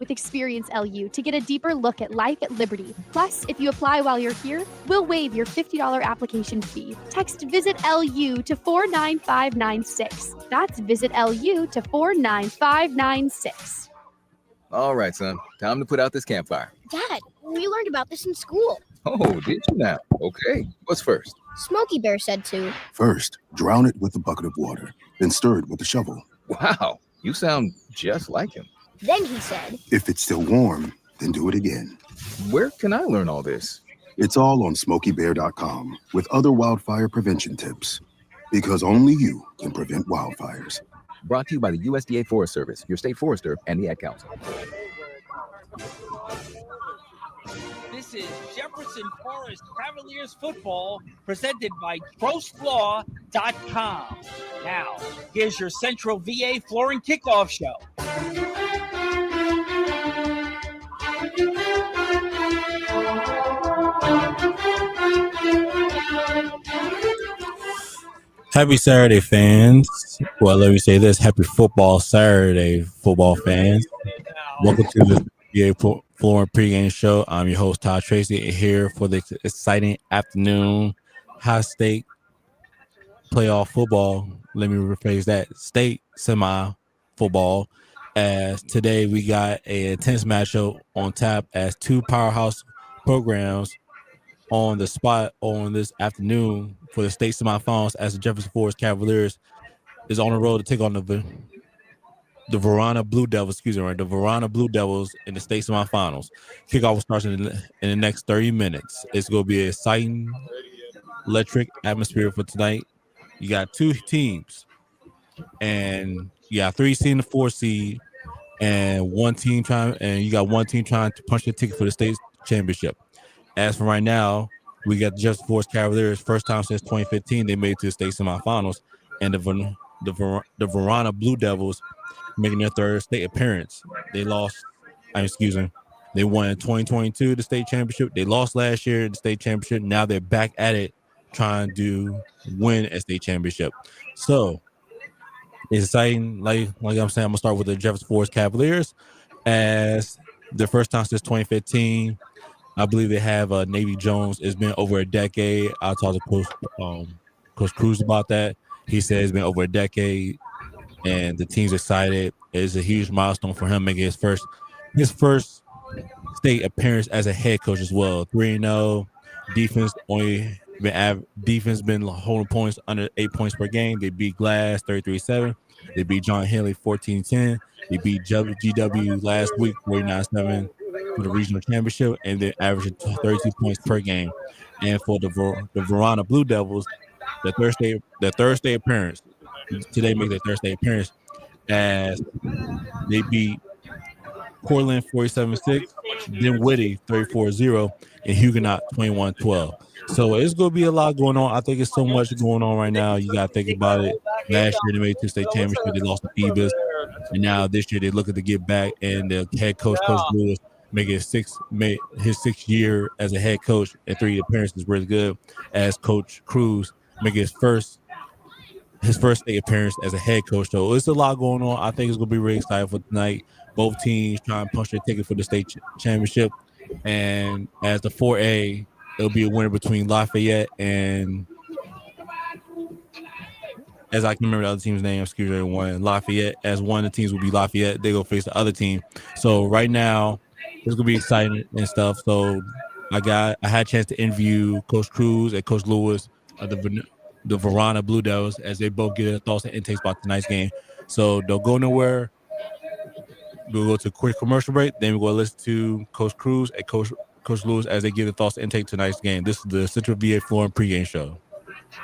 with Experience LU to get a deeper look at life at Liberty. Plus, if you apply while you're here, we'll waive your $50 application fee. Text Visit LU to 49596. That's Visit LU to 49596. All right, son. Time to put out this campfire. Dad, we learned about this in school. Oh, did you now? Okay. What's first? Smokey Bear said to. First, drown it with a bucket of water, then stir it with a shovel. Wow, you sound just like him. Then he said, If it's still warm, then do it again. Where can I learn all this? It's all on SmokeyBear.com with other wildfire prevention tips. Because only you can prevent wildfires. Brought to you by the USDA Forest Service, your state forester, and the Ad Council. This is Jefferson Forest Cavaliers football presented by TrostLaw.com. Now, here's your Central VA Flooring Kickoff Show. Happy Saturday, fans. Well, let me say this. Happy Football Saturday, football fans. Welcome to the VA Flooring pregame show. I'm your host, Todd Tracy, here for the exciting afternoon high-stake playoff football. Let me rephrase that. State semi-football. As today we got an intense matchup on tap as two powerhouse programs on the spot on this afternoon for the state semifinals as the Jefferson Forest Cavaliers is on the road to take on the Varina Blue Devils, the Varina Blue Devils in the state semifinals. Kickoff starts in the next 30 minutes. It's going to be an exciting, electric atmosphere for tonight. You got two teams, and you got 3 seed and a 4 seed, and you got one team trying to punch the ticket for the state championship. As for right now, we got the Jefferson Forest Cavaliers, first time since 2015 they made it to the state semifinals, and the Varina Blue Devils making their third state appearance. They won in 2022 the state championship. They lost last year the state championship. Now they're back at it trying to win a state championship. So it's exciting. Like I'm saying, I'm gonna start with the Jefferson Forest Cavaliers as the first time since 2015. I believe they have Navy Jones. It's been over a decade. I talked to Coach Cruz about that. He said it's been over a decade, and the team's excited. It's a huge milestone for him making his first state appearance as a head coach as well. 3-0 defense been holding points under 8 points per game. They beat Glass 33-7. They beat John Henley 14-10. They beat GW last week 49-7 for the regional championship, and they're averaging 32 points per game. And for the Varina Blue Devils, the Thursday appearance. Today makes their Thursday appearance as they beat Portland 47-6, then Whitty 34-0, and Huguenot 21-12. So it's going to be a lot going on. I think it's so much going on right now. You got to think about it. Last year they made it to state championship. They lost to Phoebus. And now this year they're looking to get back. And the head coach, Coach Lewis, make his sixth year as a head coach and 3 appearances really good. As Coach Cruz make his first state appearance as a head coach. So it's a lot going on. I think it's going to be really exciting for tonight. Both teams trying to punch their ticket for the state championship. And as the 4A, it'll be a winner between Lafayette and, as I can remember the other team's name, excuse me, Lafayette. As one of the teams will be Lafayette, they go face the other team. So right now, it's gonna be exciting and stuff. So I had a chance to interview Coach Cruz and Coach Lewis of the Varina Blue Devils as they both get their thoughts and intakes about tonight's game. So don't go nowhere. We'll go to a quick commercial break. Then we'll go listen to Coach Cruz and Coach Lewis as they give their thoughts and intake tonight's game. This is the Central VA Flooring pregame show.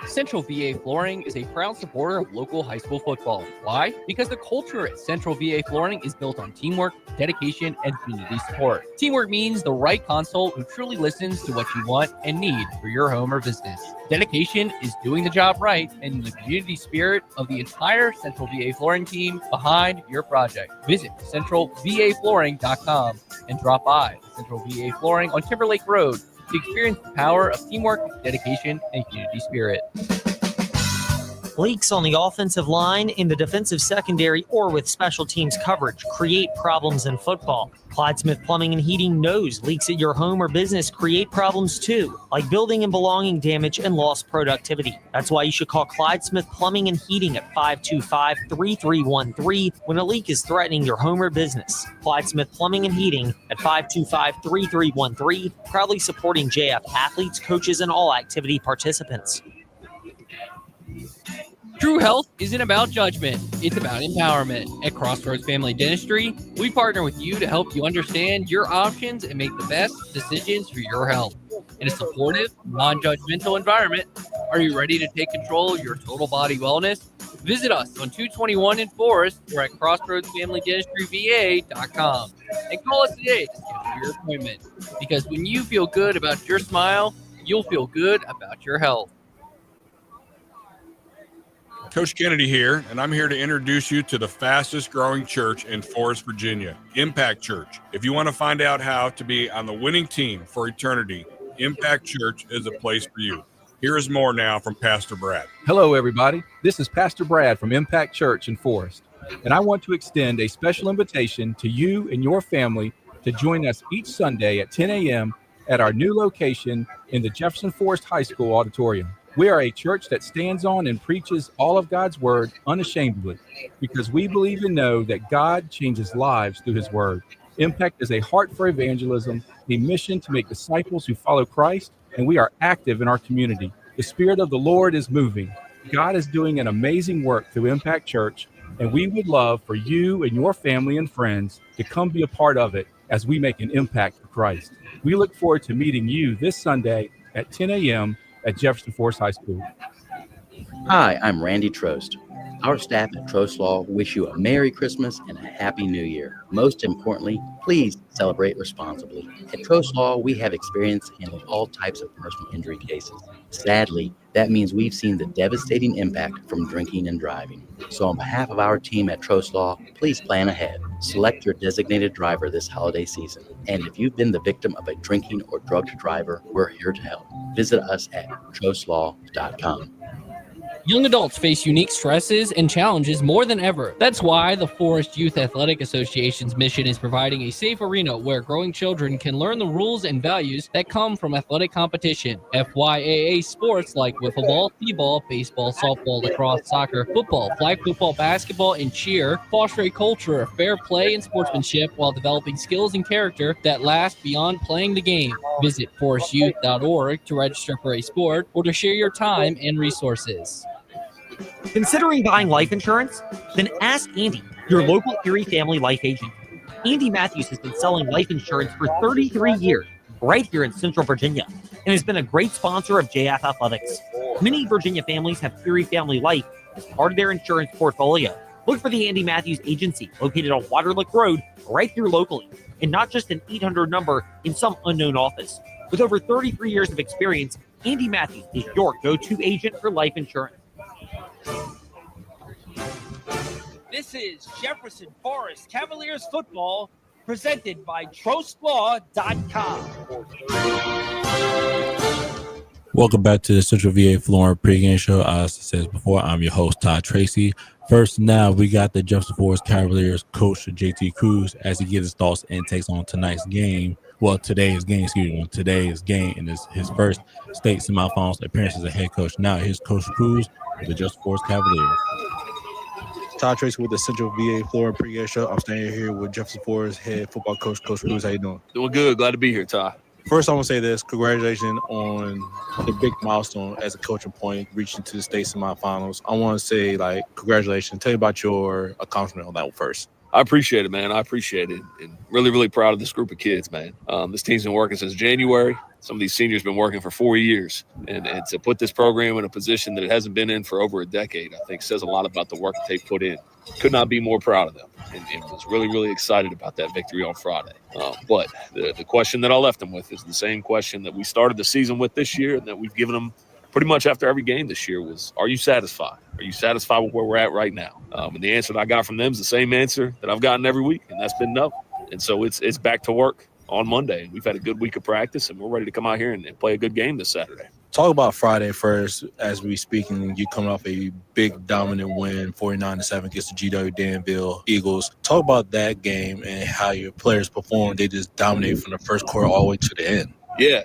Central VA Flooring is a proud supporter of local high school football. Why? Because the culture at Central VA Flooring is built on teamwork, dedication, and community support. Teamwork means the right consult who truly listens to what you want and need for your home or business. Dedication is doing the job right and the community spirit of the entire Central VA Flooring team behind your project. Visit centralvaflooring.com and drop by Central VA Flooring on Timberlake Road to experience the power of teamwork, dedication, and community spirit. Leaks on the offensive line, in the defensive secondary, or with special teams coverage create problems in football. Clyde Smith Plumbing and Heating knows leaks at your home or business create problems too, like building and belonging damage and lost productivity. That's why you should call Clyde Smith Plumbing and Heating at 525-3313 when a leak is threatening your home or business. Clyde Smith Plumbing and Heating at 525-3313, proudly supporting JF athletes, coaches, and all activity participants. True health isn't about judgment, it's about empowerment. At Crossroads Family Dentistry, we partner with you to help you understand your options and make the best decisions for your health. In a supportive, non-judgmental environment, are you ready to take control of your total body wellness? Visit us on 221 in Forest or at crossroadsfamilydentistryva.com and call us today to schedule your appointment. Because when you feel good about your smile, you'll feel good about your health. Coach Kennedy here, and I'm here to introduce you to the fastest growing church in Forest, Virginia, Impact Church. If you want to find out how to be on the winning team for eternity, Impact Church is a place for you. Here is more now from Pastor Brad. Hello, everybody. This is Pastor Brad from Impact Church in Forest, and I want to extend a special invitation to you and your family to join us each Sunday at 10 a.m. at our new location in the Jefferson Forest High School auditorium. We are a church that stands on and preaches all of God's word unashamedly because we believe and know that God changes lives through his word. Impact is a heart for evangelism, a mission to make disciples who follow Christ, and we are active in our community. The Spirit of the Lord is moving. God is doing an amazing work through Impact Church, and we would love for you and your family and friends to come be a part of it as we make an impact for Christ. We look forward to meeting you this Sunday at 10 a.m. at Jefferson Forest High School. Hi, I'm Randy Trost. Our staff at Trost Law wish you a Merry Christmas and a Happy New Year. Most importantly, please celebrate responsibly. At Trost Law, we have experience handling all types of personal injury cases. Sadly, that means we've seen the devastating impact from drinking and driving. So on behalf of our team at Trost Law, please plan ahead. Select your designated driver this holiday season. And if you've been the victim of a drinking or drugged driver, we're here to help. Visit us at trostlaw.com. Young adults face unique stresses and challenges more than ever. That's why the Forest Youth Athletic Association's mission is providing a safe arena where growing children can learn the rules and values that come from athletic competition. FYAA sports like wiffle ball, t-ball, baseball, softball, lacrosse, soccer, football, flag football, basketball, and cheer foster a culture of fair play and sportsmanship while developing skills and character that last beyond playing the game. Visit forestyouth.org to register for a sport or to share your time and resources. Considering buying life insurance? Then ask Andy, your local Erie family life agent. Andy Matthews has been selling life insurance for 33 years right here in Central Virginia and has been a great sponsor of JF Athletics. Many Virginia families have Erie Family Life as part of their insurance portfolio. Look for the Andy Matthews Agency located on Waterlick Road right here locally, and not just an 800 number in some unknown office. With over 33 years of experience, Andy Matthews is your go-to agent for life insurance. This is Jefferson Forest Cavaliers football presented by TrostLaw.com. Welcome back to the Central VA Flooring pregame show. As I said before, I'm your host, Todd Tracy. First, now we got the Jefferson Forest Cavaliers coach, JT Cruz, as he gives his thoughts and takes on tonight's game. Well, today's game, and his first state semifinals appearance as a head coach. Now, here's Coach Cruz with the Jefferson Forest Cavaliers. Todd Tracy with the Central VA Flooring pregame show. I'm standing here with Jefferson Forest head football coach, Coach Cruz. How you doing? Doing good. Glad to be here, Todd. First, I want to say this. Congratulations on the big milestone as a coaching point, reaching to the state semifinals. I want to say, congratulations. Tell me about your accomplishment on that one first. I appreciate it, man. I appreciate it. And really, really proud of this group of kids, man. This team's been working since January. Some of these seniors been working for 4 years. And to put this program in a position that it hasn't been in for over a decade, I think says a lot about the work that they put in. Could not be more proud of them. And was really, really excited about that victory on Friday. But the question that I left them with is the same question that we started the season with this year and that we've given them pretty much after every game this year was, are you satisfied? Are you satisfied with where we're at right now? And the answer that I got from them is the same answer that I've gotten every week, and that's been no. And so it's back to work on Monday. We've had a good week of practice, and we're ready to come out here and play a good game this Saturday. Talk about Friday first. As we speaking, you coming off a big dominant win, 49-7 against the GW Danville Eagles. Talk about that game and how your players performed. They just dominated from the first quarter all the way to the end. Yeah,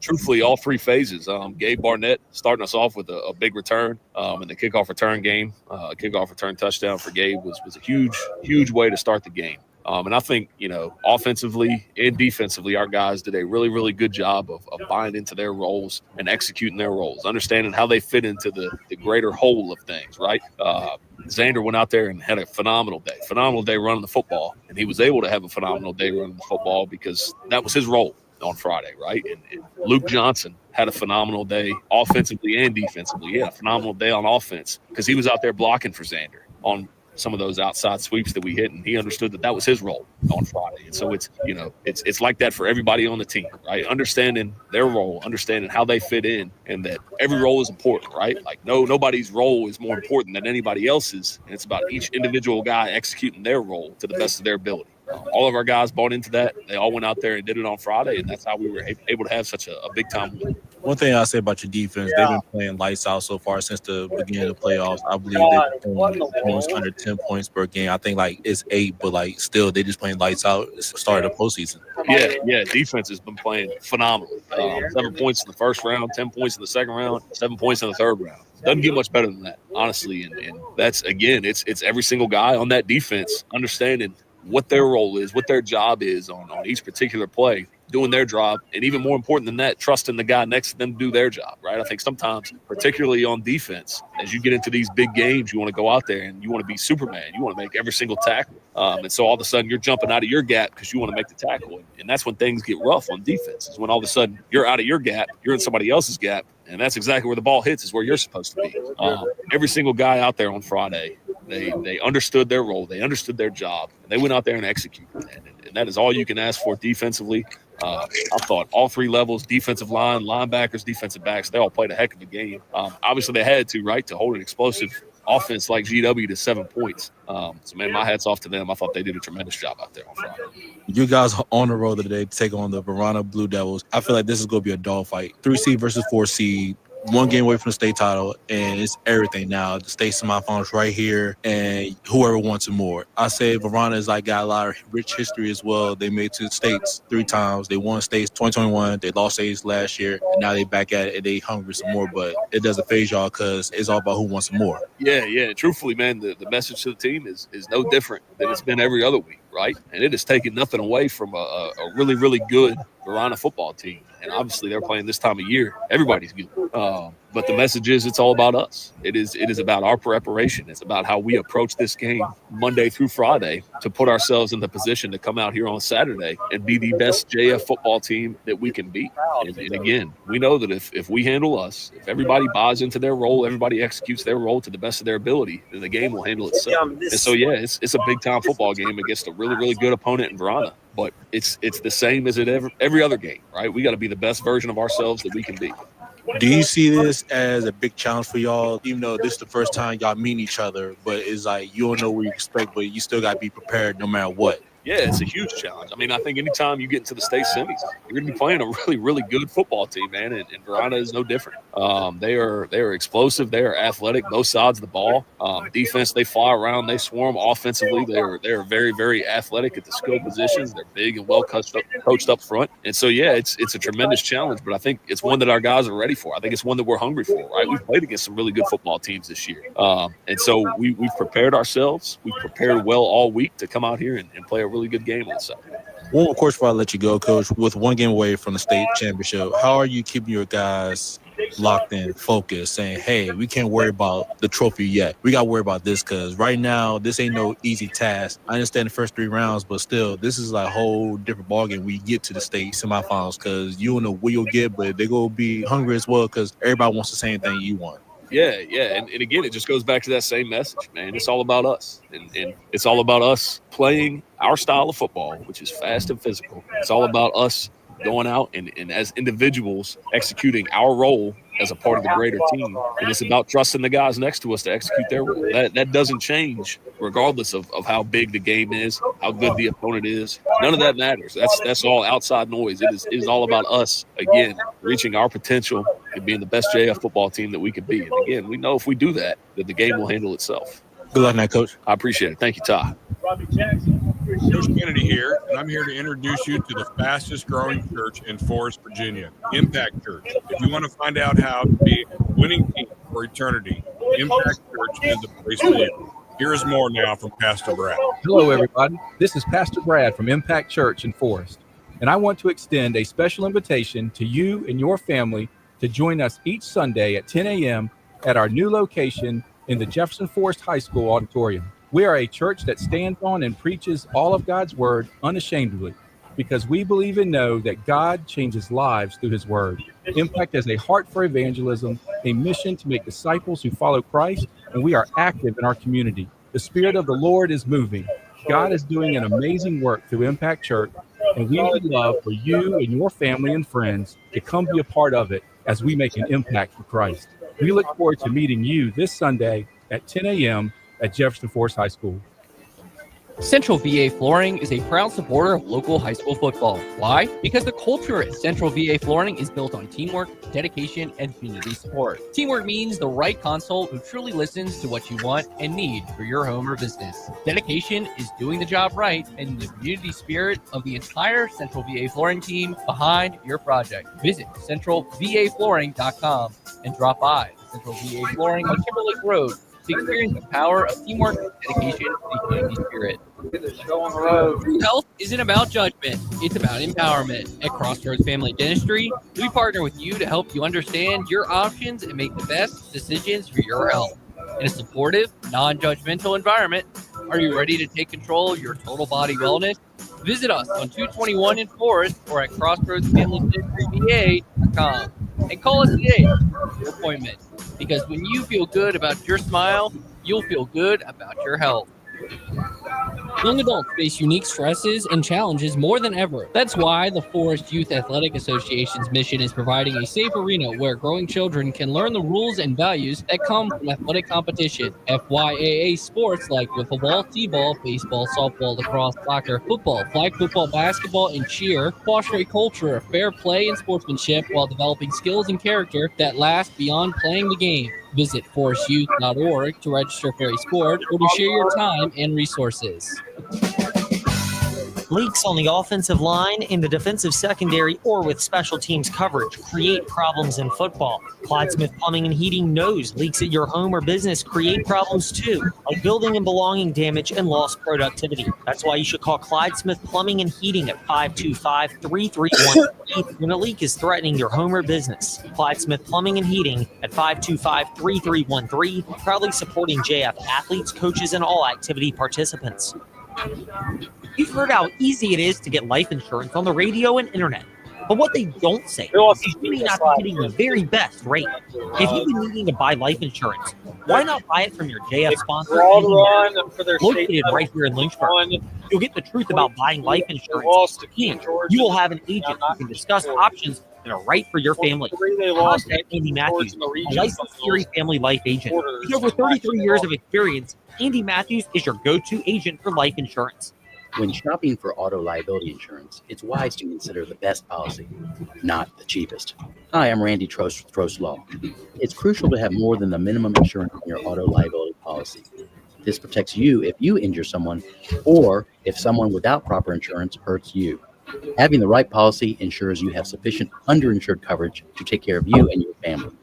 truthfully, all three phases. Gabe Barnett starting us off with a big return in the kickoff return game. Kickoff return touchdown for Gabe was a huge way to start the game. And I think, offensively and defensively, our guys did a really, really good job of buying into their roles and executing their roles, understanding how they fit into the greater whole of things, right? Xander went out there and had a phenomenal day running the football. And he was able to have a phenomenal day running the football because that was his role on Friday, right? And Luke Johnson had a phenomenal day offensively and defensively. He had a phenomenal day on offense because he was out there blocking for Xander on some of those outside sweeps that we hit, and he understood that was his role on Friday. And so it's like that for everybody on the team, right? Understanding their role, understanding how they fit in, and that every role is important, right? Like nobody's role is more important than anybody else's, and it's about each individual guy executing their role to the best of their ability. All of our guys bought into that. They all went out there and did it on Friday, and that's how we were able to have such a big-time win. One thing I'll say about your defense, they've been playing lights out so far since the beginning of the playoffs. I believe they've been almost under 10 points per game. I think, it's 8, but, still, they just playing lights out starting the postseason. Yeah, defense has been playing phenomenally. 7 points in the first round, 10 points in the second round, 7 points in the third round. Doesn't get much better than that, honestly. And that's, again, it's every single guy on that defense understanding what their role is, what their job is on each particular play, doing their job, and even more important than that, trusting the guy next to them to do their job, right? I think sometimes, particularly on defense, as you get into these big games, you want to go out there and you want to be Superman. You want to make every single tackle. And so all of a sudden you're jumping out of your gap because you want to make the tackle. And that's when things get rough on defense, is when all of a sudden you're out of your gap, you're in somebody else's gap, and that's exactly where the ball hits, is where you're supposed to be. Every single guy out there on Friday, they understood their role, they understood their job, and they went out there and executed. And that is all you can ask for defensively. I thought all three levels, defensive line, linebackers, defensive backs, they all played a heck of a game. Obviously, they had to, right, to hold an explosive offense like GW to 7 points. So, man, my hat's off to them. I thought they did a tremendous job out there on Friday. You guys on the road today to take on the Varina Blue Devils. I feel like this is going to be a dogfight. 3 seed versus 4 seed. 1 game away from the state title, and it's everything now. The state semifinals right here, and whoever wants it more. I say Varina has got a lot of rich history as well. They made it to the states 3 times. They won states 2021. They lost states last year, and now they back at it, and they hungry some more. But it doesn't phase y'all because it's all about who wants more. Yeah. Truthfully, man, the message to the team is no different than it's been every other week, right? And it has taken nothing away from a really, really good Varina football team. And obviously they're playing this time of year. Everybody's good. But the message is it's all about us. It is about our preparation. It's about how we approach this game Monday through Friday to put ourselves in the position to come out here on Saturday and be the best JF football team that we can be. And again, we know that if we handle us, if everybody buys into their role, everybody executes their role to the best of their ability, then the game will handle itself. And so, yeah, it's a big-time football game against a really, really good opponent in Varina. But it's the same as every other game, right? We got to be the best version of ourselves that we can be. Do you see this as a big challenge for y'all, even though this is the first time y'all meet each other, but it's you don't know what you expect, but you still got to be prepared no matter what? Yeah, it's a huge challenge. I mean, I think anytime you get into the state semis, you're going to be playing a really, really good football team, man, and Varina is no different. They are explosive. They are athletic, both sides of the ball. Defense, they fly around. They swarm. Offensively, they're very, very athletic at the skill positions. They're big and well coached up front. And so, yeah, it's a tremendous challenge, but I think it's one that our guys are ready for. I think it's one that we're hungry for, right? We've played against some really good football teams this year. And so we've prepared ourselves. We've prepared well all week to come out here and play a really good game on Saturday. One more question before I let you go, Coach. With 1 game away from the state championship, how are you keeping your guys locked in, focused, saying, hey, we can't worry about the trophy yet. We got to worry about this because right now, this ain't no easy task. I understand the first 3 rounds, but still, this is a whole different ballgame when you get to the state semifinals because you don't know what you'll get, but they're going to be hungry as well because everybody wants the same thing you want. Yeah. And again, it just goes back to that same message, man. It's all about us. And it's all about us playing our style of football, which is fast and physical. It's all about us going out and as individuals executing our role as a part of the greater team. And it's about trusting the guys next to us to execute their role. That doesn't change regardless of how big the game is, how good the opponent is. None of that matters. That's all outside noise. It is all about us, again, reaching our potential at being the best JF football team that we could be. And again, we know if we do that, that the game will handle itself. Good luck night, Coach. I appreciate it. Thank you, Todd. Coach Kennedy here, and I'm here to introduce you to the fastest growing church in Forest, Virginia, Impact Church. If you want to find out how to be a winning team for eternity, Impact Church is the place for you. Here is more now from Pastor Brad. Hello, everybody. This is Pastor Brad from Impact Church in Forest, and I want to extend a special invitation to you and your family to join us each Sunday at 10 a.m. at our new location in the Jefferson Forest High School auditorium. We are a church that stands on and preaches all of God's word unashamedly, because we believe and know that God changes lives through his word. Impact has a heart for evangelism, a mission to make disciples who follow Christ, and we are active in our community. The Spirit of the Lord is moving. God is doing an amazing work through Impact Church, and we would love for you and your family and friends to come be a part of it as we make an impact for Christ. We look forward to meeting you this Sunday at 10 a.m. at Jefferson Forest High School. Central VA Flooring is a proud supporter of local high school football. Why? Because the culture at Central VA Flooring is built on teamwork, dedication, and community support. Teamwork means the right console who truly listens to what you want and need for your home or business. Dedication is doing the job right and the community spirit of the entire Central VA Flooring team behind your project. Visit centralvaflooring.com and drop by Central VA Flooring on Timberlake Road to experience the power of teamwork, dedication, and community spirit. True health isn't about judgment, it's about empowerment. At Crossroads Family Dentistry, we partner with you to help you understand your options and make the best decisions for your health. In a supportive, non-judgmental environment, are you ready to take control of your total body wellness? Visit us on 221 in Forest or at crossroadsfamilydentistryva.com and call us today for your appointment. Because when you feel good about your smile, you'll feel good about your health. Young adults face unique stresses and challenges more than ever. That's why the Forest Youth Athletic Association's mission is providing a safe arena where growing children can learn the rules and values that come from athletic competition. FYAA sports like wiffle ball, t-ball, baseball, softball, lacrosse, soccer, football, flag football, basketball, and cheer foster a culture of fair play and sportsmanship while developing skills and character that last beyond playing the game. Visit forestyouth.org to register for a sport or to share your time and resources. Leaks on the offensive line, in the defensive secondary, or with special teams coverage create problems in football. Clyde Smith Plumbing and Heating knows leaks at your home or business create problems too, like building and belonging damage and lost productivity. That's why you should call Clyde Smith Plumbing and Heating at 525-3313 when a leak is threatening your home or business. Clyde Smith Plumbing and Heating at 525-3313, proudly supporting JF athletes, coaches, and all activity participants. You've heard how easy it is to get life insurance on the radio and internet. But what they don't say is you may not be getting the very best rate. If you've been needing to buy life insurance, why not buy it from your JF sponsor, located right here in Lynchburg? You'll get the truth about buying life insurance, and you will have an agent who can discuss options that are right for your family. Contact Andy Matthews, a licensed Erie family life agent. With over 33 years of experience, Andy Matthews is your go-to agent for life insurance. When shopping for auto liability insurance, it's wise to consider the best policy, not the cheapest. Hi, I'm Randy Trost with Trost Law. It's crucial to have more than the minimum insurance on your auto liability policy. This protects you if you injure someone or if someone without proper insurance hurts you. Having the right policy ensures you have sufficient underinsured coverage to take care of you and your family.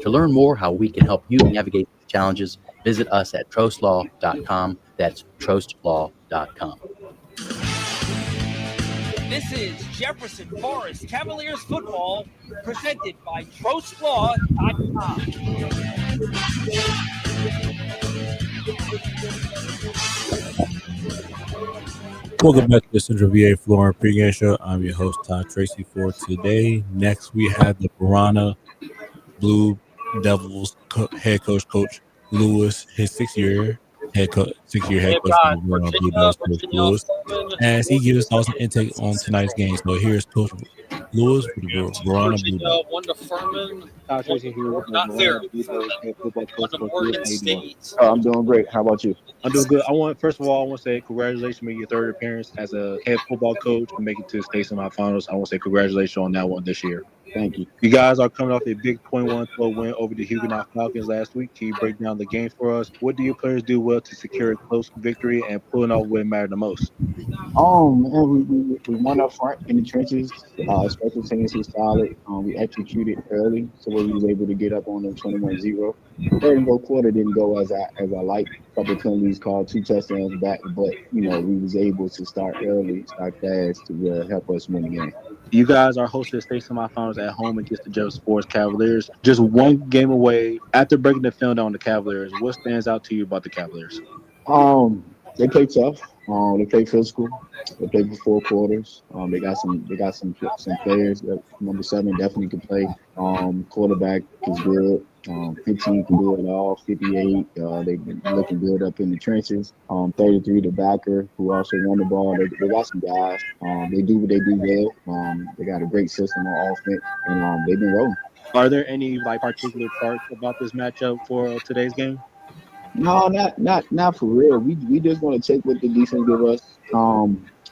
To learn more how we can help you navigate these challenges, visit us at trostlaw.com. That's trostlaw.com. This is Jefferson Forest Cavaliers football presented by trostlaw.com. Welcome back to the Central VA Flooring pregame show. I'm your host, Todd Tracy, for today. Next, we have the Varina Blue Devils head coach Lewis, his six-year head coach of the Varina Blue Devils, Coach Lewis, as he gives us thoughts and intake on tonight's game. So here's Coach Lewis with the Varina Blue Devils. One to Furman, not there. One to Oregon State. I'm doing great. How about you? I'm doing good. First of all, I want to say congratulations on your third appearance as a head football coach and making it to the state semifinals. I want to say congratulations on that one this year. Thank you. You guys are coming off a big 21-12 win over the Huguenot Falcons last week. Can you break down the game for us? What do your players do well to secure a close victory and pulling off what mattered the most? Man, we won up front in the trenches. Special teams was solid. We executed early, so we was able to get up on them 21-0. Third and fourth quarter didn't go as I liked. Couple penalties called, 2 touchdowns back, but we was able to start early, start fast to help us win the game. You guys are hosting state semifinals at home against the Jefferson Cavaliers. Just one game away. After breaking the film down on the Cavaliers, what stands out to you about the Cavaliers? They play tough. They play physical. They play for 4 quarters. They got some players. Number 7 definitely can play. Quarterback is good. 15 can do it all. 58. They've been looking good up in the trenches. 33, the backer, who also won the ball. They got some guys. They do what they do well. They got a great system on offense, and they've been rolling. Are there any particular parts about this matchup for today's game? No, not for real. We just want to take what the defense give us.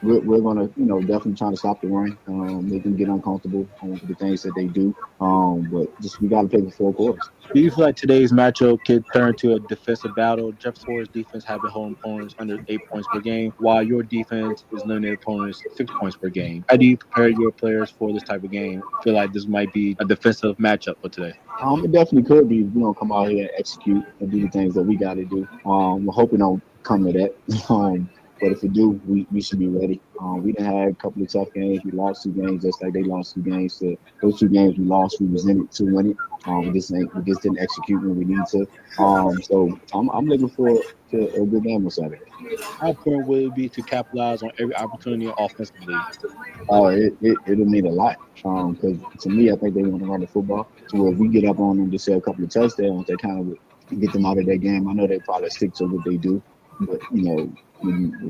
We're gonna, definitely trying to stop the run. Make them get uncomfortable with the things that they do. But just we got to play the 4 quarters. Do you feel like today's matchup could turn to a defensive battle? Jefferson's defense have been holding opponents under 8 points per game, while your defense is limiting opponents 6 points per game. How do you prepare your players for this type of game? I feel like this might be a defensive matchup for today. It definitely could be. We don't come out here and execute and do the things that we got to do. We're hoping don't come to that. But if we do, we should be ready. We done had a couple of tough games. We lost 2 games just like they lost 2 games. So those 2 games we lost, we was in it to win it. We just didn't execute when we need to. So I'm looking forward to a good game on Saturday. How important will it be to capitalize on every opportunity offensively? It'll mean a lot. Because to me, I think they want to run the football. So if we get up on them to say a couple of touchdowns, they kind of get them out of their game. I know they probably stick to what they do, but when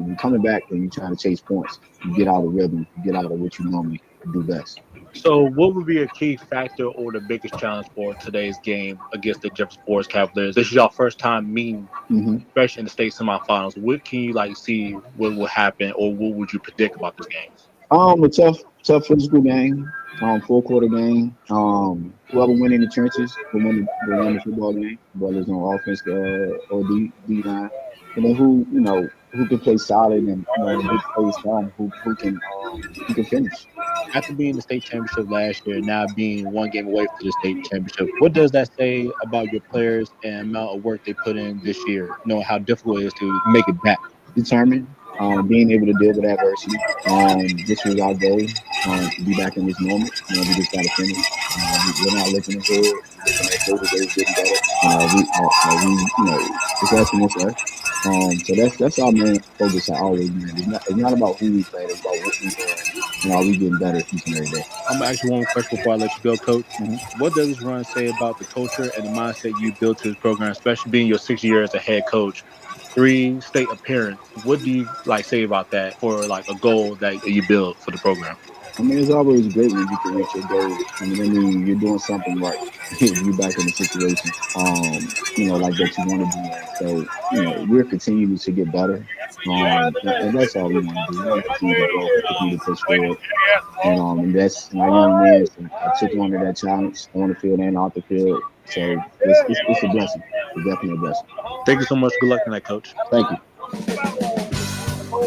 you're coming back and you're trying to chase points, you get out of rhythm, you get out of what you normally do best. So what would be a key factor or the biggest challenge for today's game against the Jefferson Cavaliers? This is your first time meeting, especially in the state semifinals. What can you see what will happen, or what would you predict about this game? A tough physical game, 4-quarter game. Whoever win in the trenches will win the football game, whether it's on offense or D line. And then who can play solid and who plays strong, who can finish. After being the state championship last year, now being 1 game away from the state championship, what does that say about your players and amount of work they put in this year, knowing how difficult it is to make it back? Determined, being able to deal with adversity. This was our goal, to be back in this moment. We just got to finish. We're not looking ahead. We're looking at days getting better. It's asking for us. So that's our main focus. I always do. It's not about who we play. It's about what we doing. Are we getting better each and every day? I'm gonna ask you one question before I let you go, Coach. What does this run say about the culture and the mindset you built to this program, especially being your 6th year as a head coach? 3 state appearance. What do you say about that for a goal that you build for the program? It's always great when you can reach your goals. You're doing something right. You're back in the situation, like that you want to be in. So, we're continuing to get better. And that's all we want to do. We want to continue to grow, continue to push forward. And that's my young man. So I took on to that challenge on the field and off the field. So it's a blessing. It's definitely a blessing. Thank you so much. Good luck tonight, Coach. Thank you.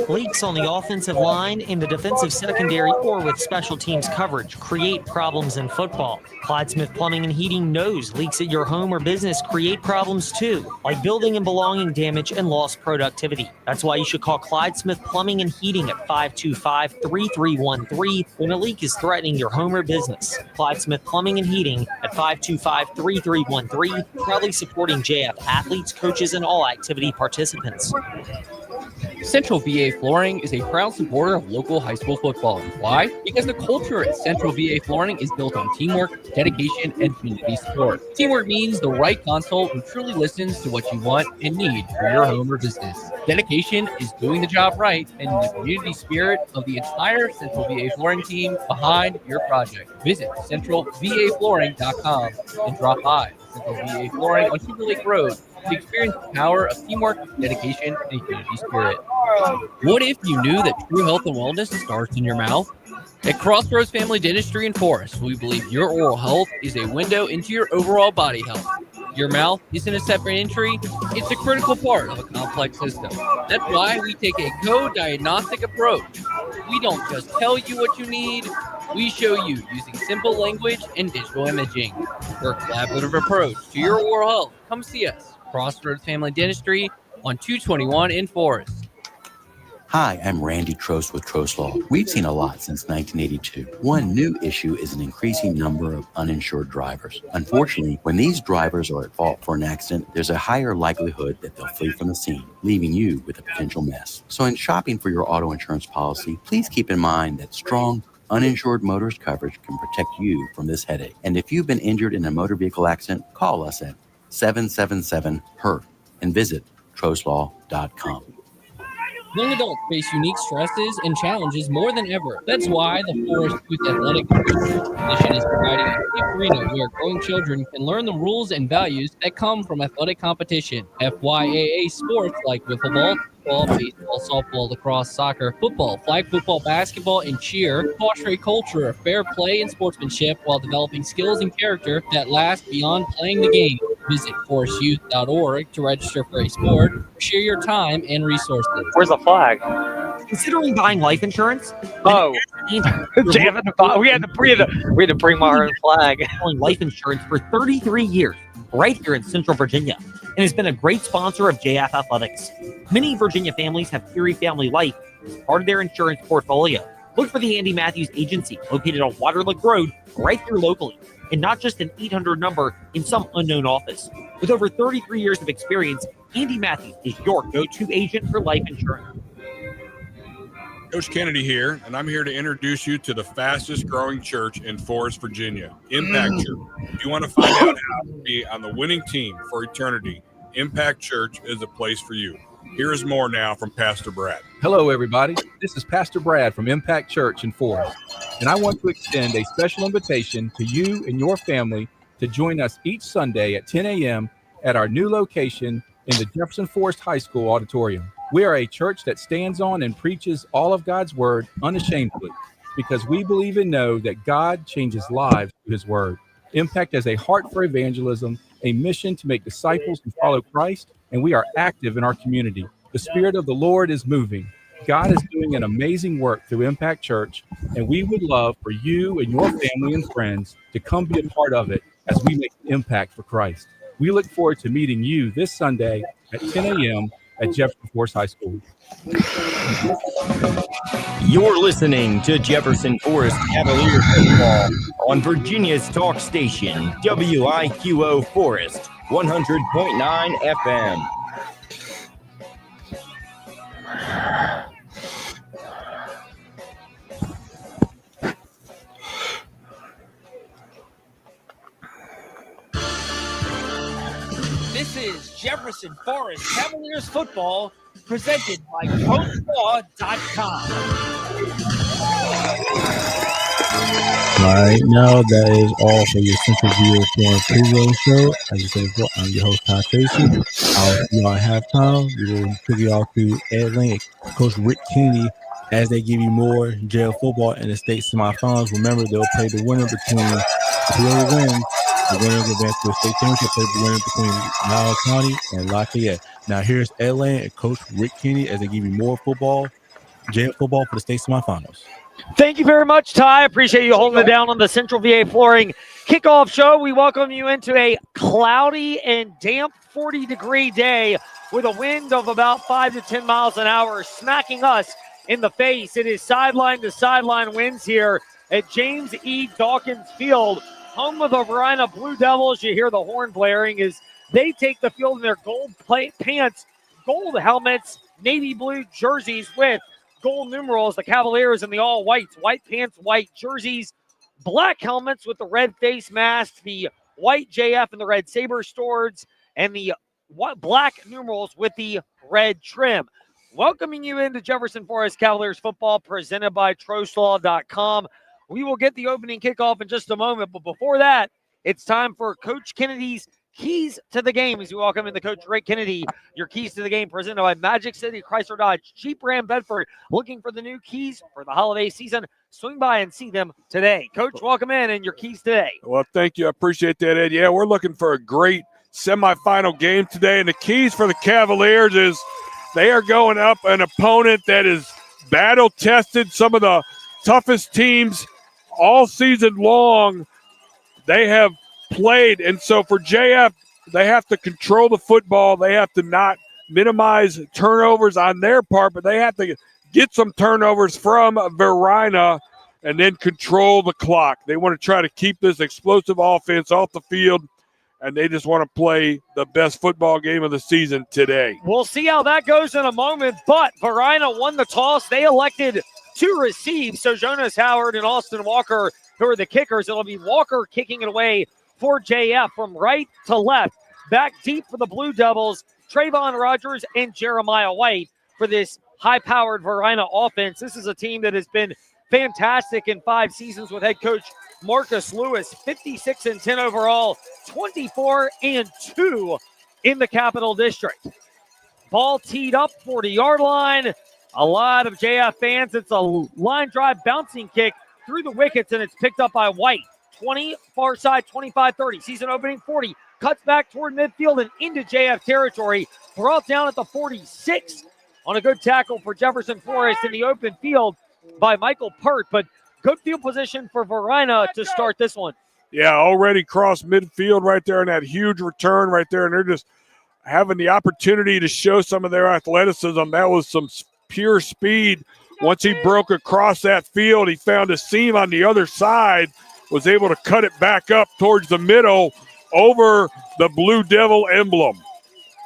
Leaks on the offensive line, in the defensive secondary, or with special teams coverage create problems in football. Clyde Smith Plumbing and Heating knows leaks at your home or business create problems too, like building and belonging damage and lost productivity. That's why you should call Clyde Smith Plumbing and Heating at 525-3313 when a leak is threatening your home or business. Clyde Smith Plumbing and Heating at 525-3313, proudly supporting JF athletes, coaches, and all activity participants. Central VA Flooring is a proud supporter of local high school football. Why? Because the culture at Central VA Flooring is built on teamwork, dedication, and community support. Teamwork means the right console who truly listens to what you want and need for your home or business. Dedication is doing the job right and the community spirit of the entire Central VA Flooring team behind your project. Visit centralvaflooring.com and drop by. Central VA Flooring on Cedar Lake Road to experience the power of teamwork, dedication, and community spirit. What if you knew that true health and wellness starts in your mouth? At Crossroads Family Dentistry in Forest, we believe your oral health is a window into your overall body health. Your mouth isn't a separate entry, it's a critical part of a complex system. That's why we take a co-diagnostic approach. We don't just tell you what you need, we show you using simple language and digital imaging. For a collaborative approach to your oral health, come see us. Crossroads Family Dentistry on 221 in Forest. Hi, I'm Randy Trost with Trost Law. We've seen a lot since 1982. One new issue is an increasing number of uninsured drivers. Unfortunately, when these drivers are at fault for an accident, there's a higher likelihood that they'll flee from the scene, leaving you with a potential mess. So in shopping for your auto insurance policy, please keep in mind that strong, uninsured motorist coverage can protect you from this headache. And if you've been injured in a motor vehicle accident, call us at 777-HURT and visit trostlaw.com. Young adults face unique stresses and challenges more than ever. That's why the Forest Youth Athletic Coalition is providing a safe arena where growing children can learn the rules and values that come from athletic competition. FYAA sports like wiffle ball, football, baseball, softball, lacrosse, soccer, football, flag football, basketball, and cheer foster a culture of fair play and sportsmanship while developing skills and character that last beyond playing the game. Visit forestyouth.org to register for a sport, share your time and resources. Where's the flag? Considering buying life insurance? Oh, damn it! We had to bring my own flag. Selling life insurance for 33 years, right here in Central Virginia, and has been a great sponsor of JF Athletics. Many Virginia families have Erie Family Life as part of their insurance portfolio. Look for the Andy Matthews Agency, located on Waterlake Road, right here locally, and not just an 800 number in some unknown office. With over 33 years of experience, Andy Matthews is your go-to agent for life insurance. Coach Kennedy here, and I'm here to introduce you to the fastest growing church in Forest, Virginia, Impact Church. If you want to find out how to be on the winning team for eternity, Impact Church is a place for you. Here is more now from Pastor Brad. Hello, everybody. This is Pastor Brad from Impact Church in Forest, and I want to extend a special invitation to you and your family to join us each Sunday at 10 a.m. at our new location in the Jefferson Forest High School auditorium. We are a church that stands on and preaches all of God's word unashamedly because we believe and know that God changes lives through his word. Impact has a heart for evangelism, a mission to make disciples who follow Christ, and we are active in our community. The Spirit of the Lord is moving. God is doing an amazing work through Impact Church, and we would love for you and your family and friends to come be a part of it as we make an impact for Christ. We look forward to meeting you this Sunday at 10 a.m. at Jefferson Forest High School. You're listening to Jefferson Forest Cavaliers football on Virginia's talk station, WIQO Forest, 100.9 FM. This is Jefferson Forest Cavaliers football presented by CoachLaw.com. All right, now that is all for your Central VA Flooring pregame show. As you said before, I'm your host, Todd Tracy. I'll see y'all at halftime. We will take y'all to Ed Lane, Coach Rick Kennedy, as they give you more jail football in the state semifinals. Remember, they'll play the winner between whoever wins. The winner will advance to the state championship, play the winner between Loudoun County and Lafayette. Now, here's Ed Lane and Coach Rick Kennedy as they give you more football, jail football for the state semifinals. Thank you very much, Ty. Appreciate you holding it down on the Central VA Flooring kickoff show. We welcome you into a cloudy and damp 40-degree day with a wind of about 5 to 10 miles an hour smacking us in the face. It is sideline to sideline winds here at James E. Dawkins Field, home of the Varina Blue Devils. You hear the horn blaring as they take the field in their gold pants, gold helmets, navy blue jerseys with gold numerals, the Cavaliers in the all whites, white pants, white jerseys, black helmets with the red face mask, the white JF and the red saber swords, and the black numerals with the red trim. Welcoming you into Jefferson Forest Cavaliers football presented by trostlaw.com. We will get the opening kickoff in just a moment, but before that, it's time for Coach Kennedy's keys to the game as we welcome in the coach Ray Kennedy. Your keys to the game presented by Magic City Chrysler Dodge Jeep Ram Bedford. Looking for the new keys for the holiday season? Swing by and see them today. Coach, welcome in and your keys today. Well, thank you. I appreciate that, Ed. Yeah, we're looking for a great semifinal game today, and the keys for the Cavaliers is they are going up an opponent that is battle-tested, some of the toughest teams all season long they have played. And so for JF, they have to control the football. They have to not minimize turnovers on their part, but they have to get some turnovers from Varina and then control the clock. They want to try to keep this explosive offense off the field, and they just want to play the best football game of the season today. We'll see how that goes in a moment, but Varina won the toss. They elected to receive. So Jonas Howard and Austin Walker, who are the kickers, it'll be Walker kicking it away for JF from right to left. Back deep for the Blue Devils, Trayvon Rogers and Jeremiah White for this high-powered Varina offense. This is a team that has been fantastic in 5 seasons with head coach Marcus Lewis, 56-10 overall, 24-2 in the Capital District. Ball teed up, 40-yard line. A lot of JF fans. It's a line drive bouncing kick through the wickets, and it's picked up by White. 20, far side, 25-30. Season opening 40. Cuts back toward midfield and into JF territory. Brought down at the 46 on a good tackle for Jefferson Forrest in the open field by Michael Pert. But good field position for Varina to start this one. Yeah, already crossed midfield right there in that huge return right there, and they're just having the opportunity to show some of their athleticism. That was some pure speed. Once he broke across that field, he found a seam on the other side, was able to cut it back up towards the middle over the Blue Devil emblem.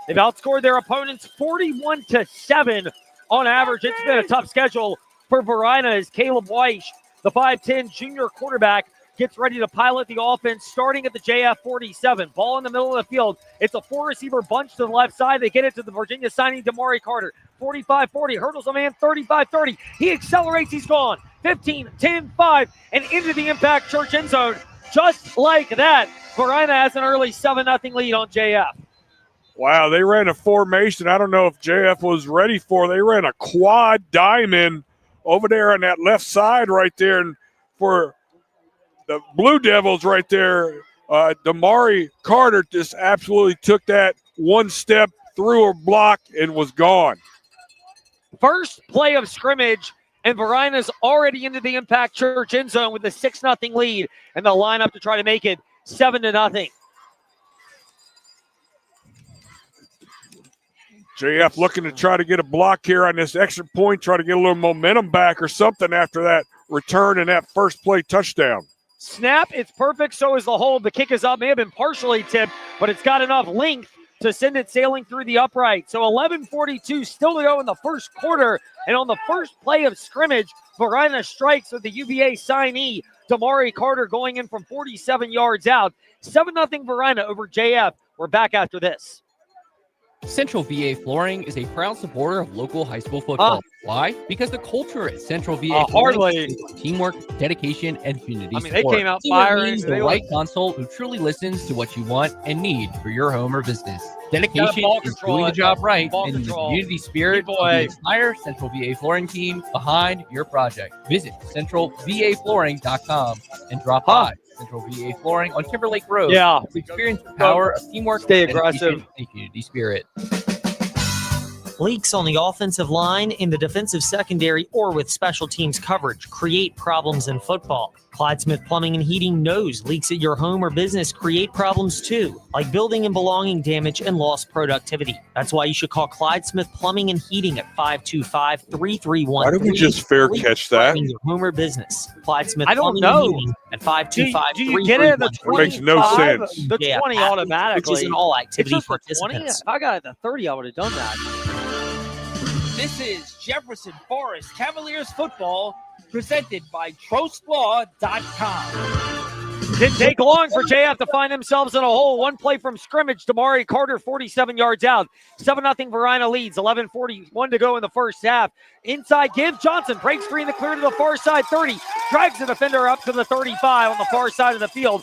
They've outscored their opponents 41-7 on average. It's been a tough schedule for Varina as Caleb Weish, the 5'10 junior quarterback, gets ready to pilot the offense starting at the JF 47. Ball in the middle of the field. It's a 4-receiver bunch to the left side. They get it to the Virginia signing, Damari Carter. 45-40, hurdles a man, 35-30. He accelerates, he's gone. 15, 10, 5, and into the Impact Church end zone. Just like that, Varina has an early 7-0 lead on JF. Wow, they ran a formation I don't know if JF was ready for. They ran a quad diamond over there on that left side right there. And for the Blue Devils right there, Damari Carter just absolutely took that one step through a block and was gone. First play of scrimmage, and Varina's already into the Impact Church end zone with a 6-0 lead, and they'll line up to try to make it 7-0. JF looking to try to get a block here on this extra point, try to get a little momentum back or something after that return and that first play touchdown. Snap, it's perfect, so is the hold. The kick is up, may have been partially tipped, but it's got enough length to send it sailing through the upright. So 11:42 still to go in the first quarter, and on the first play of scrimmage, Varina strikes with the UVA signee, Damari Carter, going in from 47 yards out. 7-0 Varina over JF. We're back after this. Central VA Flooring is a proud supporter of local high school football. Why? Because the culture at Central VA Flooring is built on teamwork, dedication, and community support. They came out firing. Means the right console who truly listens to what you want and need for your home or business. Dedication is doing the job right, and the community spirit of the entire Central VA Flooring team behind your project. Visit centralvaflooring.com and drop by Central VA Flooring on Timberlake Road. Yeah. To experience the power of teamwork, stay aggressive, and community spirit. Leaks on the offensive line, in the defensive secondary, or with special teams coverage create problems in football. Clyde Smith Plumbing and Heating knows leaks at your home or business create problems too, like building and belonging damage and lost productivity. That's why you should call Clyde Smith Plumbing and Heating at 525-331. Why didn't we just fair catch that? Your home or business. Clyde Smith I don't Plumbing and know. Heating at 525-331. Do you get it at the 20? Makes no sense. The 20 automatically. Which is an all activity It's just the 20? participants. If I got it at the 30, I would have done that. This is Jefferson Forest Cavaliers football presented by TrostLaw.com. Didn't take long for JF to find themselves in a hole. One play from scrimmage. Damari Carter, 47 yards out. 7-0 Varina leads. 11:41 to go in the first half. Inside give. Johnson breaks free in the clear to the far side. 30. Drags the defender up to the 35 on the far side of the field.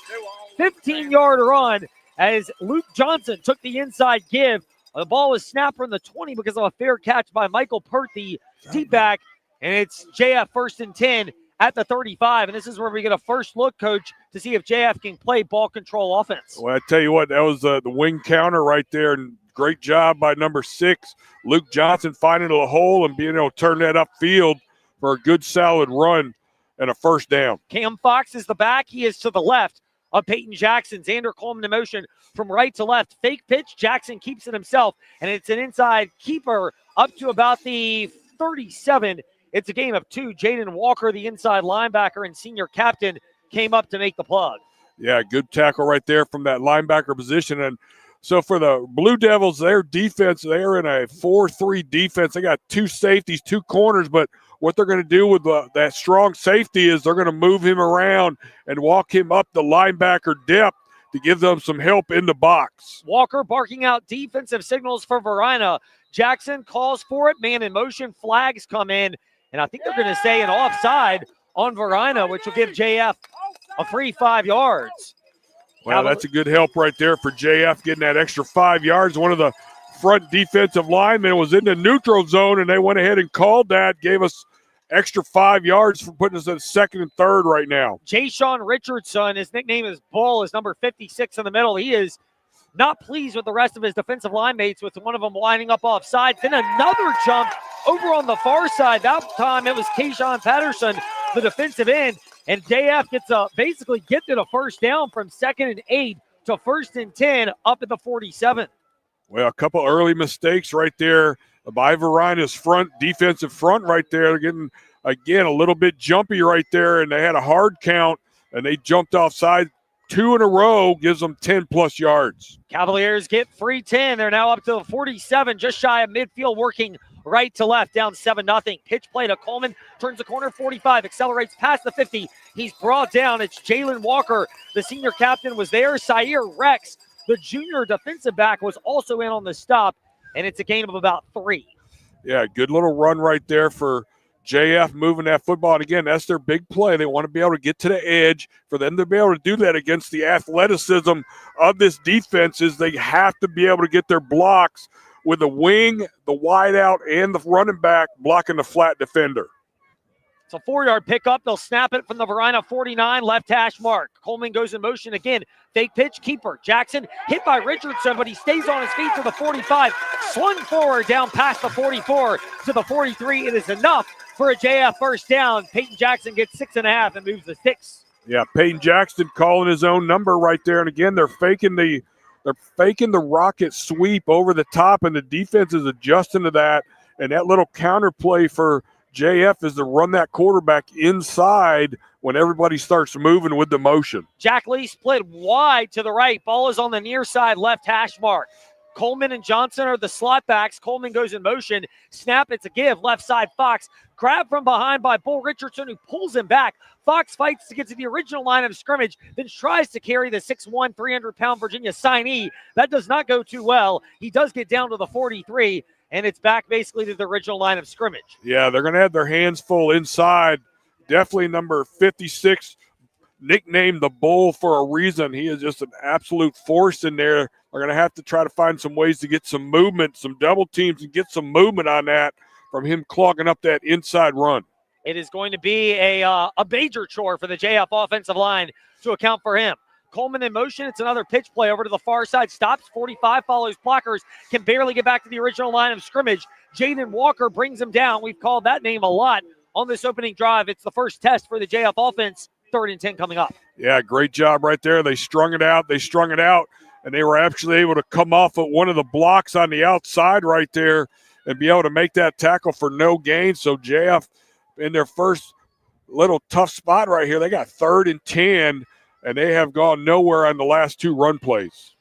15-yard run as Luke Johnson took the inside give. The ball was snapped from the 20 because of a fair catch by Michael Pert, the deep back, and it's JF 1st and 10 at the 35. And this is where we get a first look, Coach, to see if JF can play ball control offense. Well, I tell you what, that was the wing counter right there, and great job by number 6, Luke Johnson, finding a hole and being able to turn that upfield for a good, solid run and a first down. Cam Fox is the back. He is to the left of Peyton Jackson. Xander Coleman in motion from right to left. Fake pitch. Jackson keeps it himself, and it's an inside keeper up to about the 37. It's a game of 2. Jaden Walker, the inside linebacker and senior captain, came up to make the plug. Yeah, good tackle right there from that linebacker position. And so for the Blue Devils, their defense, they're in a 4-3 defense. They got 2 safeties, 2 corners, but what they're going to do with that strong safety is they're going to move him around and walk him up the linebacker depth to give them some help in the box. Walker barking out defensive signals for Varina. Jackson calls for it. Man in motion. Flags come in. And I think they're going to say an offside on Varina, which will give JF a free 5 yards. Well, that's a good help right there for JF, getting that extra 5 yards. One of the front defensive linemen was in the neutral zone, and they went ahead and called that, gave us extra 5 yards for putting us at 2nd and 3rd right now. Jay-Sean Richardson, his nickname is Bull, is number 56 in the middle. He is not pleased with the rest of his defensive line mates, with one of them lining up offside. Then another jump over on the far side. That time it was Keyshawn Patterson, the defensive end, and JF basically gets it a first down from 2nd and 8 to 1st and 10 up at the 47. Well, a couple early mistakes right there by Varina's defensive front right there. They're getting, again, a little bit jumpy right there, and they had a hard count, and they jumped offside 2 in a row, gives them 10-plus yards. Cavaliers get free 10. They're now up to the 47, just shy of midfield, working right to left, down 7-0. Pitch play to Coleman, turns the corner, 45, accelerates past the 50. He's brought down. It's Jalen Walker, the senior captain, was there. Sair Rex, the junior defensive back, was also in on the stop, and it's a gain of about 3. Yeah, good little run right there for JF, moving that football. And again, that's their big play. They want to be able to get to the edge. For them to be able to do that against the athleticism of this defense, is they have to be able to get their blocks with the wing, the wide out, and the running back blocking the flat defender. It's a 4-yard pickup. They'll snap it from the Varina 49, left hash mark. Coleman goes in motion again. Fake pitch, keeper. Jackson hit by Richardson, but he stays on his feet to the 45. Swung forward down past the 44 to the 43. It is enough for a JF first down. Peyton Jackson gets 6.5 and moves to 6. Yeah, Peyton Jackson calling his own number right there. And again, they're faking the rocket sweep over the top, and the defense is adjusting to that. And that little counter play for JF is to run that quarterback inside when everybody starts moving with the motion. Jack Lee split wide to the right. Ball is on the near side, left hash mark. Coleman and Johnson are the slot backs. Coleman goes in motion. Snap, it's a give. Left side, Fox. Grab from behind by Bull Richardson, who pulls him back. Fox fights to get to the original line of scrimmage, then tries to carry the 6'1", 300-pound Virginia signee. That does not go too well. He does get down to the 43, and it's back basically to the original line of scrimmage. Yeah, they're going to have their hands full inside. Definitely number 56, nicknamed the Bull for a reason. He is just an absolute force in there. They're going to have to try to find some ways to get some movement, some double teams, and get some movement on that from him clogging up that inside run. It is going to be a major chore for the JF offensive line to account for him. Coleman in motion. It's another pitch play over to the far side. Stops. 45 follows blockers. Can barely get back to the original line of scrimmage. Jaden Walker brings him down. We've called that name a lot on this opening drive. It's the first test for the JF offense. 3rd and 10 coming up. Yeah, great job right there. They strung it out. And they were actually able to come off of one of the blocks on the outside right there and be able to make that tackle for no gain. So JF in their first little tough spot right here, they got 3rd and 10, and they have gone nowhere on the last 2 run plays.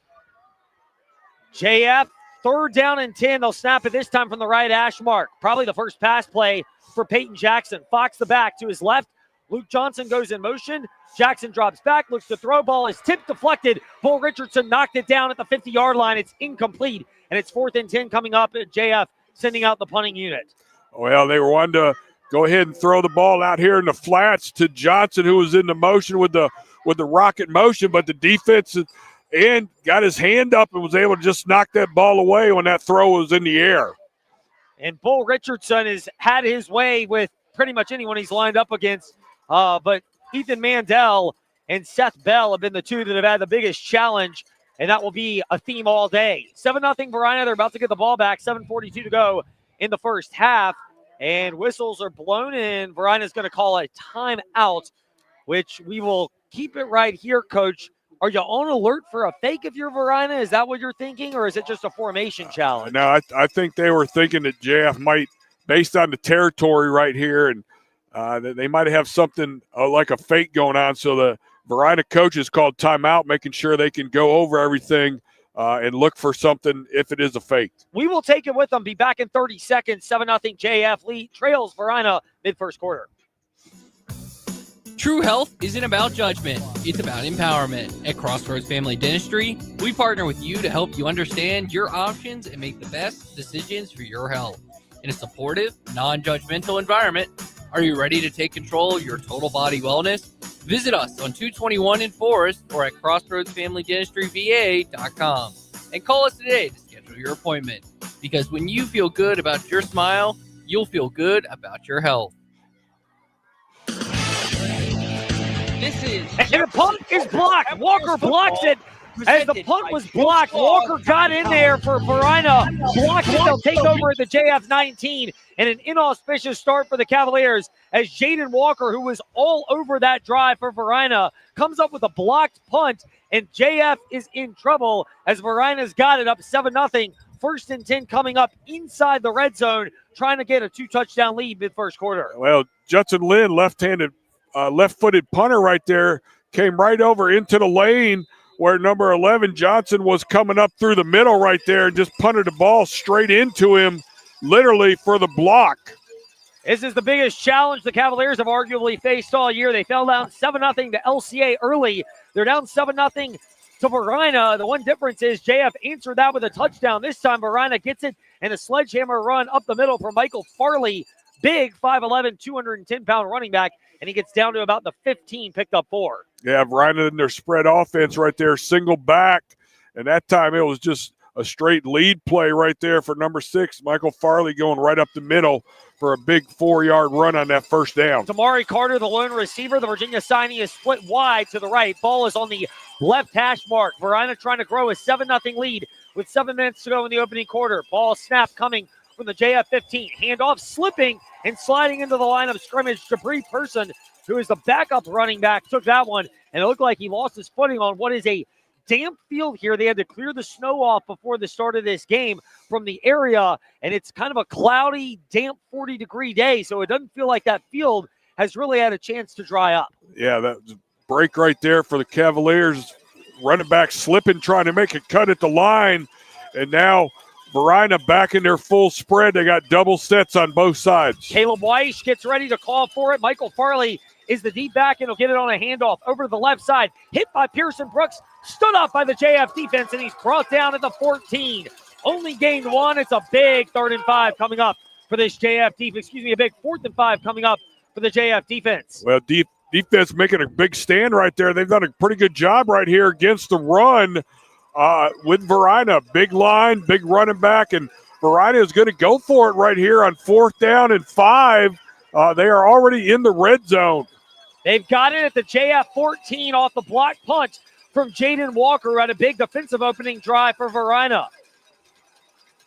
JF, 3rd down and 10. They'll snap it this time from the right hash mark. Probably the first pass play for Peyton Jackson. Fox the back to his left. Luke Johnson goes in motion. Jackson drops back, looks to throw. Ball is tipped, deflected. Bull Richardson knocked it down at the 50-yard line. It's incomplete, and it's 4th and 10 coming up at JF, sending out the punting unit. Well, they were wanting to go ahead and throw the ball out here in the flats to Johnson, who was in the motion with the rocket motion, but the defense and got his hand up and was able to just knock that ball away when that throw was in the air. And Bull Richardson has had his way with pretty much anyone he's lined up against. But Ethan Mandel and Seth Bell have been the two that have had the biggest challenge, and that will be a theme all day. 7-0 Varina. They're about to get the ball back. 7:42 to go in the first half. And whistles are blown in. Varina's going to call a timeout, which we will keep it right here, Coach. Are you on alert for a fake if you're Varina? Is that what you're thinking, or is it just a formation challenge? No, I think they were thinking that JF might, based on the territory right here, and they might have something like a fake going on. So the Varina coaches called timeout, making sure they can go over everything and look for something if it is a fake. We will take it with them. Be back in 30 seconds. 7-0 JF lead trails Varina mid-first quarter. True health isn't about judgment, it's about empowerment. At Crossroads Family Dentistry, we partner with you to help you understand your options and make the best decisions for your health. In a supportive, non-judgmental environment, are you ready to take control of your total body wellness? Visit us on 221 in Forest or at crossroadsfamilydentistryva.com and call us today to schedule your appointment. Because when you feel good about your smile, you'll feel good about your health. And the punt is blocked. Walker blocks it. As the punt was blocked, Walker got in there for Varina. Blocked it. They'll take over at the JF 19. And an inauspicious start for the Cavaliers as Jaden Walker, who was all over that drive for Varina, comes up with a blocked punt. And JF is in trouble as Varina's got it up 7-0. 1st and 10 coming up inside the red zone, trying to get a 2-touchdown lead mid-first quarter. Well, Judson Lynn, left-footed punter right there, came right over into the lane where number 11 Johnson was coming up through the middle right there and just punted the ball straight into him, literally for the block. This is the biggest challenge the Cavaliers have arguably faced all year. They fell down 7-0 to LCA early. They're down 7-0 to Varina. The one difference is JF answered that with a touchdown. This time Varina gets it and a sledgehammer run up the middle for Michael Farley. Big 5'11", 210-pound running back, and he gets down to about the 15, picked up 4. Yeah, Varina in their spread offense right there, single back, and that time it was just a straight lead play right there for number 6, Michael Farley, going right up the middle for a big 4-yard run on that first down. Damari Carter, the lone receiver. The Virginia signee is split wide to the right. Ball is on the left hash mark. Varina trying to grow a 7-0 lead with 7 minutes to go in the opening quarter. Ball snap coming from the JF 15. Handoff slipping and sliding into the line of scrimmage. Jabri Person, who is the backup running back, took that one, and it looked like he lost his footing on what is a damp field here. They had to clear the snow off before the start of this game from the area, and it's kind of a cloudy, damp 40-degree day, so it doesn't feel like that field has really had a chance to dry up. Yeah, that break right there for the Cavaliers. Running back slipping, trying to make a cut at the line, and now Varina back in their full spread. They got double sets on both sides. Caleb Weiss gets ready to call for it. Michael Farley is the deep back, and he'll get it on a handoff over to the left side. Hit by Pearson Brooks, stood up by the JF defense, and he's brought down at the 14. Only gained 1. It's a big 3rd and 5 coming up for this JF defense. A big 4th and 5 coming up for the JF defense. Well, defense making a big stand right there. They've done a pretty good job right here against the run with Varina. Big line, big running back, and Varina is going to go for it right here on 4th down and 5. They are already in the red zone. They've got it at the JF 14 off the block punt from Jaden Walker, who had a big defensive opening drive for Varina.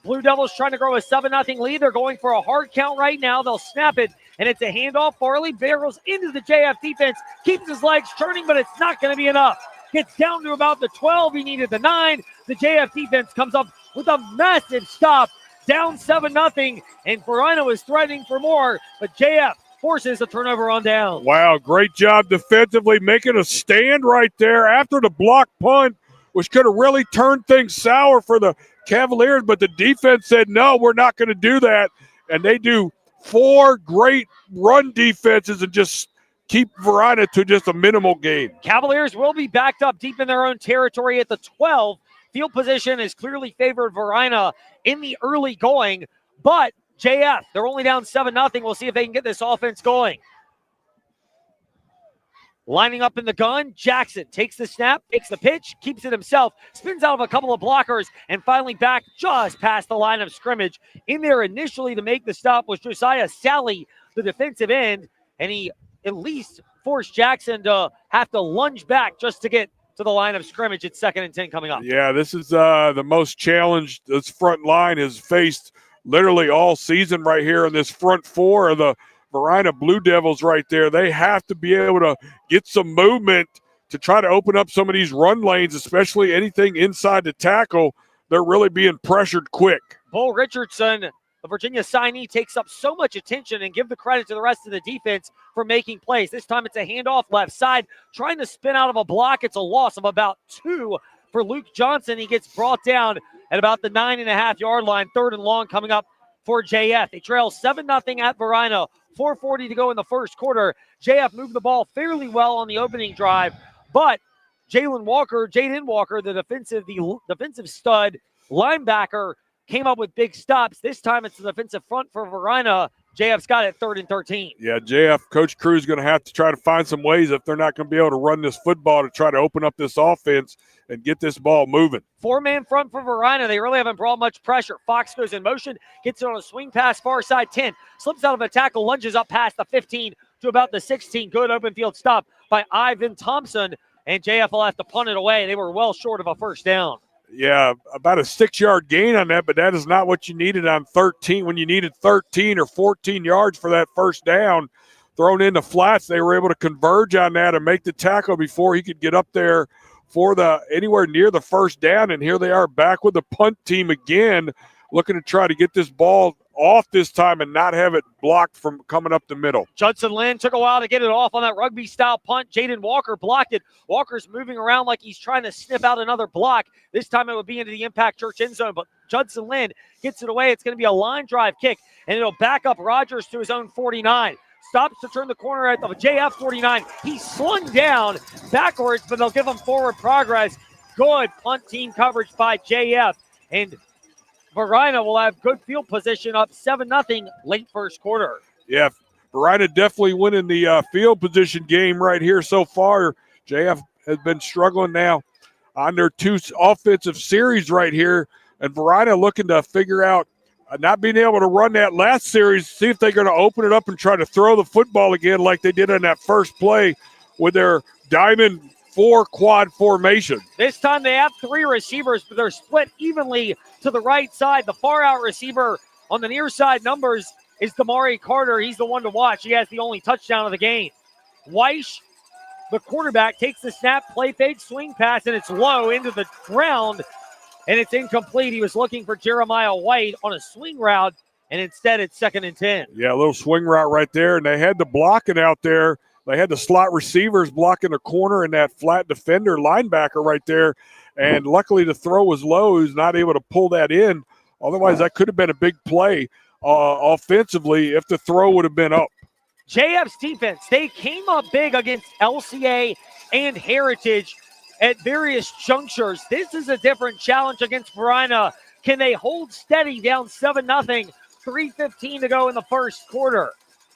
Blue Devils trying to grow a 7-0 lead. They're going for a hard count right now. They'll snap it, and it's a handoff. Farley barrels into the JF defense, keeps his legs turning, but it's not going to be enough. Gets down to about the 12. He needed the 9. The JF defense comes up with a massive stop, down 7-0, and Varina was threatening for more, but JF forces a turnover on down. Wow, great job defensively, making a stand right there after the block punt, which could have really turned things sour for the Cavaliers, but the defense said, no, we're not going to do that, and they do 4 great run defenses and just keep Varina to just a minimal gain. Cavaliers will be backed up deep in their own territory at the 12. Field position is clearly favored Varina in the early going, but JF, they're only down 7-0. We'll see if they can get this offense going. Lining up in the gun, Jackson takes the snap, takes the pitch, keeps it himself, spins out of a couple of blockers, and finally back just past the line of scrimmage. In there initially to make the stop was Josiah Sally, the defensive end, and he at least forced Jackson to have to lunge back just to get to the line of scrimmage. It's 2nd and 10 coming up. Yeah, this is the most challenged this front line has faced literally all season right here in this front four of the Varina Blue Devils right there. They have to be able to get some movement to try to open up some of these run lanes, especially anything inside the tackle. They're really being pressured quick. Bull Richardson, the Virginia signee, takes up so much attention, and give the credit to the rest of the defense for making plays. This time it's a handoff left side, trying to spin out of a block. It's a loss of about 2 for Luke Johnson. He gets brought down at about the 9.5-yard line. 3rd and long coming up for JF. They trail 7-0 at Varina. 4:40 to go in the first quarter. JF moved the ball fairly well on the opening drive, but Jaden Walker, the defensive stud linebacker, came up with big stops. This time it's the defensive front for Varina. JF's got it 3rd and 13. Yeah, JF, Coach Crew's going to have to try to find some ways if they're not going to be able to run this football to try to open up this offense and get this ball moving. 4-man front for Varina. They really haven't brought much pressure. Fox goes in motion, gets it on a swing pass, far side 10, slips out of a tackle, lunges up past the 15 to about the 16. Good open field stop by Ivan Thompson, and JF will have to punt it away. They were well short of a first down. Yeah, about a 6-yard gain on that, but that is not what you needed on 13. When you needed 13 or 14 yards for that first down, thrown in the flats, they were able to converge on that and make the tackle before he could get up there for the anywhere near the first down. And here they are back with the punt team again, looking to try to get this ball off this time and not have it blocked from coming up the middle. Judson Lynn took a while to get it off on that rugby-style punt. Jaden Walker blocked it. Walker's moving around like he's trying to snip out another block. This time it would be into the Impact Church end zone, but Judson Lynn gets it away. It's going to be a line drive kick, and it'll back up Rogers to his own 49. Stops to turn the corner at the JF 49. He's slung down backwards, but they'll give him forward progress. Good punt team coverage by JF, and Varina will have good field position up 7-0 late first quarter. Yeah, Varina definitely winning the field position game right here so far. JF has been struggling now on their 2 offensive series right here, and Varina looking to figure out not being able to run that last series, see if they're going to open it up and try to throw the football again like they did on that first play with their diamond 4 quad formation. This time they have 3 receivers, but they're split evenly to the right side. The far out receiver on the near side numbers is Damari Carter. He's the one to watch. He has the only touchdown of the game. Weish, the quarterback, takes the snap, play fake, swing pass, and it's low into the ground, and it's incomplete. He was looking for Jeremiah White on a swing route, and instead it's 2nd and 10. Yeah, a little swing route right there, and they had the blocking out there. They had the slot receivers blocking the corner and that flat defender linebacker right there. And luckily the throw was low. He was not able to pull that in. Otherwise, that could have been a big play offensively if the throw would have been up. JF's defense, they came up big against LCA and Heritage at various junctures. This is a different challenge against Varina. Can they hold steady down 7-0, 3:15 to go in the first quarter?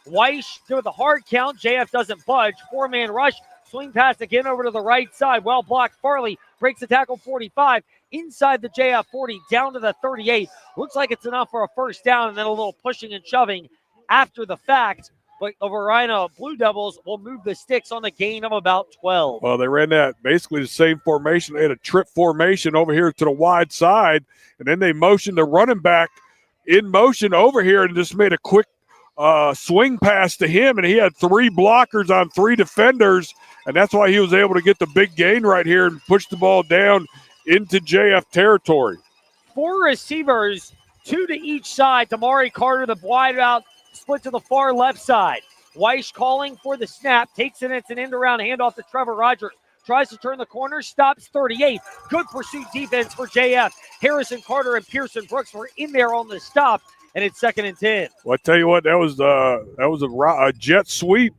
Weish with a hard count. JF doesn't budge. 4-man rush. Swing pass again over to the right side. Well blocked. Farley breaks the tackle 45. Inside the JF 40. Down to the 38. Looks like it's enough for a first down, and then a little pushing and shoving after the fact. But the Varina Blue Devils will move the sticks on the gain of about 12. Well, they ran that basically the same formation. They had a trip formation over here to the wide side, and then they motioned the running back in motion over here and just made a quick swing pass to him, and he had 3 blockers on 3 defenders, and that's why he was able to get the big gain right here and push the ball down into JF territory. 4 receivers, 2 to each side. Damari Carter, the wide out, split to the far left side. Weish calling for the snap, takes it, it's an end-around handoff to Trevor Rogers. Tries to turn the corner, stops 38. Good pursuit defense for JF. Harrison Carter and Pearson Brooks were in there on the stop, and it's 2nd and 10. Well, I tell you what, that was a jet sweep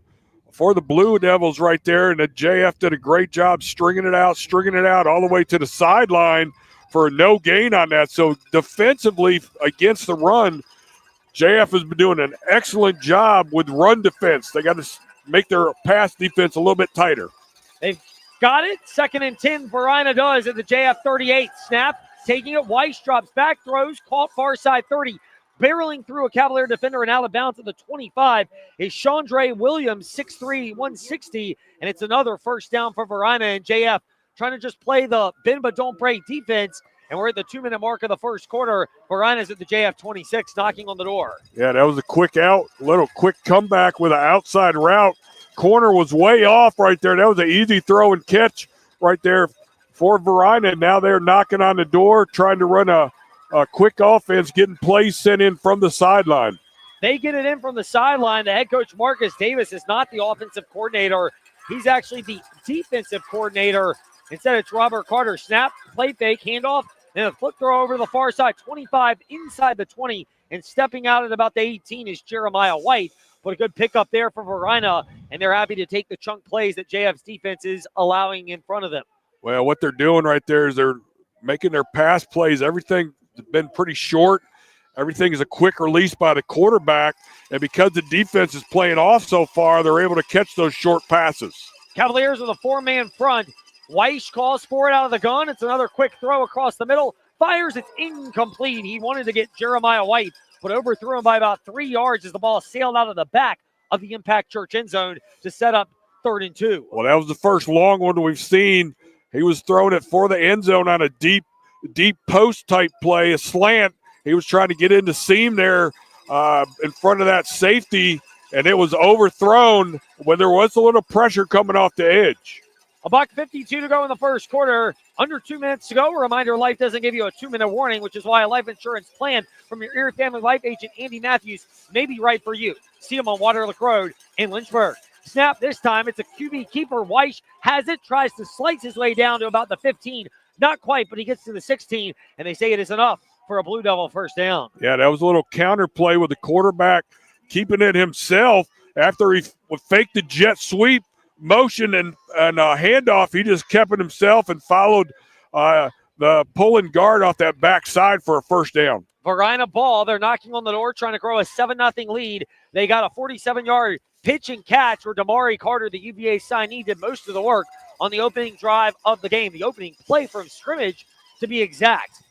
for the Blue Devils right there, and the JF did a great job stringing it out all the way to the sideline for a no gain on that. So defensively against the run, JF has been doing an excellent job with run defense. They got to make their pass defense a little bit tighter. They've got it. 2nd and 10. Varina does at the JF 38. Snap, taking it. Weiss drops back, throws, caught far side 30. Barreling through a Cavalier defender and out of bounds at the 25 is Chandre Williams, 6'3", 160, and it's another first down for Varina and JF trying to just play the bend but don't break defense, and we're at the 2-minute mark of the first quarter. Varina's at the JF 26, knocking on the door. Yeah, that was a quick little quick comeback with an outside route. Corner was way off right there. That was an easy throw and catch right there for Varina. Now they're knocking on the door, trying to run a quick offense, getting plays sent in from the sideline. They get it in from the sideline. The head coach, Marcus Davis, is not the offensive coordinator. He's actually the defensive coordinator. Instead, it's Robert Carter. Snap, play fake, handoff, and a flip throw over to the far side. 25 inside the 20, and stepping out at about the 18 is Jeremiah White. But a good pickup there for Varina, and they're happy to take the chunk plays that JF's defense is allowing in front of them. Well, what they're doing right there is they're making their pass plays. Everything been pretty short. Everything is a quick release by the quarterback, and because the defense is playing off so far, they're able to catch those short passes. Cavaliers with a 4-man front. Weiss calls for it out of the gun. It's another quick throw across the middle. Fires, it's incomplete. He wanted to get Jeremiah White, but overthrew him by about 3 yards as the ball sailed out of the back of the Impact Church end zone to set up 3rd and 2. Well, that was the first long one we've seen. He was throwing it for the end zone on a deep post type play, a slant. He was trying to get into seam there in front of that safety, and it was overthrown when there was a little pressure coming off the edge. $1:52 to go in the first quarter. Under 2 minutes to go. A reminder, life doesn't give you a 2-minute warning, which is why a life insurance plan from your Erie Family Life agent, Andy Matthews, may be right for you. See him on Waterlick Road in Lynchburg. Snap this time. It's a QB keeper. Weiss has it, tries to slice his way down to about the 15. Not quite, but he gets to the 16, and they say it is enough for a Blue Devil first down. Yeah, that was a little counter play with the quarterback keeping it himself after he faked the jet sweep motion and handoff. He just kept it himself and followed the pulling guard off that backside for a first down. Varina ball. They're knocking on the door, trying to grow a 7-0 lead. They got a 47-yard pitch and catch where Damari Carter, the UVA signee, did most of the work on the opening drive of the game, the opening play from scrimmage to be exact.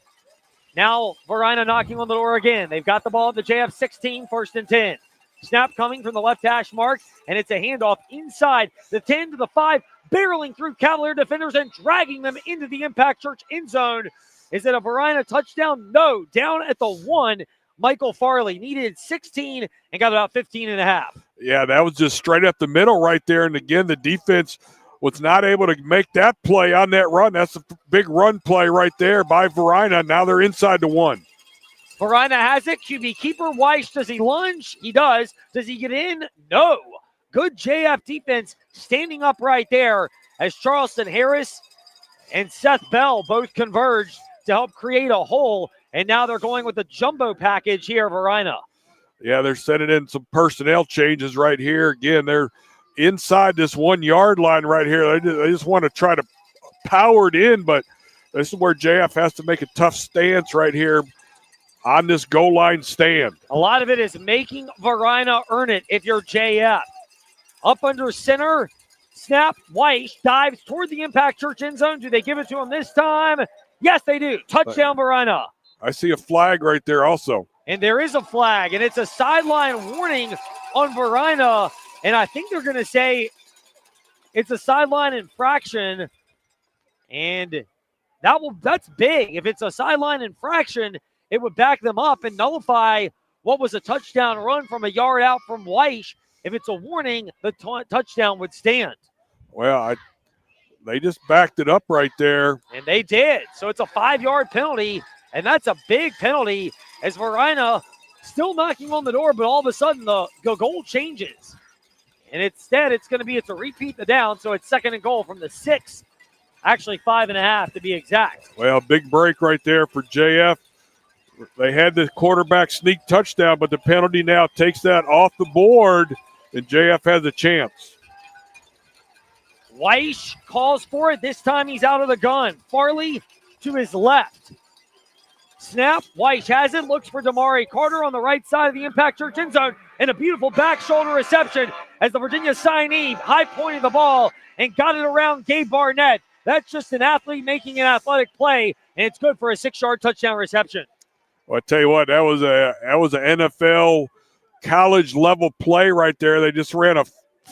Now Varina knocking on the door again. They've got the ball at the JF 16, 1st and 10. Snap coming from the left hash mark, and it's a handoff inside the 10 to the 5, barreling through Cavalier defenders and dragging them into the Impact Church end zone. Is it a Varina touchdown? No, down at the 1. Michael Farley needed 16 and got about 15 and a half. Yeah, that was just straight up the middle right there. And again, the defense was not able to make that play on that run. That's a big run play right there by Varina. Now they're inside the 1. Varina has it. QB keeper Weiss. Does he lunge? He does. Does he get in? No. Good JF defense standing up right there as Charleston Harris and Seth Bell both converged to help create a hole. And now they're going with the jumbo package here, Varina. Yeah, they're sending in some personnel changes right here. Again, they're inside this 1 yard line right here. They just want to try to power it in, but this is where JF has to make a tough stance right here on this goal line stand. A lot of it is making Varina earn it if you're JF. Up under center, snap, Weiss dives toward the Impact Church end zone. Do they give it to him this time? Yes, they do. Touchdown, Varina. I see a flag right there also. And there is a flag, and it's a sideline warning on Varina. And I think they're going to say it's a sideline infraction. And that's big. If it's a sideline infraction, it would back them up and nullify what was a touchdown run from a yard out from Weiss. If it's a warning, the touchdown would stand. Well, they just backed it up right there. And they did. So it's a 5-yard penalty, and that's a big penalty as Varina still knocking on the door, but all of a sudden the goal changes. And instead it's going to be to repeat the down, so it's 2nd and goal from the 6, actually 5.5 to be exact. Well, big break right there for JF. They had the quarterback sneak touchdown, but the penalty now takes that off the board, and JF has a chance. Weiss calls for it. This time he's out of the gun. Farley to his left. Snap. Weiss has it. Looks for Damari Carter on the right side of the Impact Church end zone. And a beautiful back shoulder reception. as the Virginia signee high-pointed the ball and got it around Gabe Barnett. That's just an athlete making an athletic play, and it's good for a 6-yard touchdown reception. Well, I tell you what, that was an NFL college level play right there. They just ran a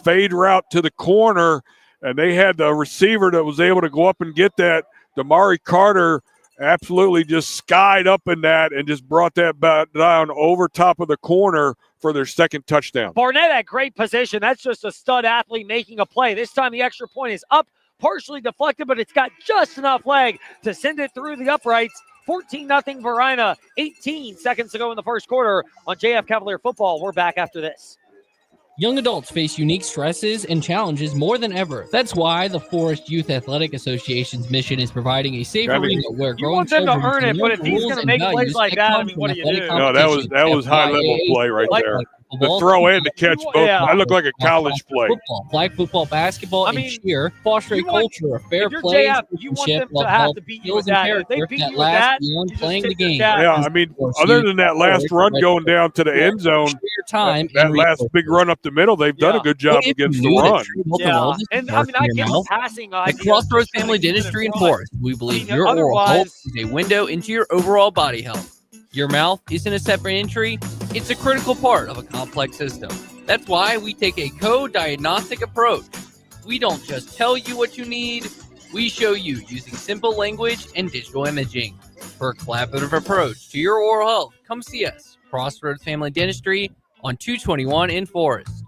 fade route to the corner, and they had the receiver that was able to go up and get that. Damari Carter absolutely just skied up in that and just brought that down over top of the corner for their second touchdown. Barnett at great position. That's just a stud athlete making a play. This time the extra point is up, partially deflected, but it's got just enough leg to send it through the uprights. 14-0 Varina, 18 seconds to go in the first quarter on JF Cavalier football. We're back after this. Young adults face unique stresses and challenges more than ever. That's why the Forest Youth Athletic Association's mission is providing a safe arena where growing them children to earn it, but if he's going to make plays like that, I mean, what do you do? No, that was high level play right there. The throw and the catch both. Yeah. I look like a college play. Football, flag football, basketball, and cheer foster a culture of fair play, JF, you want them to have to beat you with that. If they beat you with that, beyond playing the game. Yeah, I mean, other than that last run going down to the end zone, that last big run up the middle, they've done a good job against the run. Yeah, and I mean, I get the passing At idea. Crossroads Family Dentistry in Forest, we believe your oral health is a window into your overall body health. Your mouth isn't a separate entry, it's a critical part of a complex system. That's why we take a co-diagnostic approach. We don't just tell you what you need, we show you using simple language and digital imaging. For a collaborative approach to your oral health, come see us. Crossroads Family Dentistry on 221 in Forest.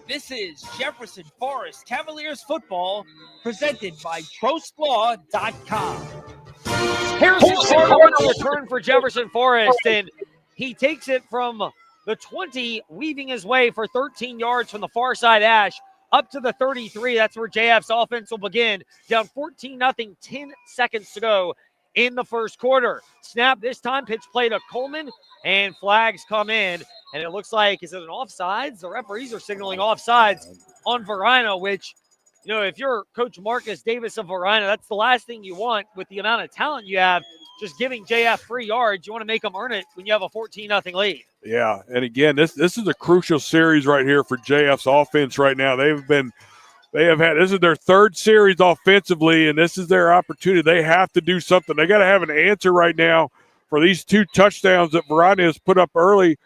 This is Jefferson Forest Cavaliers football presented by TrostLaw.com. Harrison Carter on the return for Jefferson Forest, and he takes it from the 20, weaving his way for 13 yards from the far side ash up to the 33. That's where JF's offense will begin. Down 14-0, 10 seconds to go in the first quarter. Snap this time, pitch play to Coleman, and flags come in. And it looks like, is it an offsides? The referees are signaling offsides on Varina, which, you know, if you're Coach Marcus Davis of Varina, that's the last thing you want with the amount of talent you have. Just giving JF 3 yards, you want to make them earn it when you have a 14-0 lead. Yeah, and again, this is a crucial series right here for JF's offense right now. This is their third series offensively, and this is their opportunity. They have to do something. They got to have an answer right now for these 2 touchdowns that Varina has put up early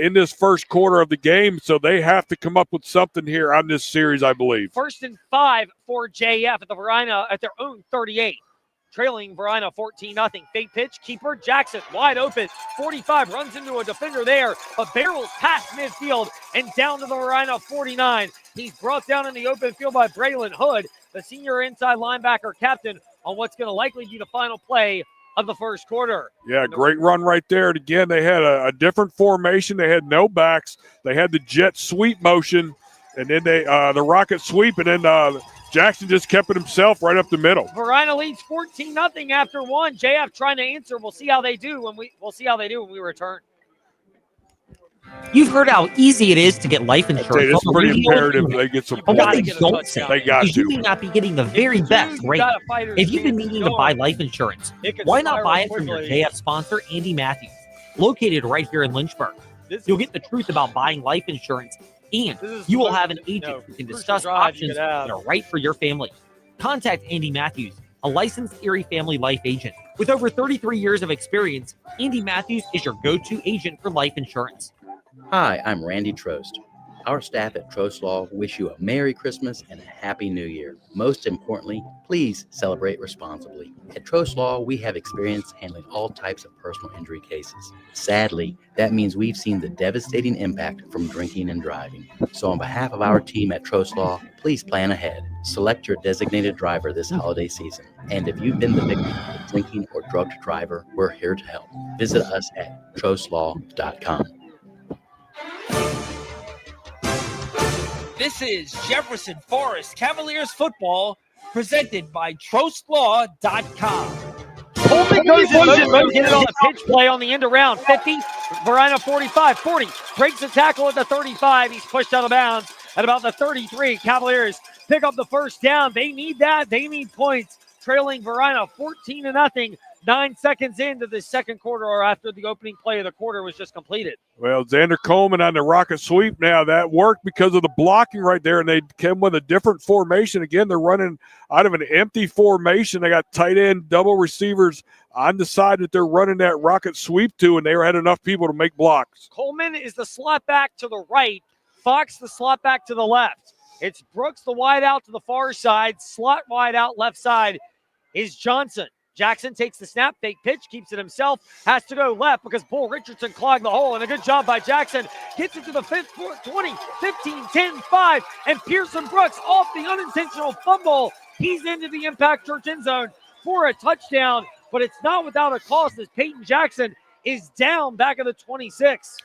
in this first quarter of the game. So they have to come up with something here on this series, I believe. 1st and 5 for JF at the Varina at their own 38. Trailing Varina 14-0. Fake pitch, keeper Jackson wide open. 45 runs into a defender there, but barrels past midfield and down to the Varina 49. He's brought down in the open field by Braylon Hood, the senior inside linebacker captain, on what's going to likely be the final play of the first quarter. Yeah, great run right there. And again, they had a different formation. They had no backs. They had the jet sweep motion, and then the rocket sweep, and then Jackson just kept it himself right up the middle. Varina leads 14-0 after 1. JF trying to answer. We'll see how they do when we return. You've heard how easy it is to get life insurance. It's pretty imperative they get some But what they points. don't say They got is you to. may not be getting the very best rate. If you've been needing to buy life insurance, why not buy it from your JF sponsor, Andy Matthews, located right here in Lynchburg. You'll get the truth about buying life insurance, and you will have an agent who can discuss options that are right for your family. Contact Andy Matthews, a licensed Erie family life agent. With over 33 years of experience, Andy Matthews is your go-to agent for life insurance. Hi, I'm Randy Trost. Our staff at Trost Law wish you a Merry Christmas and a Happy New Year. Most importantly, please celebrate responsibly. At Trost Law, we have experience handling all types of personal injury cases. Sadly, that means we've seen the devastating impact from drinking and driving. So on behalf of our team at Trost Law, please plan ahead. Select your designated driver this holiday season. And if you've been the victim of a drinking or drugged driver, we're here to help. Visit us at TrostLaw.com. This is Jefferson Forest Cavaliers football presented by TrostLaw.com. Coleman goes in motion, but get it on the pitch play on the end around. 50, Varina 45, 40. Breaks the tackle at the 35. He's pushed out of bounds at about the 33. Cavaliers pick up the first down. They need that. They need points. Trailing Varina 14-0. 9 seconds into the second quarter, or after the opening play of the quarter was just completed. Well, Xander Coleman on the rocket sweep now. That worked because of the blocking right there, and they came with a different formation. Again, they're running out of an empty formation. They got tight end double receivers on the side that they're running that rocket sweep to, and they had enough people to make blocks. Coleman is the slot back to the right. Fox the slot back to the left. It's Brooks the wide out to the far side. Slot wide out left side is Johnson. Jackson takes the snap, fake pitch, keeps it himself, has to go left because Bull Richardson clogged the hole, and a good job by Jackson. Gets it to the 20, 15, 10, 5, and Pearson Brooks off the unintentional fumble. He's into the Impact Church end zone for a touchdown, but it's not without a cost as Peyton Jackson is down back at the 26.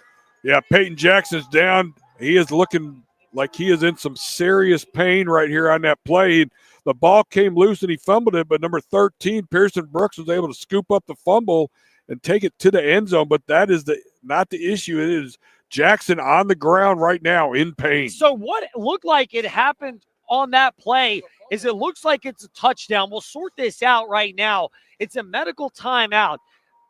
Yeah, Peyton Jackson's down. He is looking like he is in some serious pain right here on that play. The ball came loose and he fumbled it, but number 13, Pearson Brooks, was able to scoop up the fumble and take it to the end zone. But that is not the issue. It is Jackson on the ground right now in pain. So what looked like it happened on that play is it looks like it's a touchdown. We'll sort this out right now. It's a medical timeout.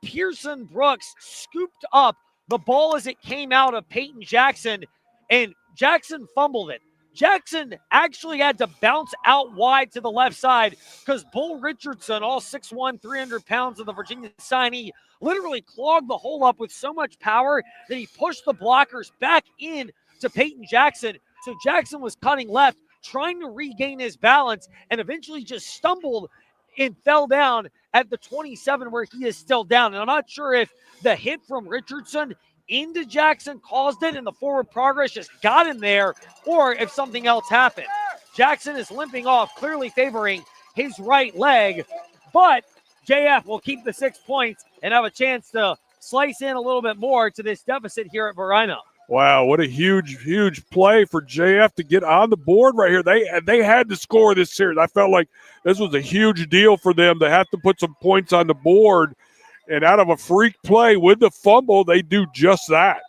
Pearson Brooks scooped up the ball as it came out of Peyton Jackson, and Jackson fumbled it. Jackson actually had to bounce out wide to the left side because Bull Richardson, all 6'1", 300 pounds of the Virginia signee, literally clogged the hole up with so much power that he pushed the blockers back in to Peyton Jackson. So Jackson was cutting left, trying to regain his balance, and eventually just stumbled and fell down at the 27 where he is still down. And I'm not sure if the hit from Richardson into Jackson caused it and the forward progress just got him there, or if something else happened. Jackson is limping off, clearly favoring his right leg, but JF will keep the 6 points and have a chance to slice in a little bit more to this deficit here at Varina. Wow, what a huge play for JF to get on the board right here. They had to score this series. I felt like this was a huge deal for them to have to put some points on the board. And out of a freak play with the fumble, they do just that.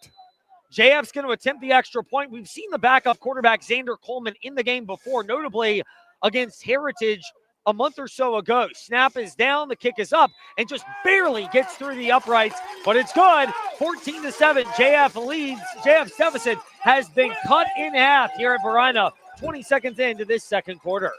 JF's going to attempt the extra point. We've seen the backup quarterback, Xander Coleman, in the game before, notably against Heritage a month or so ago. Snap is down, the kick is up, and just barely gets through the uprights, but it's good. 14-7, JF leads. JF's deficit has been cut in half here at Varina, 20 seconds into this second quarter.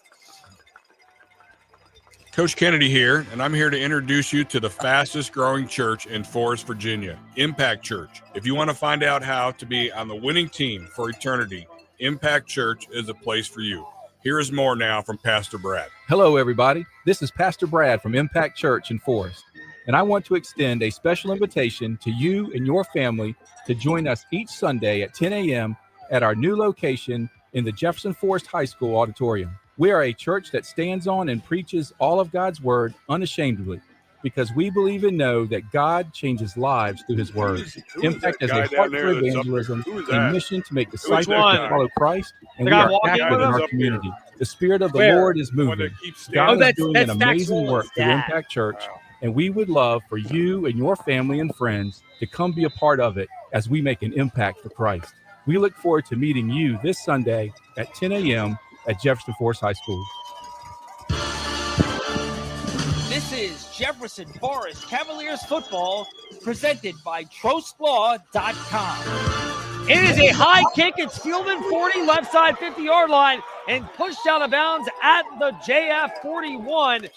Coach Kennedy here, and I'm here to introduce you to the fastest growing church in Forest, Virginia, Impact Church. If you want to find out how to be on the winning team for eternity, Impact Church is a place for you. Here is more now from Pastor Brad. Hello, everybody. This is Pastor Brad from Impact Church in Forest, and I want to extend a special invitation to you and your family to join us each Sunday at 10 a.m. at our new location in the Jefferson Forest High School auditorium. We are a church that stands on and preaches all of God's word unashamedly because we believe and know that God changes lives through his word. Impact as a heart for evangelism, a mission to make disciples that follow Christ, and we are active in our community. The Spirit of the Lord is moving. God is doing an amazing work through Impact Church, and we would love for you and your family and friends to come be a part of it as we make an impact for Christ. We look forward to meeting you this Sunday at 10 a.m. at Jefferson Forest High School. This is Jefferson Forest Cavaliers football presented by TrostLaw.com. It is a high kick. It's fielded 40, left side 50-yard line, and pushed out of bounds at the JF 41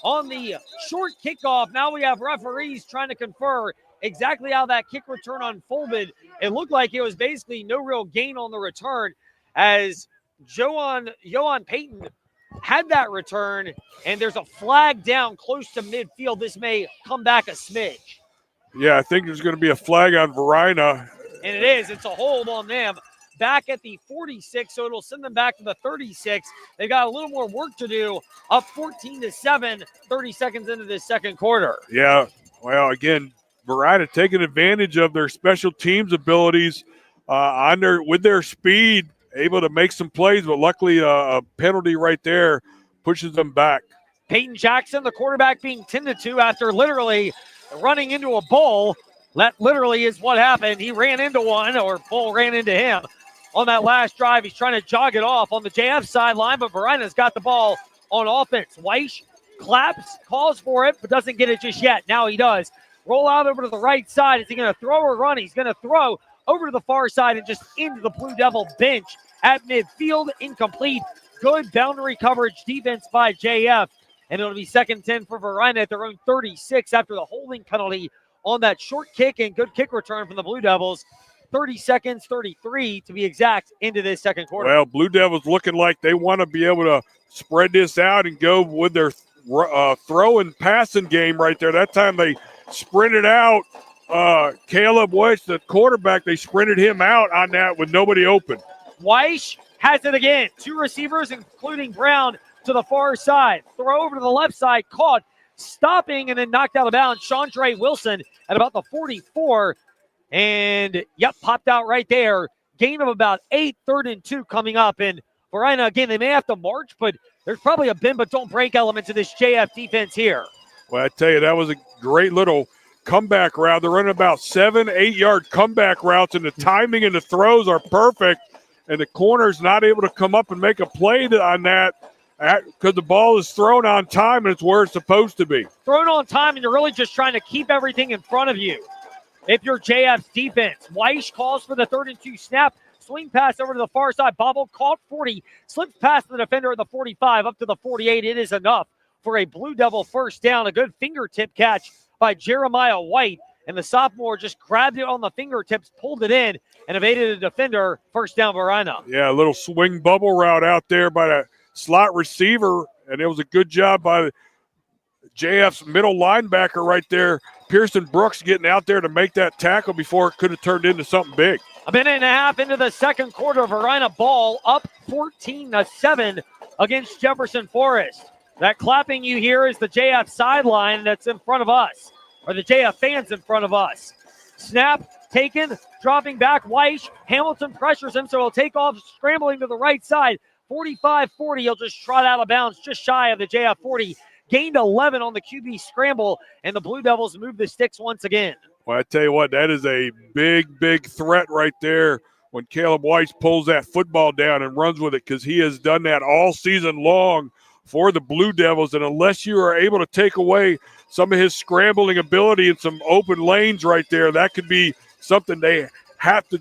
on the short kickoff. Now we have referees trying to confer exactly how that kick return unfolded. It looked like it was basically no real gain on the return as Johan Payton had that return, and there's a flag down close to midfield. This may come back a smidge. Yeah, I think there's going to be a flag on Varina. And it is. It's a hold on them back at the 46, so it'll send them back to the 36. They've got a little more work to do, up 14-7, 30 seconds into this second quarter. Yeah, well, again, Varina taking advantage of their special teams abilities with their speed, able to make some plays, but luckily a penalty right there pushes them back. Peyton Jackson, the quarterback, being 10-2 after literally running into a bull. That literally is what happened. He ran into one, or bull ran into him on that last drive. He's trying to jog it off on the JF sideline, but Varina's got the ball on offense. Weish claps, calls for it, but doesn't get it just yet. Now he does. Roll out over to the right side. Is he going to throw or run? He's going to throw over to the far side and just into the Blue Devil bench at midfield. Incomplete. Good boundary coverage defense by JF. And it'll be 2nd and 10 for Varina at their own 36 after the holding penalty on that short kick, and good kick return from the Blue Devils. 30 seconds, 33 to be exact, into this second quarter. Well, Blue Devils looking like they want to be able to spread this out and go with their throw and passing game right there. That time they sprinted out. Caleb Weiss, the quarterback, they sprinted him out on that with nobody open. Weiss has it again. 2 receivers, including Brown, to the far side. Throw over to the left side, caught, stopping, and then knocked out of bounds. Chandre Wilson at about the 44. And, popped out right there. Gain of about 8, 3rd and 2 coming up. And Varina, again, they may have to march, but there's probably a bend but don't break element to this JF defense here. Well, I tell you, that was a great little comeback route. They're running about 7, 8-yard comeback routes, and the timing and the throws are perfect. And the corner's not able to come up and make a play on that because the ball is thrown on time and it's where it's supposed to be. Thrown on time, and you're really just trying to keep everything in front of you. If you're JF's defense, Weiss calls for the 3rd and 2 snap. Swing pass over to the far side. Bobble caught 40. Slips past the defender at the 45 up to the 48. It is enough for a Blue Devil first down. A good fingertip catch by Jeremiah White. And the sophomore just grabbed it on the fingertips, pulled it in, and evaded a defender. First down, Varina. Yeah, a little swing bubble route out there by the slot receiver. And it was a good job by JF's middle linebacker right there, Pearson Brooks, getting out there to make that tackle before it could have turned into something big. A minute and a half into the second quarter, Varina ball up 14-7 against Jefferson Forest. That clapping you hear is the JF sideline that's in front of us, or the JF fans in front of us. Snap taken, dropping back. Weiss, Hamilton pressures him, so he'll take off, scrambling to the right side. 45-40, he'll just trot out of bounds just shy of the JF 40. Gained 11 on the QB scramble, and the Blue Devils move the sticks once again. Well, I tell you what, that is a big, big threat right there when Caleb Weiss pulls that football down and runs with it, because he has done that all season long for the Blue Devils. And unless you are able to take away some of his scrambling ability and some open lanes right there, that could be something they have to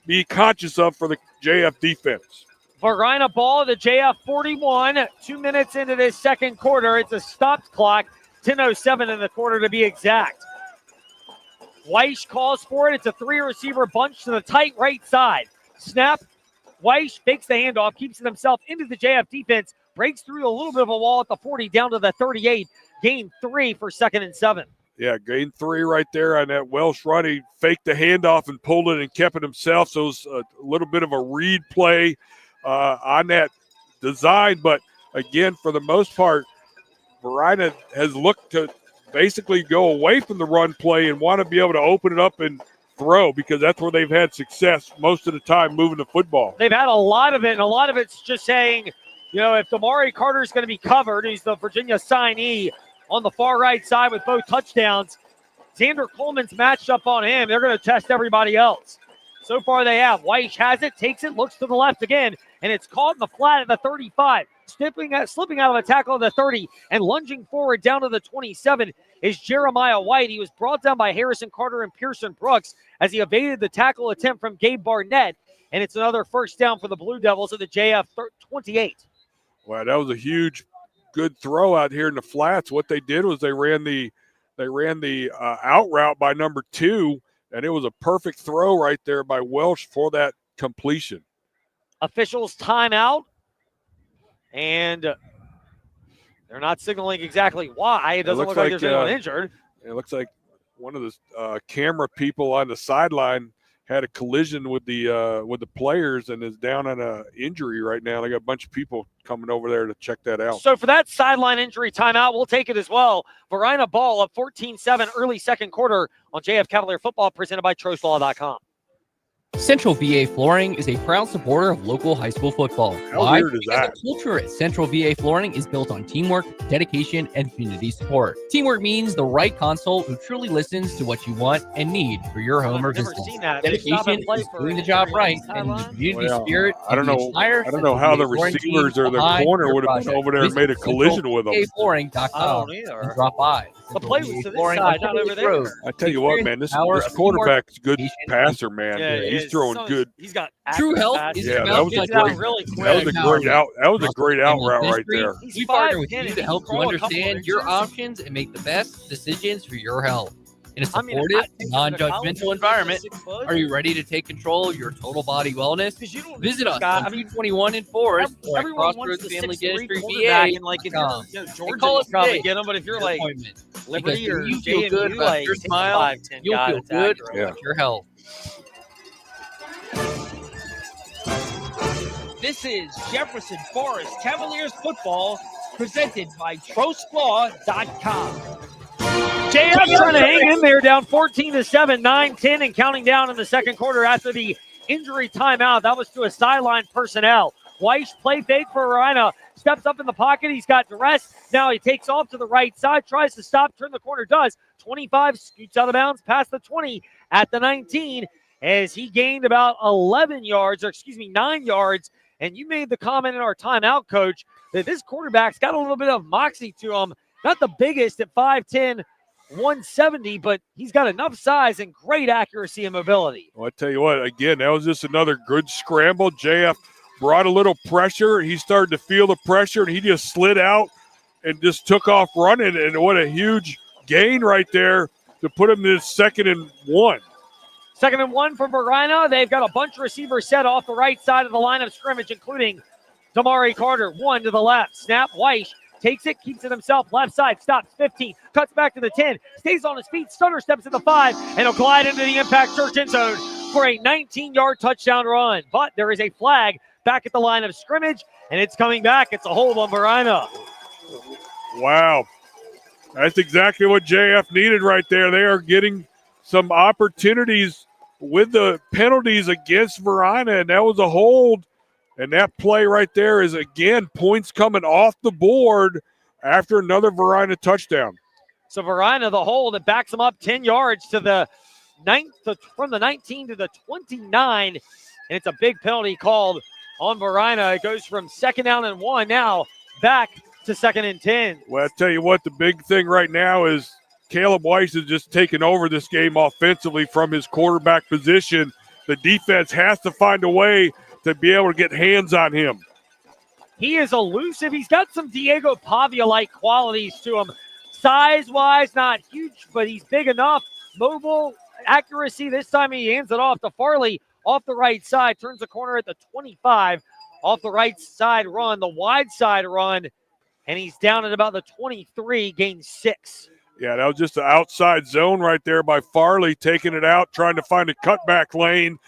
be conscious of for the JF defense. Varina ball, the JF 41. 2 minutes into this second quarter. It's a stopped clock. 10:07 in the quarter to be exact. Weiss calls for it. It's a 3-receiver bunch to the tight right side. Snap. Weiss fakes the handoff, keeps it himself into the JF defense, breaks through a little bit of a wall at the 40 down to the 38. Gain 3 for 2nd and 7. Yeah, gain 3 right there on that Welsh run. He faked the handoff and pulled it and kept it himself. So it was a little bit of a read play on that design. But again, for the most part, Varina has looked to basically go away from the run play and want to be able to open it up and throw, because that's where they've had success most of the time moving the football. They've had a lot of it, and a lot of it's just saying, if Damari Carter is going to be covered, he's the Virginia signee on the far right side with both touchdowns. Xander Coleman's matched up on him. They're going to test everybody else. So far they have. Weiss has it, takes it, looks to the left again, and it's caught in the flat at the 35. Slipping out of a tackle at the 30 and lunging forward down to the 27 is Jeremiah White. He was brought down by Harrison Carter and Pearson Brooks as he evaded the tackle attempt from Gabe Barnett. And it's another first down for the Blue Devils at the JF 28. Wow, that was a huge, good throw out here in the flats. What they did was they ran the out route by number 2, and it was a perfect throw right there by Welsh for that completion. Officials timeout. And they're not signaling exactly why. It doesn't look like there's anyone injured. It looks like one of the camera people on the sideline had a collision with the players and is down on an injury right now. They got a bunch of people coming over there to check that out. So for that sideline injury timeout, we'll take it as well. Varina ball up 14-7 early second quarter on JF Cavalier football, presented by TrostLaw.com. Central VA Flooring is a proud supporter of local high school football. How Why? weird is Because that? the culture at Central VA Flooring is built on teamwork, dedication, and community support. Teamwork means the right console who truly listens to what you want and need for your home or business. Dedication is doing the job right, and the community spirit. I don't know. I don't know how the receivers or the corner would have been over there and made a collision with them. Flooring.com and drop by. The play was to this Flooring side, not over there. I tell you what, man, this quarterback's a good passer, man. Yeah, He's throwing good. He's got True health access. is Yeah, about that was a just great. really That was a great out. That was a great out route right History, there. We partner with you to help you understand your options and make the best decisions for your health. In a supportive, non-judgmental environment, are you ready to take control of your total body wellness? Visit us on 221 in Forest or at Crossroads Family Dentistry VA. And like if you're, Georgia, call you us probably today. get them, but if you're like Liberty Because or when you feel good JMU, about like your it's a smile, 5'10" you'll guy feel that's good accurate. about your health. This is Jefferson Forest Cavaliers football presented by TrostLaw.com. JF trying to hang in there, down 14-7, 9-10, and counting down in the second quarter after the injury timeout. That was to a sideline personnel. Weiss play fake for Varina. Steps up in the pocket. He's got duress. Now he takes off to the right side, tries to stop, turn the corner, does. 25, scoots out of bounds, past the 20 at the 19 as he gained about 9 yards. And you made the comment in our timeout, Coach, that this quarterback's got a little bit of moxie to him. Not the biggest at 5'10", 170, but he's got enough size and great accuracy and mobility. Well, I tell you what, again, that was just another good scramble. JF brought a little pressure. He started to feel the pressure, and he just slid out and just took off running. And what a huge gain right there to put him in 2nd and 1. 2nd and 1 for Varina. They've got a bunch of receivers set off the right side of the line of scrimmage, including Damari Carter. 1 to the left. Snap. Weiss takes it, keeps it himself. Left side, stops. 15, cuts back to the 10, stays on his feet. Stutter steps to the 5, and he'll glide into the Impact Church end zone for a 19-yard touchdown run. But there is a flag back at the line of scrimmage, and it's coming back. It's a hold on Varina. Wow. That's exactly what JF needed right there. They are getting some opportunities with the penalties against Varina, and that was a hold. And that play right there is, again, points coming off the board after another Varina touchdown. So Varina, the hold, it backs him up 10 yards to the from the 19 to the 29, and it's a big penalty called on Varina. It goes from 2nd down and 1 now back to 2nd and 10. Well, I tell you what, the big thing right now is Caleb Weiss has just taken over this game offensively from his quarterback position. The defense has to find a way to be able to get hands on him. He is elusive. He's got some Diego Pavia-like qualities to him. Size-wise, not huge, but he's big enough. Mobile, accuracy. This time he hands it off to Farley off the right side. Turns the corner at the 25. Off the right side run, the wide side run. And he's down at about the 23, gains 6. Yeah, that was just the outside zone right there by Farley, taking it out, trying to find a cutback lane.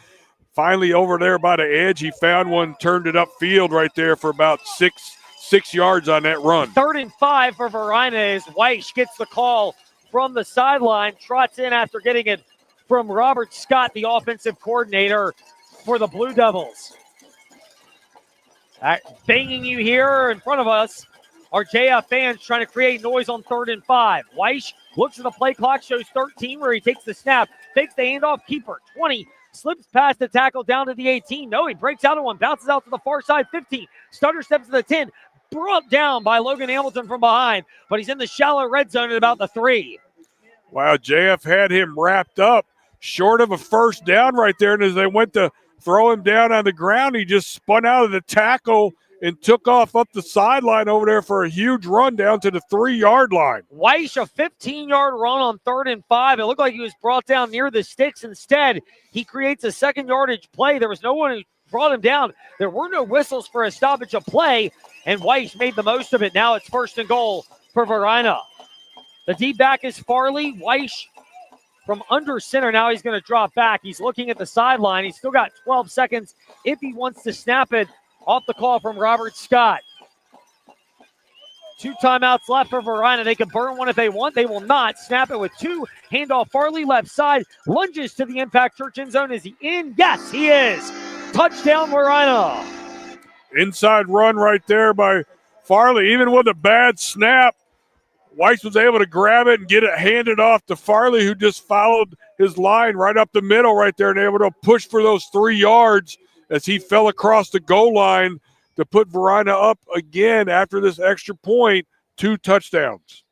Finally, over there by the edge, he found one, turned it upfield right there for about six yards on that run. 3rd and 5 for Varina as Weiss gets the call from the sideline, trots in after getting it from Robert Scott, the offensive coordinator for the Blue Devils. Banging you here in front of us are JF fans trying to create noise on 3rd and 5. Weiss looks at the play clock, shows 13 where he takes the snap, takes the handoff, keeper, 20, slips past the tackle down to the 18. No, he breaks out of one, bounces out to the far side, 15. Stutter steps to the 10, brought down by Logan Hamilton from behind, but he's in the shallow red zone at about the 3. Wow, JF had him wrapped up short of a first down right there, and as they went to throw him down on the ground, he just spun out of the tackle and took off up the sideline over there for a huge run down to the 3-yard line. Weiss, a 15-yard run on 3rd and 5. It looked like he was brought down near the sticks. Instead, he creates a 2nd yardage play. There was no one who brought him down. There were no whistles for a stoppage of play, and Weiss made the most of it. Now it's 1st and goal for Varina. The deep back is Farley. Weiss from under center. Now he's going to drop back. He's looking at the sideline. He's still got 12 seconds if he wants to snap it off the call from Robert Scott. 2 timeouts left for Varina. They can burn one if they want. They will not. Snap it with 2. Handoff Farley left side. Lunges to the Impact Church end zone. Is he in? Yes, he is. Touchdown, Varina. Inside run right there by Farley. Even with a bad snap, Weiss was able to grab it and get it handed off to Farley, who just followed his line right up the middle right there and able to push for those 3 yards as he fell across the goal line to put Varina up again after this extra point. 2 touchdowns.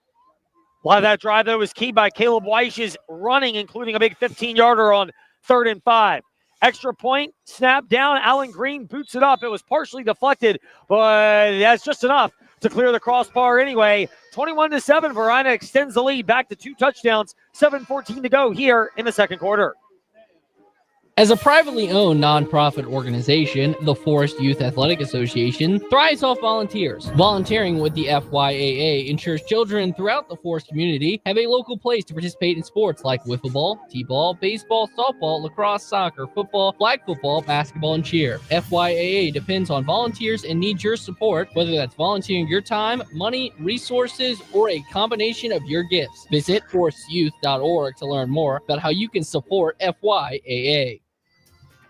A lot of that drive, though, was key by Caleb Weiss's running, including a big 15-yarder on 3rd and 5. Extra point, snap down. Allen Green boots it up. It was partially deflected, but that's just enough to clear the crossbar anyway. 21-7, Varina extends the lead back to 2 touchdowns. 7:14 to go here in the second quarter. As a privately owned nonprofit organization, the Forest Youth Athletic Association thrives off volunteers. Volunteering with the FYAA ensures children throughout the Forest community have a local place to participate in sports like wiffle ball, t-ball, baseball, softball, lacrosse, soccer, football, flag football, basketball, and cheer. FYAA depends on volunteers and needs your support, whether that's volunteering your time, money, resources, or a combination of your gifts. Visit forestyouth.org to learn more about how you can support FYAA.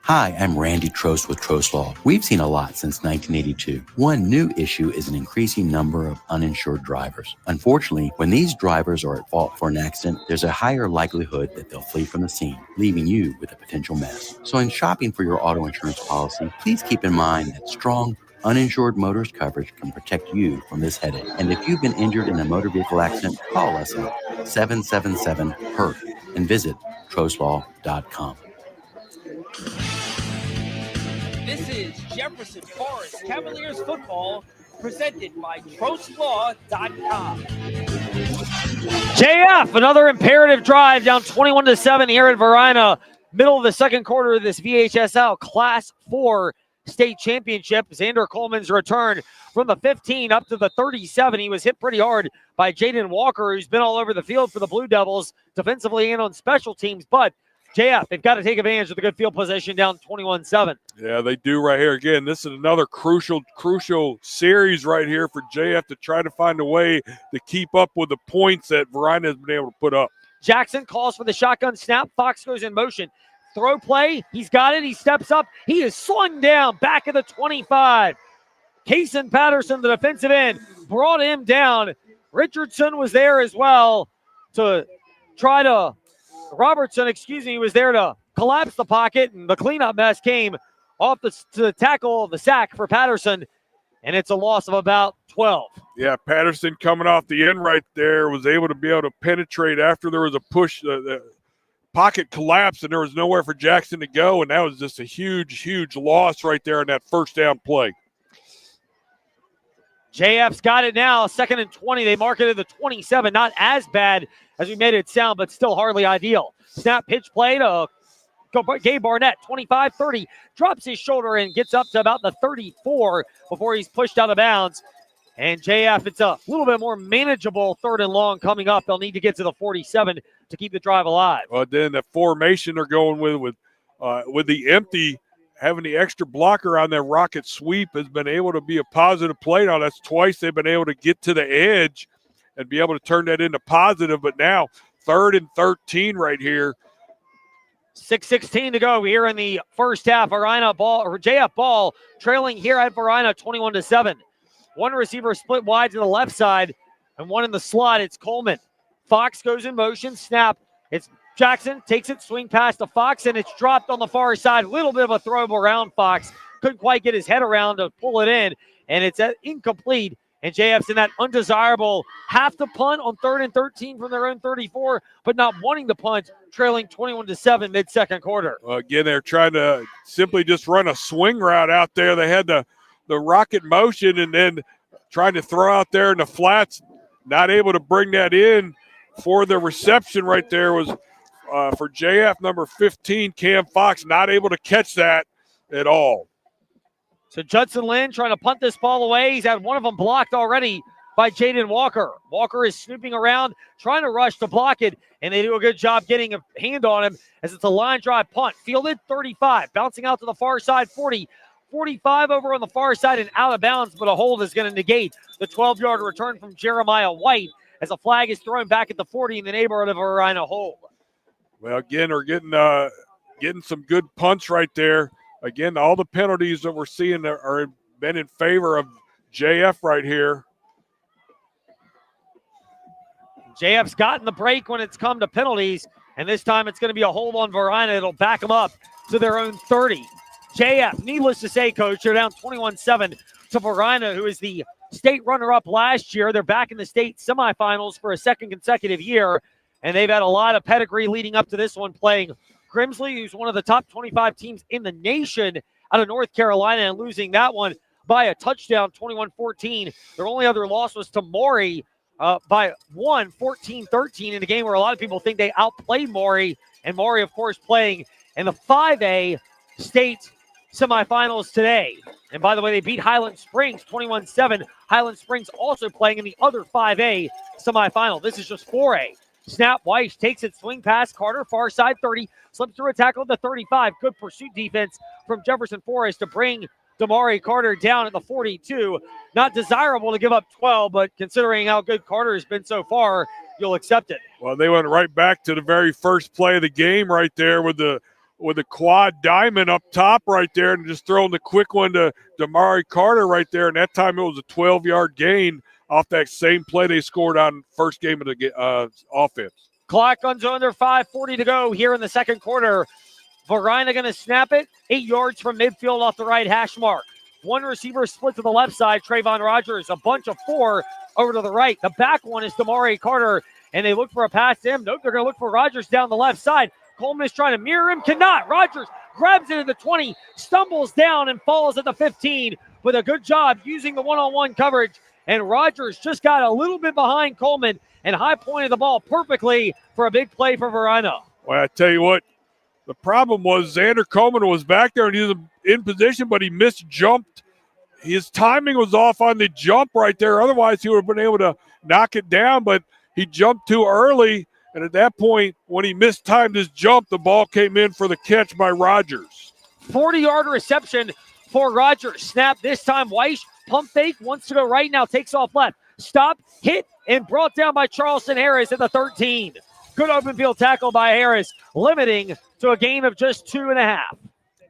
Hi, I'm Randy Trost with Trost Law. We've seen a lot since 1982. One new issue is an increasing number of uninsured drivers. Unfortunately, when these drivers are at fault for an accident, there's a higher likelihood that they'll flee from the scene, leaving you with a potential mess. So in shopping for your auto insurance policy, please keep in mind that strong, uninsured motorist coverage can protect you from this headache. And if you've been injured in a motor vehicle accident, call us at 777-HURT and visit trostlaw.com. This is Jefferson Forest Cavaliers football presented by trostlaw.com. JF, another imperative drive down 21-7 here at Varina. Middle of the second quarter of this VHSL Class 4 state championship. Xander Coleman's return from the 15 up to the 37. He was hit pretty hard by Jaden Walker, who's been all over the field for the Blue Devils, defensively and on special teams. But JF, they've got to take advantage of the good field position down 21-7. Yeah, they do right here. Again, this is another crucial series right here for JF to try to find a way to keep up with the points that Varina has been able to put up. Jackson calls for the shotgun snap. Fox goes in motion. Throw play. He's got it. He steps up. He is slung down back at the 25. Kason Patterson, the defensive end, brought him down. Richardson was there as well to try to Robertson, was there to collapse the pocket, and the cleanup mess came off the tackle of the sack for Patterson, and it's a loss of about 12. Yeah, Patterson coming off the end right there was able to penetrate after there was a push. The pocket collapsed, and there was nowhere for Jackson to go, and that was just a huge, huge loss right there in that first down play. JF's got it now, 2nd and 20. They marketed the 27, not as bad as we made it sound, but still hardly ideal. Snap, pitch play to Gabe Barnett, 25-30, drops his shoulder and gets up to about the 34 before he's pushed out of bounds. And JF, it's a little bit more manageable 3rd and long coming up. They'll need to get to the 47 to keep the drive alive. Well, then the formation they're going with the empty, having the extra blocker on that rocket sweep has been able to be a positive play. Now that's twice they've been able to get to the edge and be able to turn that into positive. But now 3rd and 13 right here. 6:16 to go here in the first half. JF ball trailing here at Varina 21-7. One receiver split wide to the left side and one in the slot. It's Coleman. Fox goes in motion. Snap. It's Jackson. Takes it. Swing past the Fox, and it's dropped on the far side. Little bit of a throw around Fox. Couldn't quite get his head around to pull it in, and it's incomplete. And JF's in that undesirable have to punt on 3rd and 13 from their own 34, but not wanting to punt, trailing 21-7 mid-second quarter. Well, again, they're trying to simply just run a swing route out there. They had the rocket motion and then trying to throw out there in the flats, not able to bring that in for the reception right there was for JF number 15, Cam Fox, not able to catch that at all. So Judson Lynn trying to punt this ball away. He's had one of them blocked already by Jaden Walker. Walker is snooping around, trying to rush to block it, and they do a good job getting a hand on him as it's a line drive punt. Fielded 35, bouncing out to the far side 40. 45 over on the far side and out of bounds, but a hold is going to negate the 12-yard return from Jeremiah White as a flag is thrown back at the 40 in the neighborhood of a Varina hold. Well, again, we're getting some good punts right there. Again, all the penalties that we're seeing are been in favor of JF right here. JF's gotten the break when it's come to penalties, and this time it's going to be a hold on Varina. It'll back them up to their own 30. JF, needless to say, Coach, they're down 21-7 to Varina, who is the state runner-up last year. They're back in the state semifinals for a second consecutive year, and they've had a lot of pedigree leading up to this one, playing Grimsley, who's one of the top 25 teams in the nation out of North Carolina, and losing that one by a touchdown, 21-14. Their only other loss was to Maury by 14-13 in a game where a lot of people think they outplayed Maury, and Maury, of course, playing in the 5A state semifinals today. And by the way, they beat Highland Springs 21-7. Highland Springs also playing in the other 5A semifinal. This is just 4A. Snap, Weiss takes it, swing pass, Carter, far side 30, slips through a tackle at the 35. Good pursuit defense from Jefferson Forest to bring Damari Carter down at the 42. Not desirable to give up 12, but considering how good Carter has been so far, you'll accept it. Well, they went right back to the very first play of the game right there with the quad diamond up top right there, and just throwing the quick one to Damari Carter right there. And that time it was a 12-yard gain off that same play they scored on first game of the offense. Clock runs under 5:40 to go here in the second quarter. Varina going to snap it 8 yards from midfield off the right hash mark. One receiver split to the left side, Trayvon Rogers. A bunch of 4 over to the right. The back one is Damari Carter, and they look for a pass to him. Nope, they're going to look for Rogers down the left side. Coleman is trying to mirror him, cannot. Rogers grabs it at the 20, stumbles down and falls at the 15 with a good job using the one-on-one coverage. And Rogers just got a little bit behind Coleman and high-pointed the ball perfectly for a big play for Varina. Well, I tell you what, the problem was Xander Coleman was back there and he was in position, but he misjumped. His timing was off on the jump right there. Otherwise, he would have been able to knock it down, but he jumped too early. And at that point, when he mistimed his jump, the ball came in for the catch by Rogers. 40-yard reception for Rogers. Snap this time. Weiss, pump fake, wants to go right now, takes off left. Stop, hit, and brought down by Charleston Harris at the 13. Good open field tackle by Harris, limiting to a gain of just 2.5.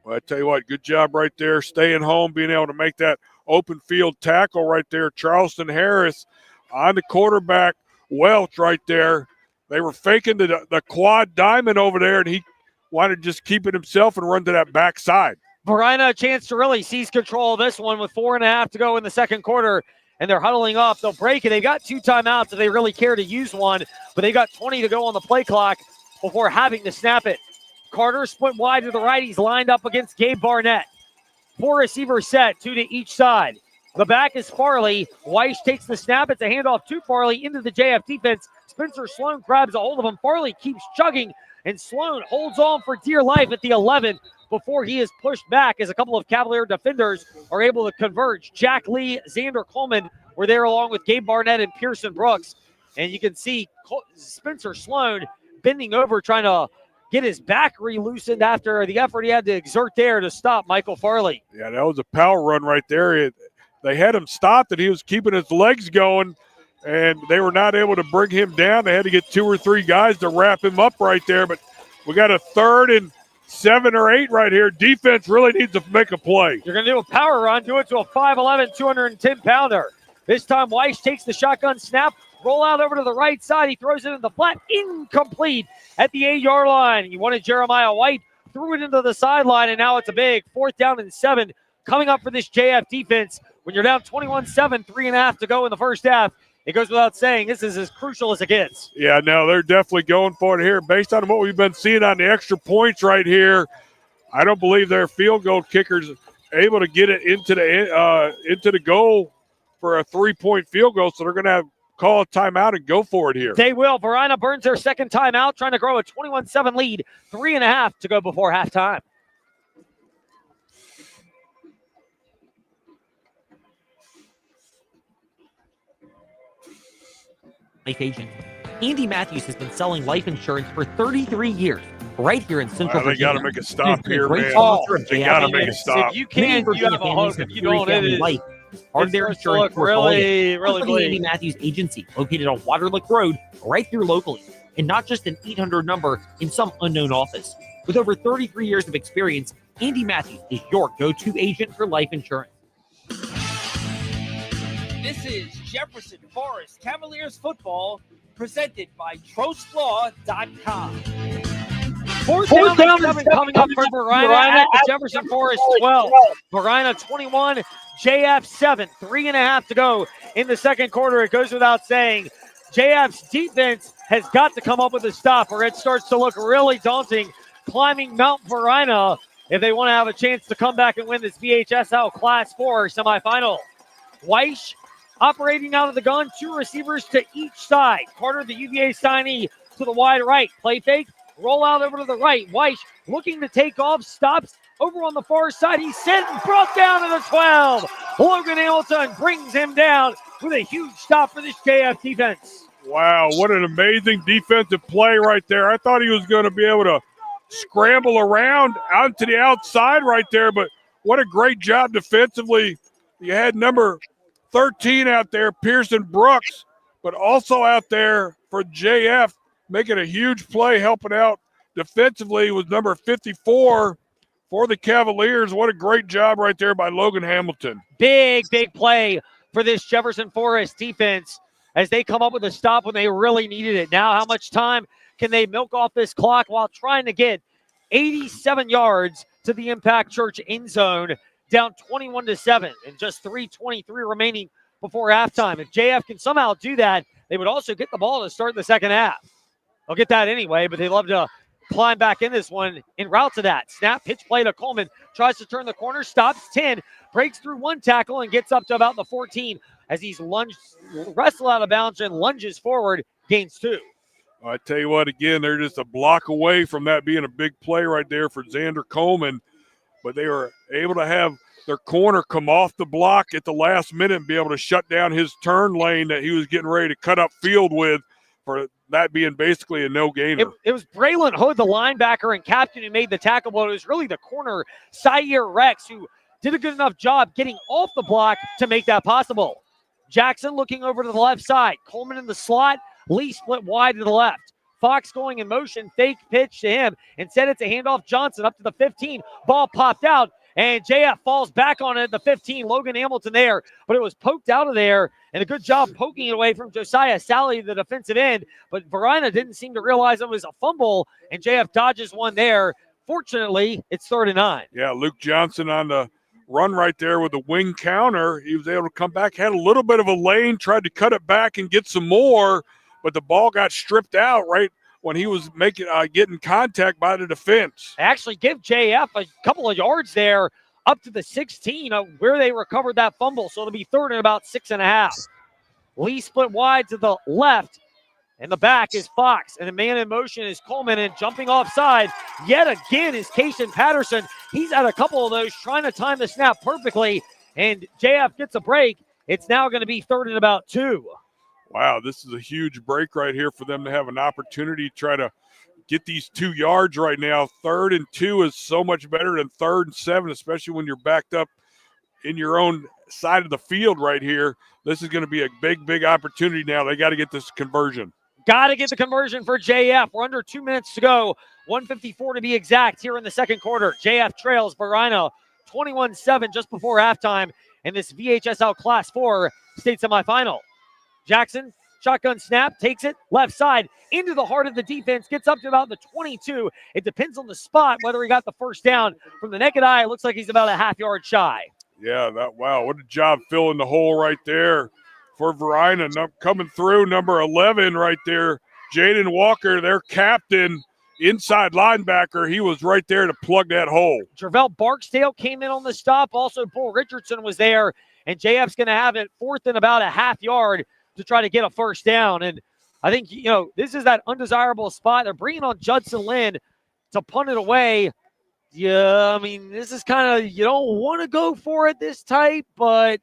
Well, I tell you what, good job right there, staying home, being able to make that open field tackle right there. Charleston Harris on the quarterback, Welch right there. They were faking the quad diamond over there, and he wanted to just keep it himself and run to that backside. Varina a chance to really seize control of this one with 4.5 to go in the second quarter, and they're huddling up. They'll break it. They've got 2 timeouts if they really care to use one, but they got 20 to go on the play clock before having to snap it. Carter split wide to the right. He's lined up against Gabe Barnett. 4 receivers set, 2 to each side. The back is Farley. Weiss takes the snap. It's a handoff to Farley into the JF defense. Spencer Sloan grabs a hold of him. Farley keeps chugging, and Sloan holds on for dear life at the 11 before he is pushed back as a couple of Cavalier defenders are able to converge. Jack Lee, Xander Coleman were there along with Gabe Barnett and Pearson Brooks. And you can see Spencer Sloan bending over trying to get his back re-loosened after the effort he had to exert there to stop Michael Farley. Yeah, that was a power run right there. They had him stopped, and he was keeping his legs going, and they were not able to bring him down. They had to get 2 or 3 guys to wrap him up right there. But we got a 3rd and 7 or 8 right here. Defense really needs to make a play. You're going to do a power run, do it to a 5'11", 210-pounder. This time Weiss takes the shotgun snap, roll out over to the right side. He throws it in the flat, incomplete at the 8-yard line. He wanted Jeremiah White, threw it into the sideline, and now it's a big 4th down and 7 coming up for this JF defense. When you're down 21-7, 3.5 to go in the first half, it goes without saying this is as crucial as it gets. Yeah, no, they're definitely going for it here. Based on what we've been seeing on the extra points right here, I don't believe their field goal kicker's able to get it into the goal for a 3-point field goal, so they're going to call a timeout and go for it here. They will. Varina burns their second timeout, trying to grow a 21-7 lead. 3.5 to go before halftime. Life agent. Andy Matthews has been selling life insurance for 33 years. right here in Central They got Virginia. to make a stop here, Great man. sponsor of They JF got to Insurance. make a stop. If you Many can, you Virginia have a families hope. have If you Erie don't, Family it Life. Part of it their starts to insurance look portfolio. really Look for the Andy bleak. Matthews Agency, located on Waterlick Road, right here locally, and not just an 800 number in some unknown office. With over 33 years of experience, Andy Matthews is your go-to agent for life insurance. This is Jefferson Forest Cavaliers football presented by TrostLaw.com. Fourth down and 7 coming up for Varina at the Jefferson Forest 12. Varina 21, JF 7. 3.5 to go in the second quarter. It goes without saying. JF's defense has got to come up with a stop or it starts to look really daunting climbing Mount Varina if they want to have a chance to come back and win this VHSL Class 4 semifinal. Weish operating out of the gun, 2 receivers to each side. Carter, the UVA signee, to the wide right. Play fake, roll out over to the right. Weish looking to take off, stops over on the far side. He's sent and brought down to the 12. Logan Hamilton brings him down with a huge stop for this JF defense. Wow, what an amazing defensive play right there. I thought he was going to be able to scramble around out to the outside right there, but what a great job defensively. You had number 13 out there, Pearson Brooks, but also out there for JF making a huge play, helping out defensively was number 54 for the Cavaliers. What a great job right there by Logan Hamilton. Big play for this Jefferson Forest defense as they come up with a stop when they really needed it. Now, how much time can they milk off this clock while trying to get 87 yards to the Impact Church end zone, down 21-7, and just 3:23 remaining before halftime. If JF can somehow do that, they would also get the ball to start the second half. They'll get that anyway, but they love to climb back in this one en route to that. Snap, pitch play to Coleman, tries to turn the corner, stops 10, breaks through 1 tackle, and gets up to about the 14 as he's wrestled out of bounds and lunges forward, gains 2. I tell you what, again, they're just a block away from that being a big play right there for Xander Coleman, but they were able to have their corner come off the block at the last minute and be able to shut down his turn lane that he was getting ready to cut up field with, for that being basically a no-gainer. It was Braylon Hood, the linebacker and captain, who made the tackle, but it was really the corner, Sayer Rex, who did a good enough job getting off the block to make that possible. Jackson looking over to the left side. Coleman in the slot. Lee split wide to the left. Fox going in motion, fake pitch to him. Instead, it's a handoff Johnson up to the 15. Ball popped out, and JF falls back on it at the 15. Logan Hamilton there, but it was poked out of there, and a good job poking it away from Josiah Sally, the defensive end. But Varina didn't seem to realize it was a fumble, and JF dodges one there. Fortunately, it's 3rd and 9. Yeah, Luke Johnson on the run right there with the wing counter. He was able to come back, had a little bit of a lane, tried to cut it back and get some more, but the ball got stripped out right when he was getting contact by the defense. They actually give JF a couple of yards there up to the 16 where they recovered that fumble. So it'll be 3rd and about 6.5. Lee split wide to the left, and the back is Fox. And the man in motion is Coleman, and jumping offside yet again is Kason Patterson. He's had a couple of those trying to time the snap perfectly, and JF gets a break. It's now going to be 3rd and about 2. Wow, this is a huge break right here for them to have an opportunity to try to get these 2 yards right now. 3rd and 2 is so much better than 3rd and 7, especially when you're backed up in your own side of the field right here. This is going to be a big opportunity now. They got to get this conversion. Got to get the conversion for JF. We're under 2 minutes to go. 1:54 to be exact here in the second quarter. JF trails Varina 21-7 just before halftime in this VHSL Class 4 state semifinal. Jackson, shotgun snap, takes it left side into the heart of the defense, gets up to about the 22. It depends on the spot whether he got the first down. From the naked eye, it looks like he's about a half-yard shy. Yeah, wow, what a job filling the hole right there for Varina. Coming through, number 11 right there, Jaden Walker, their captain, inside linebacker. He was right there to plug that hole. Jervell Barksdale came in on the stop. Also, Bull Richardson was there, and JF's going to have it 4th and about a half yard to try to get a first down. And I think, this is that undesirable spot. They're bringing on Judson Lynn to punt it away. Yeah, I mean, this is kind of, you don't want to go for it this tight, but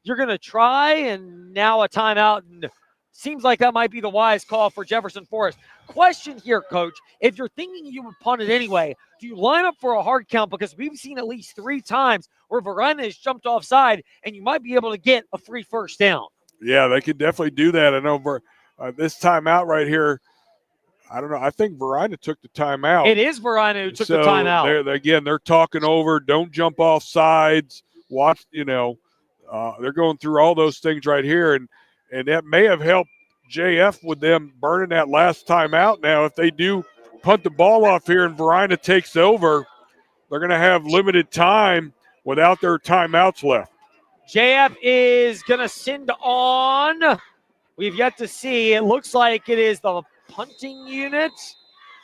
you're going to try, and now a timeout. And seems like that might be the wise call for Jefferson Forest. Question here, Coach. If you're thinking you would punt it anyway, do you line up for a hard count? Because we've seen at least 3 times where Varina has jumped offside, and you might be able to get a free first down. Yeah, they could definitely do that. I know this timeout right here, I don't know. I think Varina took the timeout. It is Varina who took the timeout. They're talking over. Don't jump off sides. Watch, they're going through all those things right here, and that may have helped JF with them burning that last timeout. Now, if they do punt the ball off here and Varina takes over, they're going to have limited time without their timeouts left. JF is going to send on. We've yet to see. It looks like it is the punting unit.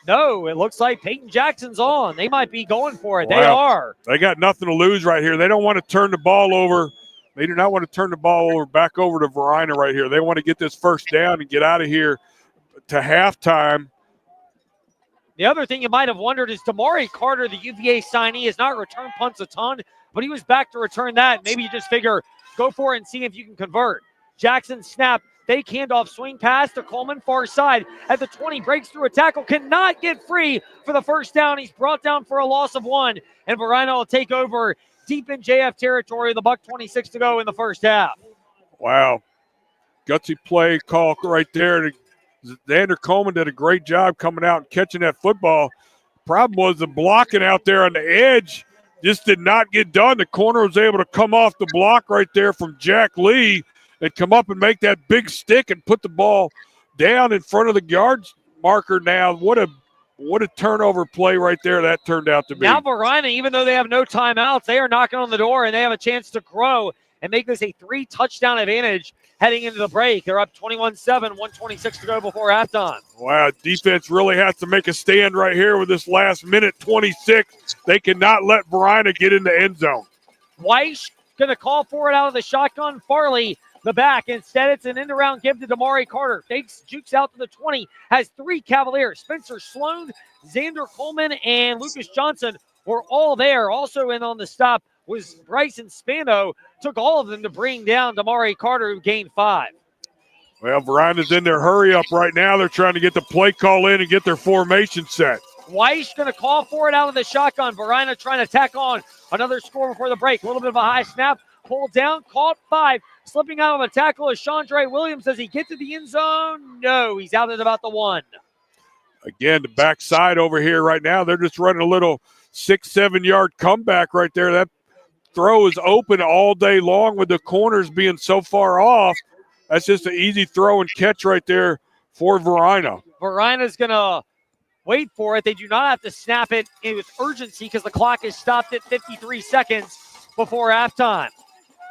No, it looks like Peyton Jackson's on. They might be going for it. Wow. They are. They got nothing to lose right here. They don't want to turn the ball over. They do not want to turn the ball back over to Varina right here. They want to get this first down and get out of here to halftime. The other thing you might have wondered is Damari Carter, the UVA signee, has not returned punts a ton, but he was back to return that. Maybe you just figure, go for it and see if you can convert. Jackson snap, fake handoff, swing pass to Coleman, far side at the 20, breaks through a tackle, cannot get free for the first down. He's brought down for a loss of 1, and Varina will take over deep in JF territory. The $1:26 to go in the first half. Wow. Gutsy play call right there. Xander Coleman did a great job coming out and catching that football. Problem was the blocking out there on the edge just did not get done. The corner was able to come off the block right there from Jack Lee and come up and make that big stick and put the ball down in front of the yards marker. Now, what a turnover play right there that turned out to be. Now Varina, even though they have no timeouts, they are knocking on the door, and they have a chance to grow and make this a 3-touchdown advantage heading into the break. They're up 21-7, 1:26 to go before halftime. Wow, defense really has to make a stand right here with this last minute 26. They cannot let Varina get in the end zone. Weiss going to call for it out of the shotgun. Farley, the back. Instead, it's an end-around give to Damari Carter. Fakes, jukes out to the 20. Has 3 Cavaliers. Spencer Sloan, Xander Coleman, and Lucas Johnson were all there. Also in on the stop was Bryson Spano. Took all of them to bring down Damari Carter, who gained 5. Well, Varina's in their hurry up right now. They're trying to get the play call in and get their formation set. Weiss going to call for it out of the shotgun. Varina trying to tack on another score before the break. A little bit of a high snap. Pulled down, caught 5. Slipping out of a tackle is Chandre Williams. Does he get to the end zone? No, he's out at about the 1. Again, the backside over here right now, they're just running a little 6-7 yard comeback right there. That throw is open all day long with the corners being so far off. That's just an easy throw and catch right there for Varina. Varina's going to wait for it. They do not have to snap it with urgency because the clock is stopped at 53 seconds before halftime.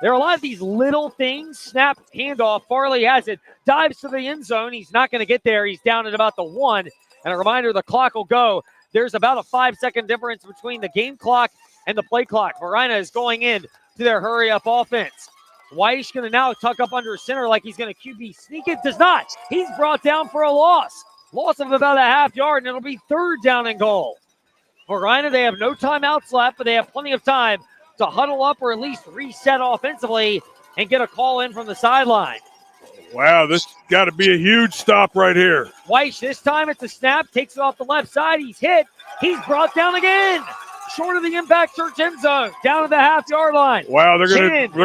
There are a lot of these little things. Snap, handoff. Farley has it. Dives to the end zone. He's not going to get there. He's down at about the 1. And a reminder, the clock will go. There's about a 5-second difference between the game clock and the play clock. Varina is going in to their hurry-up offense. Weiss going to now tuck up under center like he's going to QB sneak it. Does not. He's brought down for a loss. Loss of about a half yard, and it'll be 3rd down and goal. Varina, they have no timeouts left, but they have plenty of time to huddle up or at least reset offensively and get a call in from the sideline. Wow, this got to be a huge stop right here. Weiss, this time it's a snap, takes it off the left side. He's hit. He's brought down again. Short of the Impact Church end zone, down to the half-yard line. Wow, they're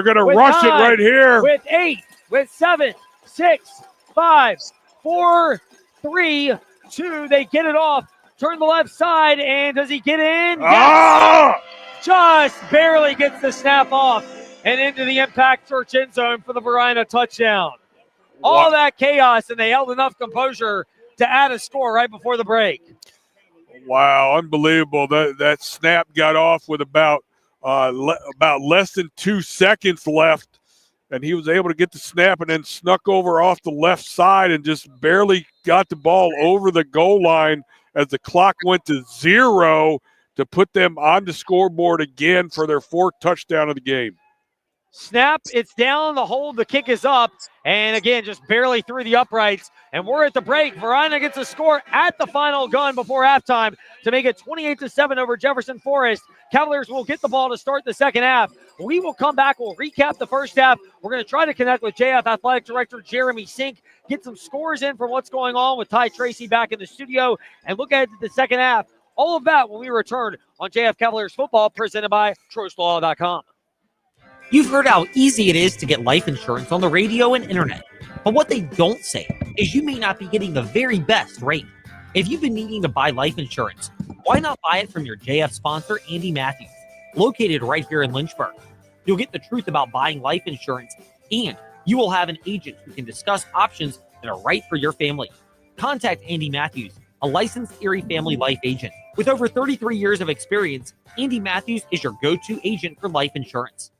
gonna rush 9, it right here. With 8, with 7, 6, 5, 4, 3, 2. They get it off. Turn the left side, and does he get in? Ah! Yes! Just barely gets the snap off and into the Impact Church end zone for the Varina touchdown. All that chaos, and they held enough composure to add a score right before the break. Wow, unbelievable. That snap got off with about less than 2 seconds left, and he was able to get the snap and then snuck over off the left side and just barely got the ball over the goal line as the clock went to 0 to put them on the scoreboard again for their 4th touchdown of the game. Snap, it's down, the hold, the kick is up, and again, just barely through the uprights. And we're at the break. Varina gets a score at the final gun before halftime to make it 28-7 over Jefferson Forest. Cavaliers will get the ball to start the second half. We will come back. We'll recap the first half. We're going to try to connect with JF Athletic Director Jeremy Sink, get some scores in from what's going on with Ty Tracy back in the studio, and look ahead to the second half. All of that when we return on JF Cavaliers football, presented by TrostLaw.com. You've heard how easy it is to get life insurance on the radio and internet. But what they don't say is you may not be getting the very best rate. If you've been needing to buy life insurance, why not buy it from your JF sponsor, Andy Matthews, located right here in Lynchburg? You'll get the truth about buying life insurance, and you will have an agent who can discuss options that are right for your family. Contact Andy Matthews, a licensed Erie family life agent. With over 33 years of experience, Andy Matthews is your go-to agent for life insurance.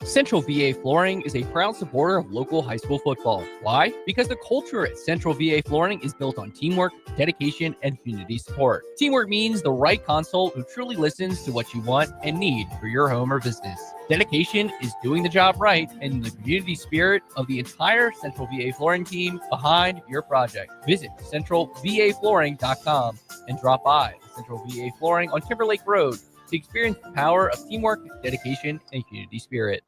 Central VA Flooring is a proud supporter of local high school football. Why? Because the culture at Central VA Flooring is built on teamwork, dedication, and community support. Teamwork means the right console who truly listens to what you want and need for your home or business. Dedication is doing the job right and the community spirit of the entire Central VA Flooring team behind your project. Visit centralvaflooring.com and drop by Central VA Flooring on Timberlake Road to experience the power of teamwork, dedication, and community spirit.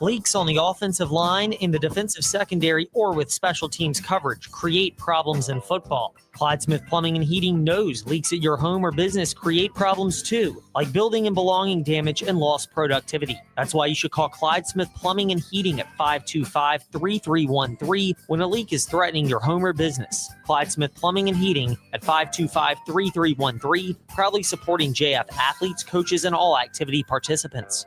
Leaks on the offensive line, in the defensive secondary, or with special teams coverage create problems in football. Clyde Smith Plumbing and Heating knows leaks at your home or business create problems too, like building and belonging damage and lost productivity. That's why you should call Clyde Smith Plumbing and Heating at 525-3313 when a leak is threatening your home or business. Clyde Smith Plumbing and Heating at 525-3313, proudly supporting JF athletes, coaches, and all activity participants.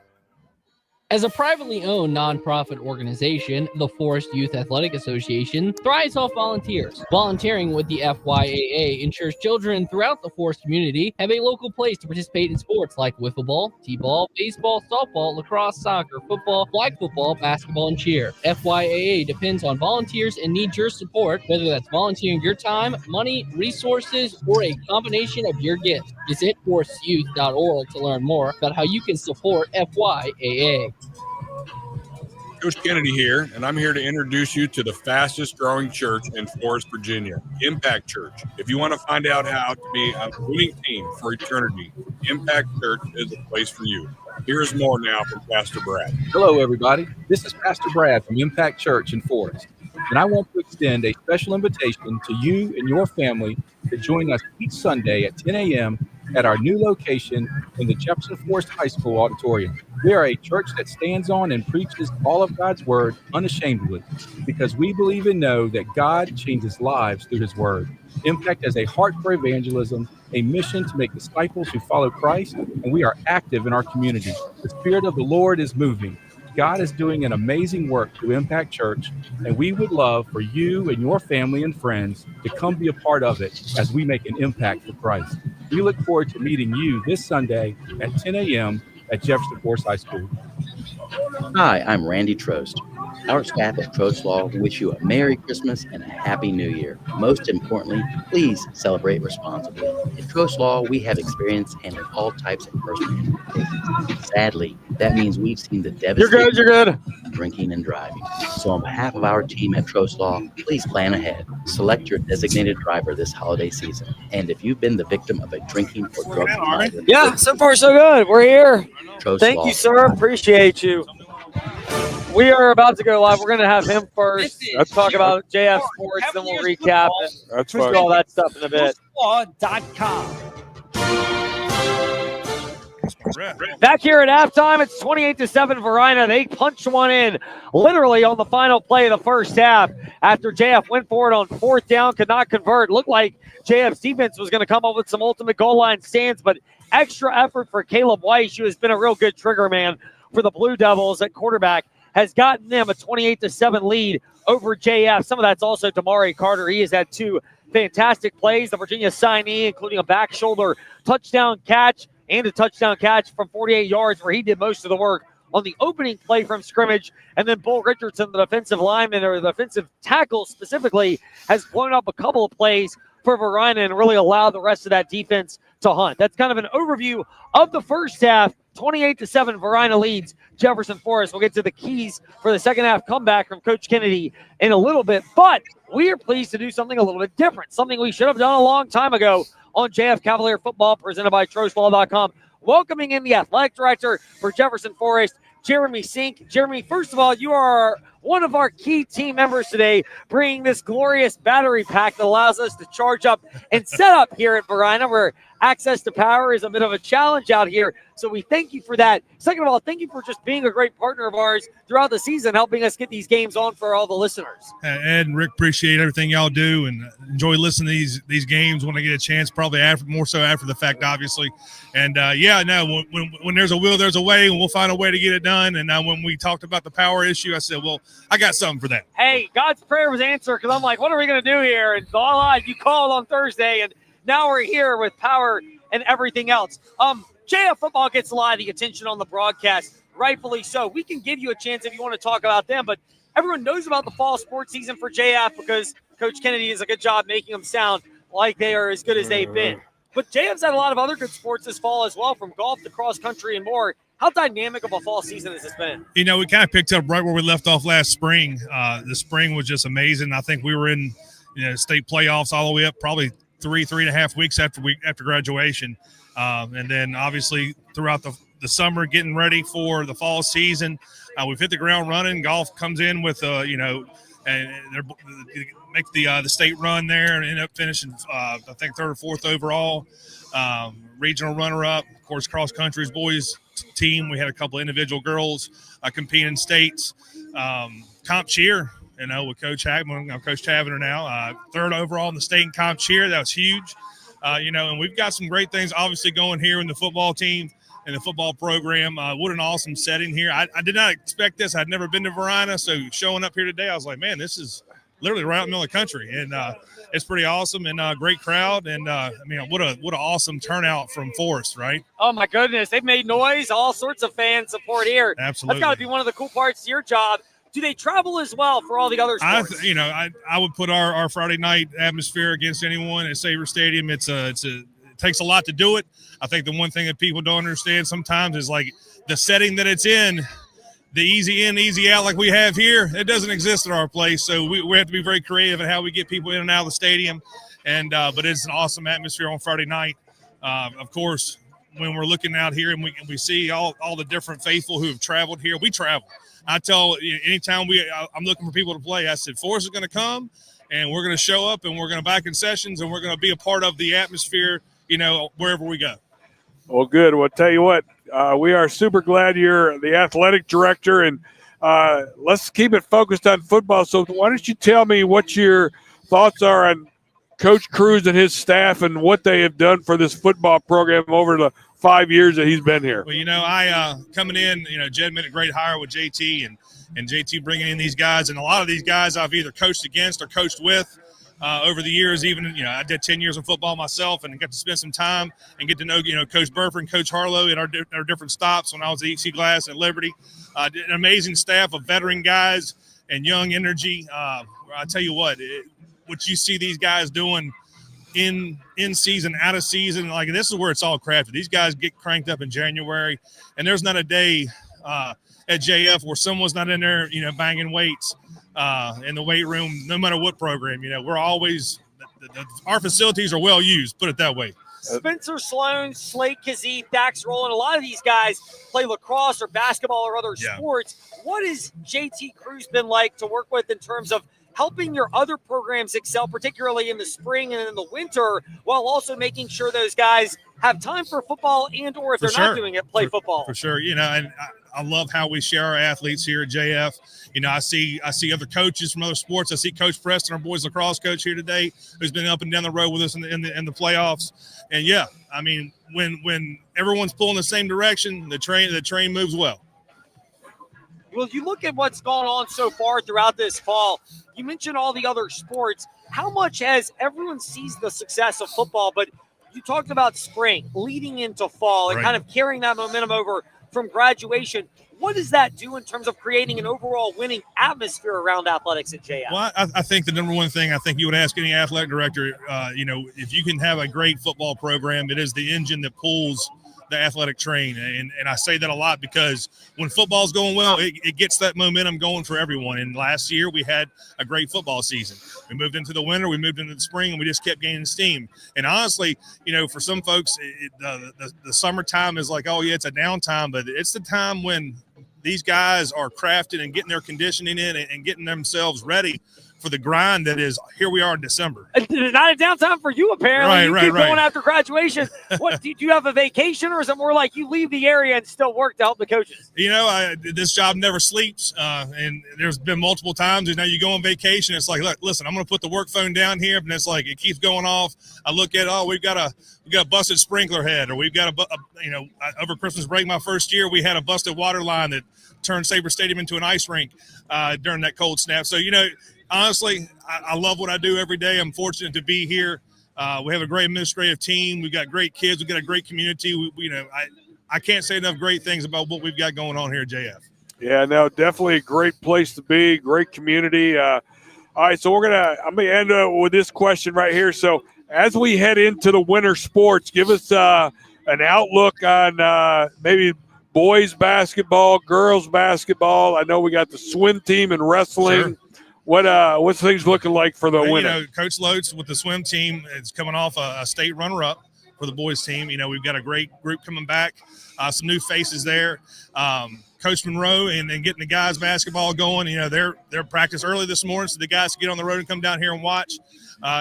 As a privately owned nonprofit organization, the Forest Youth Athletic Association thrives off volunteers. Volunteering with the FYAA ensures children throughout the Forest community have a local place to participate in sports like wiffle ball, t-ball, baseball, softball, lacrosse, soccer, football, flag football, basketball, and cheer. FYAA depends on volunteers and needs your support, whether that's volunteering your time, money, resources, or a combination of your gifts. Visit forestyouth.org to learn more about how you can support FYAA. Coach Kennedy here, and I'm here to introduce you to the fastest growing church in Forest, Virginia, Impact Church. If you want to find out how to be a winning team for eternity, Impact Church is a place for you. Here's more now from Pastor Brad. Hello, everybody. This is Pastor Brad from Impact Church in Forest, and I want to extend a special invitation to you and your family to join us each Sunday at 10 a.m. at our new location in the Jefferson Forest High School auditorium. We are a church that stands on and preaches all of God's word unashamedly because we believe and know that God changes lives through his word. Impact has a heart for evangelism, a mission to make disciples who follow Christ, and we are active in our community. The Spirit of the Lord is moving. God is doing an amazing work through Impact Church, and we would love for you and your family and friends to come be a part of it as we make an impact for Christ. We look forward to meeting you this Sunday at 10 a.m. at Jefferson Forest High School. Hi, I'm Randy Trost. Our staff at Trost Law wish you a Merry Christmas and a Happy New Year. Most importantly, please celebrate responsibly. At Trost Law, we have experience handling all types of personal injury cases. Sadly, that means we've seen the devastating drinking and driving. So on behalf of our team at Trost Law, please plan ahead. Select your designated driver this holiday season. And if you've been the victim of a drinking or drug violence, Yeah, so far so good. We're here. Trost Thank Law. you, sir. Appreciate you. We are about to go live. We're going to have him first. Let's talk about JF Sports, then we'll recap it. That's We'll do all that stuff in a bit. TrostLaw.com. Back here at halftime, it's 28-7 Varina. They punched one in literally on the final play of the first half after JF went for it on fourth down, could not convert. Looked like JF's defense was going to come up with some ultimate goal line stands, but extra effort for Caleb Weiss, who has been a real good trigger man for the Blue Devils at quarterback, has gotten them a 28-7 lead over JF. Some of that's also Damari Carter. He has had two fantastic plays. The Virginia signee, including a back shoulder touchdown catch and a touchdown catch from 48 yards where he did most of the work on the opening play from scrimmage. And then Bull Richardson, the defensive lineman or the defensive tackle specifically, has blown up a couple of plays for Varina and really allowed the rest of that defense to hunt. That's kind of an overview of the first half. 28-7, Varina leads Jefferson Forest. We'll get to the keys for the second half comeback from Coach Kennedy in a little bit, but we are pleased to do something a little bit different, something we should have done a long time ago on JF Cavalier Football, presented by TrostLaw.com. Welcoming in the athletic director for Jefferson Forest, Jeremy Sink. Jeremy, first of all, you are one of our key team members today, bringing this glorious battery pack that allows us to charge up and set up here at Varina, where access to power is a bit of a challenge out here. So we thank you for that. Second of all, thank you for just being a great partner of ours throughout the season, helping us get these games on for all the listeners. Ed and Rick, appreciate everything y'all do and enjoy listening to these games when I get a chance, probably more so after the fact, obviously. And, when there's a will, there's a way, and we'll find a way to get it done. And when we talked about the power issue, I said, well, I got something for that. Hey, God's prayer was answered, because I'm like, what are we going to do here? And you called on Thursday, and now we're here with power and everything else. JF football gets a lot of the attention on the broadcast, rightfully so. We can give you a chance if you want to talk about them, but everyone knows about the fall sports season for JF because Coach Kennedy does a good job making them sound like they are as good as they've been. But JF's had a lot of other good sports this fall as well, from golf to cross country and more. How dynamic of a fall season has this been? We kind of picked up right where we left off last spring. The spring was just amazing. I think we were in state playoffs all the way up probably 3.5 weeks after graduation. And then obviously throughout the summer, getting ready for the fall season, we've hit the ground running. Golf comes in with, and they make the state run there and end up finishing, I think, 3rd or 4th overall. Regional runner-up. Of course, cross country's boys team. We had a couple of individual girls compete in states. Comp cheer, with Coach Hagman, Coach Tavener now, 3rd overall in the state in comp cheer. That was huge. And we've got some great things obviously going here in the football team and the football program. What an awesome setting here. I did not expect this. I'd never been to Varina, so showing up here today, I was like, man, this is literally right in the middle of the country. And it's pretty awesome and great crowd. And, what an awesome turnout from Forest, right? Oh, my goodness. They've made noise. All sorts of fan support here. Absolutely. That's got to be one of the cool parts of your job. Do they travel as well for all the other sports? I would put our Friday night atmosphere against anyone at Sabre Stadium. It takes a lot to do it. I think the one thing that people don't understand sometimes is like the setting that it's in, the easy in, easy out like we have here, it doesn't exist at our place. So we have to be very creative in how we get people in and out of the stadium. And but it's an awesome atmosphere on Friday night. Of course, when we're looking out here and we see all the different faithful who have traveled here, we travel. I tell anytime I'm looking for people to play, I said, Forrest is going to come and we're going to show up and we're going to back in sessions and we're going to be a part of the atmosphere, wherever we go. Well, good. Well, tell you what, we are super glad you're the athletic director, and let's keep it focused on football. So why don't you tell me what your thoughts are on Coach Cruz and his staff and what they have done for this football program over the 5 years that he's been here? Well, I coming in, Jed made a great hire with JT and JT bringing in these guys. And a lot of these guys I've either coached against or coached with over the years. Even, I did 10 years of football myself and got to spend some time and get to know, Coach Burford and Coach Harlow at our different stops when I was at EC Glass at Liberty. An amazing staff of veteran guys and young energy. I tell you what you see these guys doing in season, out of season, like this is where it's all crafted. These guys get cranked up in January, and there's not a day at JF where someone's not in there, banging weights in the weight room, no matter what program. We're always our facilities are well used, put it that way. Spencer Sloan, Slade Kazee, Dax Rowland, a lot of these guys play lacrosse or basketball or other sports. What has JT Cruz been like to work with in terms of helping your other programs excel, particularly in the spring and in the winter, while also making sure those guys have time for football and or if they're not doing it, play football? For sure. And I love how we share our athletes here at JF. I see other coaches from other sports. I see Coach Preston, our boys lacrosse coach here today, who's been up and down the road with us in the playoffs. And when everyone's pulling the same direction, the train moves well. Well, you look at what's gone on so far throughout this fall. You mentioned all the other sports. How much has everyone sees the success of football, but you talked about spring leading into fall and kind of carrying that momentum over from graduation. What does that do in terms of creating an overall winning atmosphere around athletics at JF? Well, I think the number one thing I think you would ask any athletic director, if you can have a great football program, it is the engine that pulls the athletic train. And I say that a lot because when football's going well, it gets that momentum going for everyone. And last year we had a great football season. We moved into the winter, we moved into the spring, and we just kept gaining steam. And honestly, for some folks, the summertime is like, oh yeah, it's a downtime, but it's the time when these guys are crafting and getting their conditioning in and getting themselves ready for the grind that is, here we are in December. Not a downtime for you, apparently. You keep going after graduation. What, do you have a vacation, or is it more like you leave the area and still work to help the coaches? This job never sleeps, and there's been multiple times. You go on vacation, it's like, look, listen, I'm going to put the work phone down here, and it's like it keeps going off. I look at, we've got a busted sprinkler head, or we've got over Christmas break, my first year, we had a busted water line that turned Sabre Stadium into an ice rink during that cold snap. So honestly, I love what I do every day. I'm fortunate to be here. We have a great administrative team. We've got great kids. We've got a great community. I can't say enough great things about what we've got going on here at JF. Yeah, no, definitely a great place to be, great community. All right, so I'm gonna end with this question right here. So as we head into the winter sports, give us an outlook on maybe boys basketball, girls basketball. I know we got the swim team and wrestling. Sure. What's things looking like for the winter? Coach Lotes with the swim team is coming off a state runner-up for the boys team. We've got a great group coming back, some new faces there. Coach Monroe and getting the guys basketball going. They're practice early this morning, so the guys can get on the road and come down here and watch.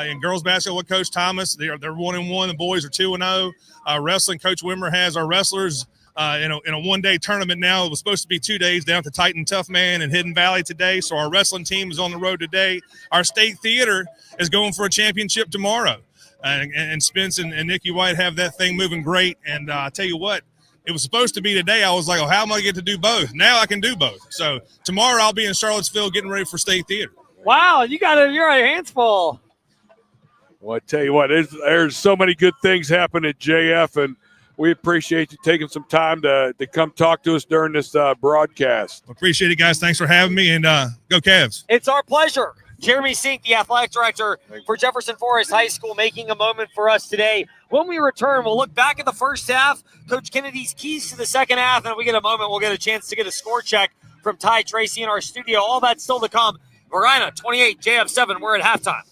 In girls basketball with Coach Thomas, they're 1-1. The boys are 2-0. Wrestling, Coach Wimmer has our wrestlers in a one-day tournament now. It was supposed to be 2 days down to Titan Tough Man and Hidden Valley today. So our wrestling team is on the road today. Our state theater is going for a championship tomorrow. And Spence and Nikki White have that thing moving great. And I tell you what, it was supposed to be today. I was like, how am I going to get to do both? Now I can do both. So tomorrow I'll be in Charlottesville getting ready for state theater. Wow, you're your hands full. Well, I tell you what, there's so many good things happen at JF, and we appreciate you taking some time to come talk to us during this broadcast. Appreciate it, guys. Thanks for having me, and go Cavs. It's our pleasure. Jeremy Sink, the athletic director for Jefferson Forest High School, making a moment for us today. When we return, we'll look back at the first half, Coach Kennedy's keys to the second half, and if we get a moment, we'll get a chance to get a score check from Ty Tracy in our studio. All that's still to come. Varina, 28, JF7, we're at halftime.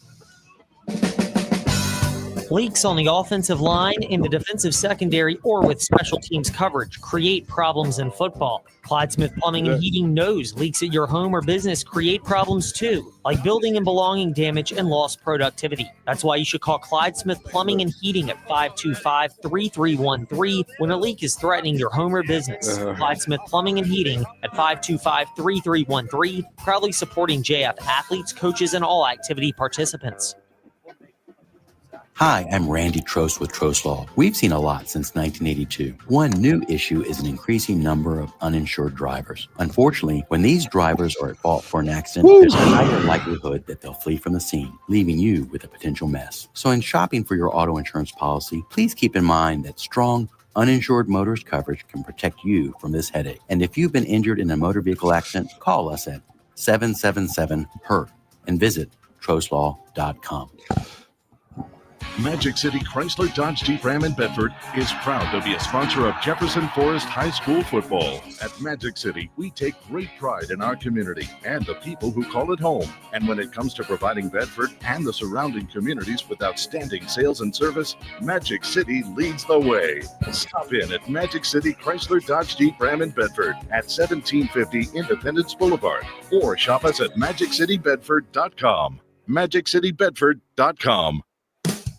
Leaks on the offensive line, in the defensive secondary, or with special teams coverage create problems in football. Clyde Smith Plumbing and Heating knows leaks at your home or business create problems too, like building and belonging damage and lost productivity. That's why you should call Clyde Smith Plumbing and Heating at 525-3313 when a leak is threatening your home or business. Clyde Smith Plumbing and Heating at 525-3313, proudly supporting JF athletes, coaches, and all activity participants. Hi, I'm Randy Trost with Trost Law. We've seen a lot since 1982. One new issue is an increasing number of uninsured drivers. Unfortunately, when these drivers are at fault for an accident, there's a higher likelihood that they'll flee from the scene, leaving you with a potential mess. So in shopping for your auto insurance policy, please keep in mind that strong, uninsured motorist coverage can protect you from this headache. And if you've been injured in a motor vehicle accident, call us at 777-HURT and visit trostlaw.com. Magic City Chrysler Dodge Jeep Ram in Bedford is proud to be a sponsor of Jefferson Forest High School football. At Magic City, we take great pride in our community and the people who call it home. And when it comes to providing Bedford and the surrounding communities with outstanding sales and service, Magic City leads the way. Stop in at Magic City Chrysler Dodge Jeep Ram in Bedford at 1750 Independence Boulevard, or shop us at MagicCityBedford.com. MagicCityBedford.com.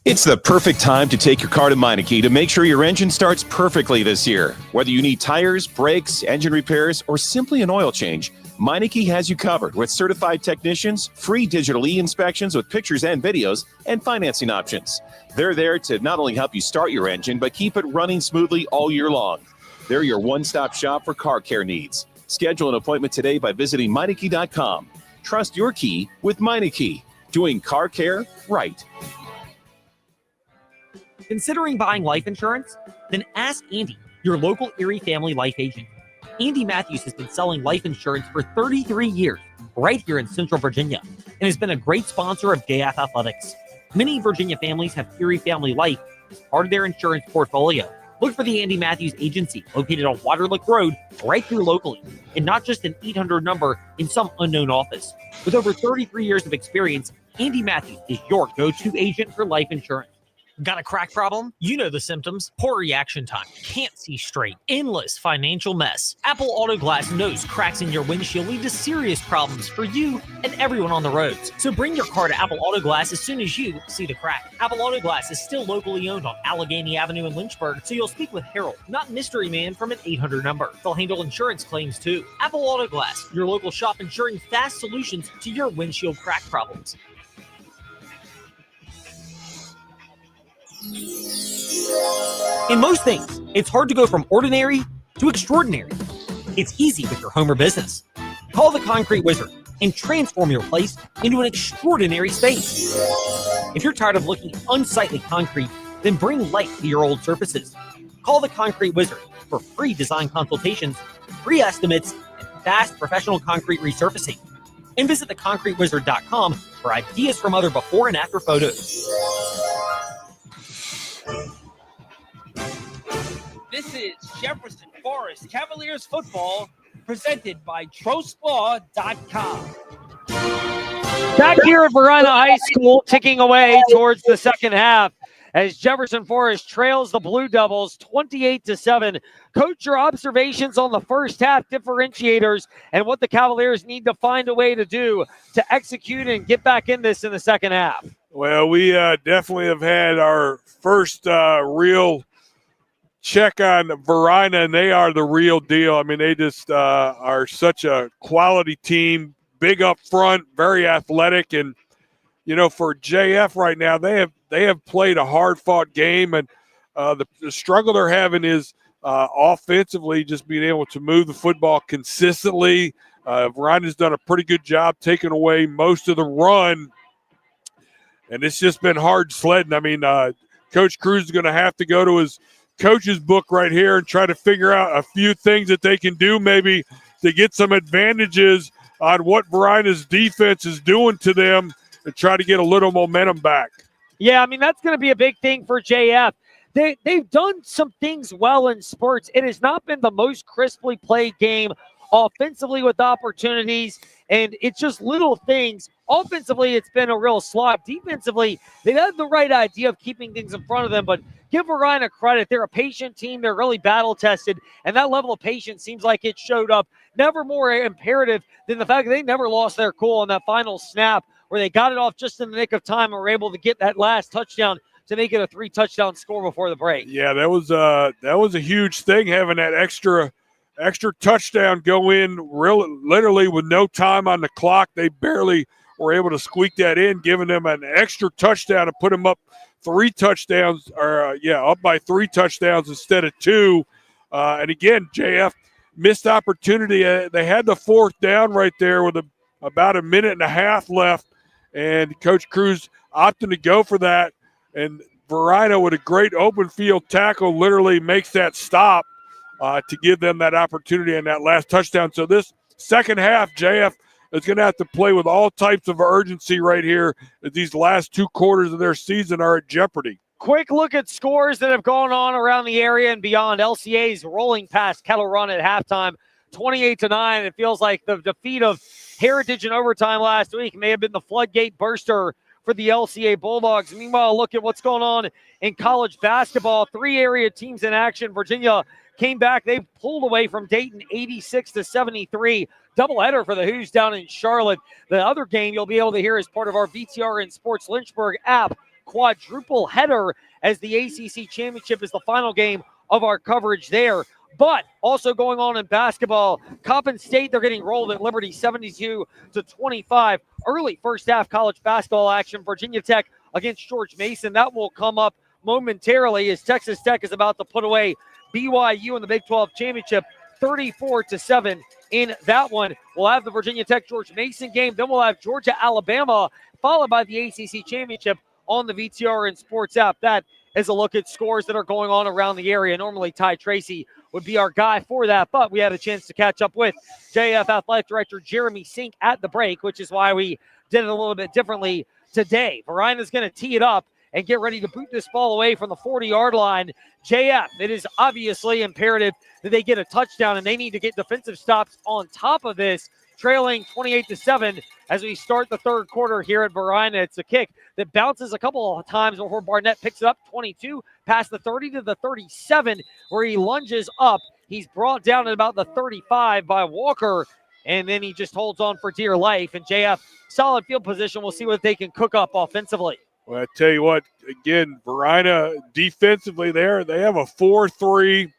It's the perfect time to take your car to Meineke to make sure your engine starts perfectly this year. Whether you need tires, brakes, engine repairs, or simply an oil change, Meineke has you covered with certified technicians, free digital e-inspections with pictures and videos, and financing options. They're there to not only help you start your engine, but keep it running smoothly all year long. They're your one-stop shop for car care needs. Schedule an appointment today by visiting Meineke.com. Trust your key with Meineke, doing car care right. Considering buying life insurance? Then ask Andy, your local Erie family life agent. Andy Matthews has been selling life insurance for 33 years, right here in Central Virginia, and has been a great sponsor of JF Athletics. Many Virginia families have Erie Family Life as part of their insurance portfolio. Look for the Andy Matthews Agency, located on Waterlick Road, right here locally, and not just an 800 number in some unknown office. With over 33 years of experience, Andy Matthews is your go-to agent for life insurance. Got a crack problem? You know the symptoms. Poor reaction time. Can't see straight. Endless financial mess. Apple Auto Glass knows cracks in your windshield lead to serious problems for you and everyone on the roads. So bring your car to Apple Auto Glass as soon as you see the crack. Apple Auto Glass is still locally owned on Allegheny Avenue in Lynchburg, so you'll speak with Harold, not Mystery Man from an 800 number. They'll handle insurance claims too. Apple Auto Glass, your local shop ensuring fast solutions to your windshield crack problems. In most things, it's hard to go from ordinary to extraordinary. It's easy with your home or business. Call the Concrete Wizard and transform your place into an extraordinary space. If you're tired of looking at unsightly concrete, then bring light to your old surfaces. Call the Concrete Wizard for free design consultations, free estimates, and fast professional concrete resurfacing. And visit theconcretewizard.com for ideas from other before and after photos. This is Jefferson Forest Cavaliers football presented by TrostLaw.com. Back here at Varina High School, ticking away towards the second half as Jefferson Forest trails the Blue Devils 28-7. Coach, your observations on the first half, differentiators, and what the Cavaliers need to find a way to do to execute and get back in this in the second half. Well, we definitely have had our first real check on Varina, and they are the real deal. I mean, they just are such a quality team, big up front, very athletic, and you know, for JF right now, they have played a hard-fought game, and the struggle they're having is offensively, just being able to move the football consistently. Varina's done a pretty good job taking away most of the run, and it's just been hard sledding. I mean, Coach Cruz is going to have to go to his coach's book right here and try to figure out a few things that they can do maybe to get some advantages on what Varina's defense is doing to them and try to get a little momentum back. Yeah, I mean, that's going to be a big thing for JF. They've done some things well in sports. It has not been the most crisply played game offensively with opportunities, and it's just little things. Offensively, it's been a real slog. Defensively, they've had the right idea of keeping things in front of them, but give Varina credit. They're a patient team. They're really battle-tested, and that level of patience seems like it showed up. Never more imperative than the fact that they never lost their cool on that final snap where they got it off just in the nick of time and were able to get that last touchdown to make it a 3-touchdown score before the break. Yeah, that was a huge thing, having that extra touchdown go in literally with no time on the clock. They barely were able to squeak that in, giving them an extra touchdown to put them up 3 touchdowns, or up by 3 touchdowns instead of 2. And again, JF missed opportunity. They had the 4th down right there with about a minute and a half left, and Coach Cruz opting to go for that. And Varina, with a great open field tackle, literally makes that stop to give them that opportunity and that last touchdown. So this second half, JF is going to have to play with all types of urgency right here, as these last 2 quarters of their season are at jeopardy. Quick look at scores that have gone on around the area and beyond. LCA's rolling past Kettle Run at halftime, 28-9. It feels like the defeat of Heritage in overtime last week may have been the floodgate burster for the LCA Bulldogs. Meanwhile, look at what's going on in college basketball. 3 area teams in action. Virginia came back. They pulled away from Dayton 86-73. Doubleheader for the Hoos down in Charlotte. The other game you'll be able to hear as part of our VTR and Sports Lynchburg app, quadruple header, as the ACC Championship is the final game of our coverage there. But also going on in basketball, Coppin State, they're getting rolled at Liberty 72-25. Early first half college basketball action. Virginia Tech against George Mason. That will come up momentarily as Texas Tech is about to put away BYU in the Big 12 Championship 34-7 in that one. We'll have the Virginia Tech George Mason game. Then we'll have Georgia Alabama, followed by the ACC Championship on the VTR and Sports app. That is a look at scores that are going on around the area. Normally Ty Tracy would be our guy for that, but we had a chance to catch up with JF Athletic Director Jeremy Sink at the break, which is why we did it a little bit differently today. Varina's going to tee it up and get ready to boot this ball away from the 40-yard line. JF, it is obviously imperative that they get a touchdown, and they need to get defensive stops on top of this, trailing 28-7 as we start the third quarter here at Varina. It's a kick that bounces a couple of times before Barnett picks it up, 22, past the 30 to the 37, where he lunges up. He's brought down at about the 35 by Walker, and then he just holds on for dear life. And JF, solid field position. We'll see what they can cook up offensively. Well, I tell you what, again, Varina defensively there, they have a 4-3,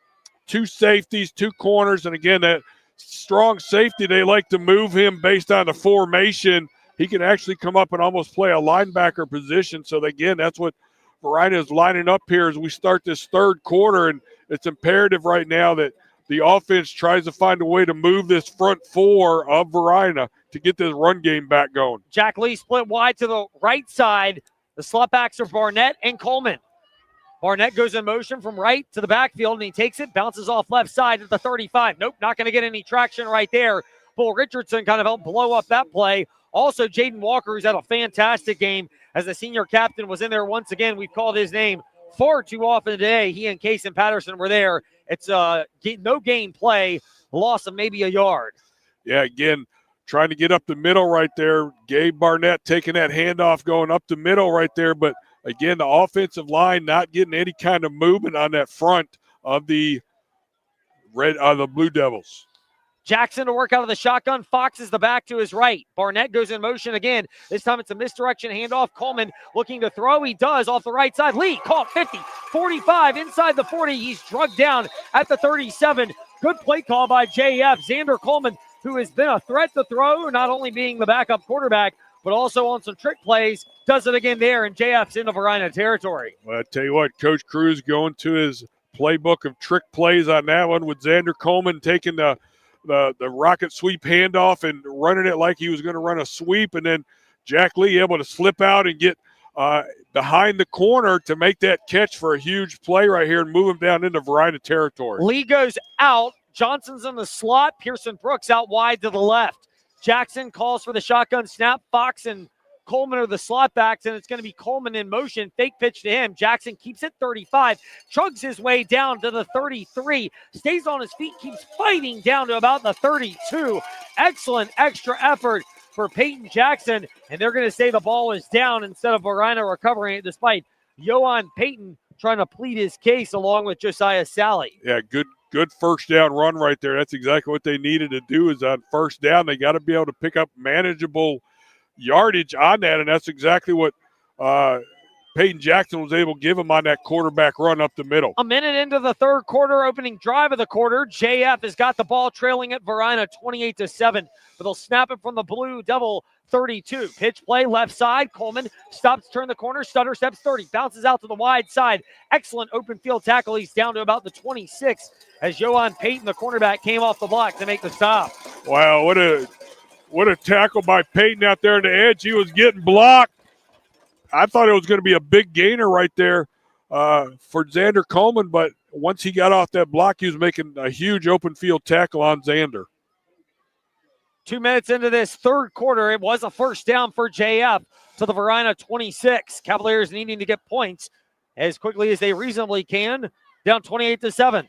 2 safeties, 2 corners, and again, that strong safety, they like to move him based on the formation. He can actually come up and almost play a linebacker position. So, again, that's what Varina is lining up here as we start this third quarter, and it's imperative right now that the offense tries to find a way to move this front four of Varina to get this run game back going. Jack Lee split wide to the right side. The slot backs are Barnett and Coleman. Barnett goes in motion from right to the backfield, and he takes it, bounces off left side at the 35. Nope, not going to get any traction right there. Bull Richardson kind of helped blow up that play. Also, Jaden Walker, who's had a fantastic game as the senior captain, was in there once again. We've called his name far too often today. He and Case and Patterson were there. It's a no gain play, loss of maybe a yard. Yeah, again, trying to get up the middle right there. Gabe Barnett taking that handoff, going up the middle right there. But, again, the offensive line not getting any kind of movement on that front of the Blue Devils. Jackson to work out of the shotgun. Fox is the back to his right. Barnett goes in motion again. This time it's a misdirection handoff. Coleman looking to throw. He does off the right side. Lee caught 50, 45, inside the 40. He's drugged down at the 37. Good play call by JF. Xander Coleman, who has been a threat to throw, not only being the backup quarterback, but also on some trick plays, does it again there, and JF's into Varina territory. Well, I tell you what, Coach Cruz going to his playbook of trick plays on that one with Xander Coleman taking the rocket sweep handoff and running it like he was going to run a sweep, and then Jack Lee able to slip out and get behind the corner to make that catch for a huge play right here and move him down into Varina territory. Lee goes out. Johnson's in the slot. Pearson Brooks out wide to the left. Jackson calls for the shotgun snap. Fox and Coleman are the slot backs, and it's going to be Coleman in motion. Fake pitch to him. Jackson keeps it 35, chugs his way down to the 33, stays on his feet, keeps fighting down to about the 32. Excellent extra effort for Peyton Jackson, and they're going to say the ball is down instead of Varina recovering it, despite Yohan Peyton trying to plead his case along with Josiah Sally. Yeah, good first down run right there. That's exactly what they needed to do is on first down. They got to be able to pick up manageable yardage on that, and that's exactly what Peyton Jackson was able to give him on that quarterback run up the middle. A minute into the third quarter, opening drive of the quarter, JF has got the ball trailing at Varina 28-7, but they'll snap it from the Blue Devil 32. Pitch play left side. Coleman stops, turn the corner, stutter steps 30, bounces out to the wide side. Excellent open field tackle. He's down to about the 26 as Yohan Payton, the cornerback, came off the block to make the stop. Wow, what a tackle by Peyton out there on the edge. He was getting blocked. I thought it was going to be a big gainer right there for Xander Coleman, but once he got off that block, he was making a huge open field tackle on Xander. 2 minutes into this third quarter, it was a first down for JF to the Varina 26. Cavaliers needing to get points as quickly as they reasonably can, down 28-7.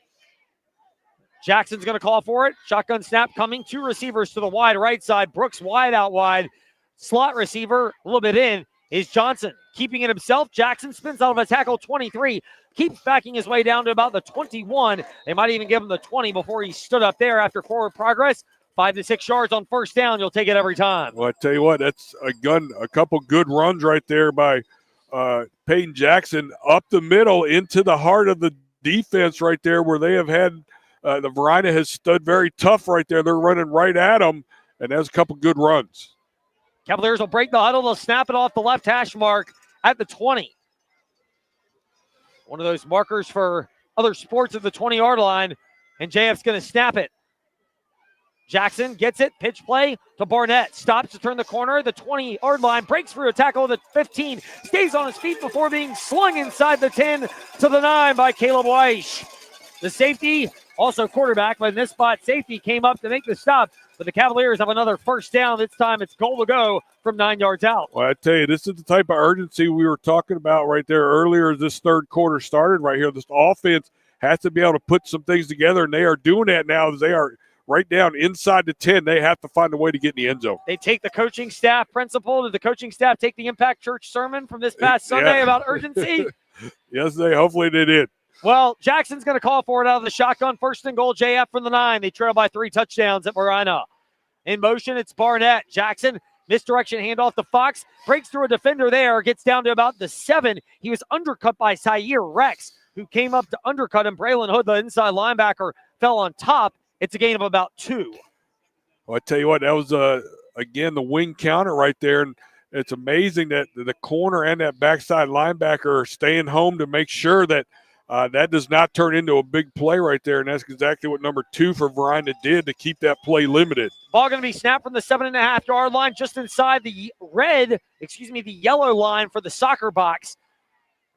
Jackson's going to call for it. Shotgun snap coming. 2 receivers to the wide right side. Brooks wide out wide. Slot receiver a little bit in is Johnson. Keeping it himself. Jackson spins out of a tackle 23. Keeps backing his way down to about the 21. They might even give him the 20 before he stood up there after forward progress. 5 to 6 yards on first down. You'll take it every time. Well, I tell you what, that's a couple good runs right there by Peyton Jackson up the middle into the heart of the defense right there where they have had the Varina has stood very tough right there. They're running right at them, and that's a couple good runs. Cavaliers will break the huddle. They'll snap it off the left hash mark at the 20. One of those markers for other sports at the 20-yard line, and JF's going to snap it. Jackson gets it, pitch play to Barnett, stops to turn the corner, the 20-yard line, breaks through a tackle to the 15, stays on his feet before being slung inside the 10 to the 9 by Caleb Weish. The safety Also quarterback, but in this spot, safety came up to make the stop. But the Cavaliers have another first down. This time it's goal to go from 9 yards out. Well, I tell you, this is the type of urgency we were talking about right there earlier as this third quarter started right here. This offense has to be able to put some things together, and they are doing that now as they are right down inside the 10. They have to find a way to get in the end zone. They take the coaching staff principle. Did the coaching staff take the Impact Church sermon from this past Sunday about urgency? Yes, hopefully they did. Well, Jackson's going to call for it out of the shotgun. First and goal, JF from the 9. They trail by 3 touchdowns at Varina. In motion, it's Barnett. Jackson, misdirection handoff to Fox. Breaks through a defender there. Gets down to about the 7. He was undercut by Sayer Rex, who came up to undercut him. Braylon Hood, the inside linebacker, fell on top. It's a gain of about 2. Well, I tell you what, that was, again, the wing counter right there. And it's amazing that the corner and that backside linebacker are staying home to make sure that that does not turn into a big play right there, and that's exactly what number 2 for Varina did to keep that play limited. Ball going to be snapped from the 7.5-yard line, just inside the yellow line for the soccer box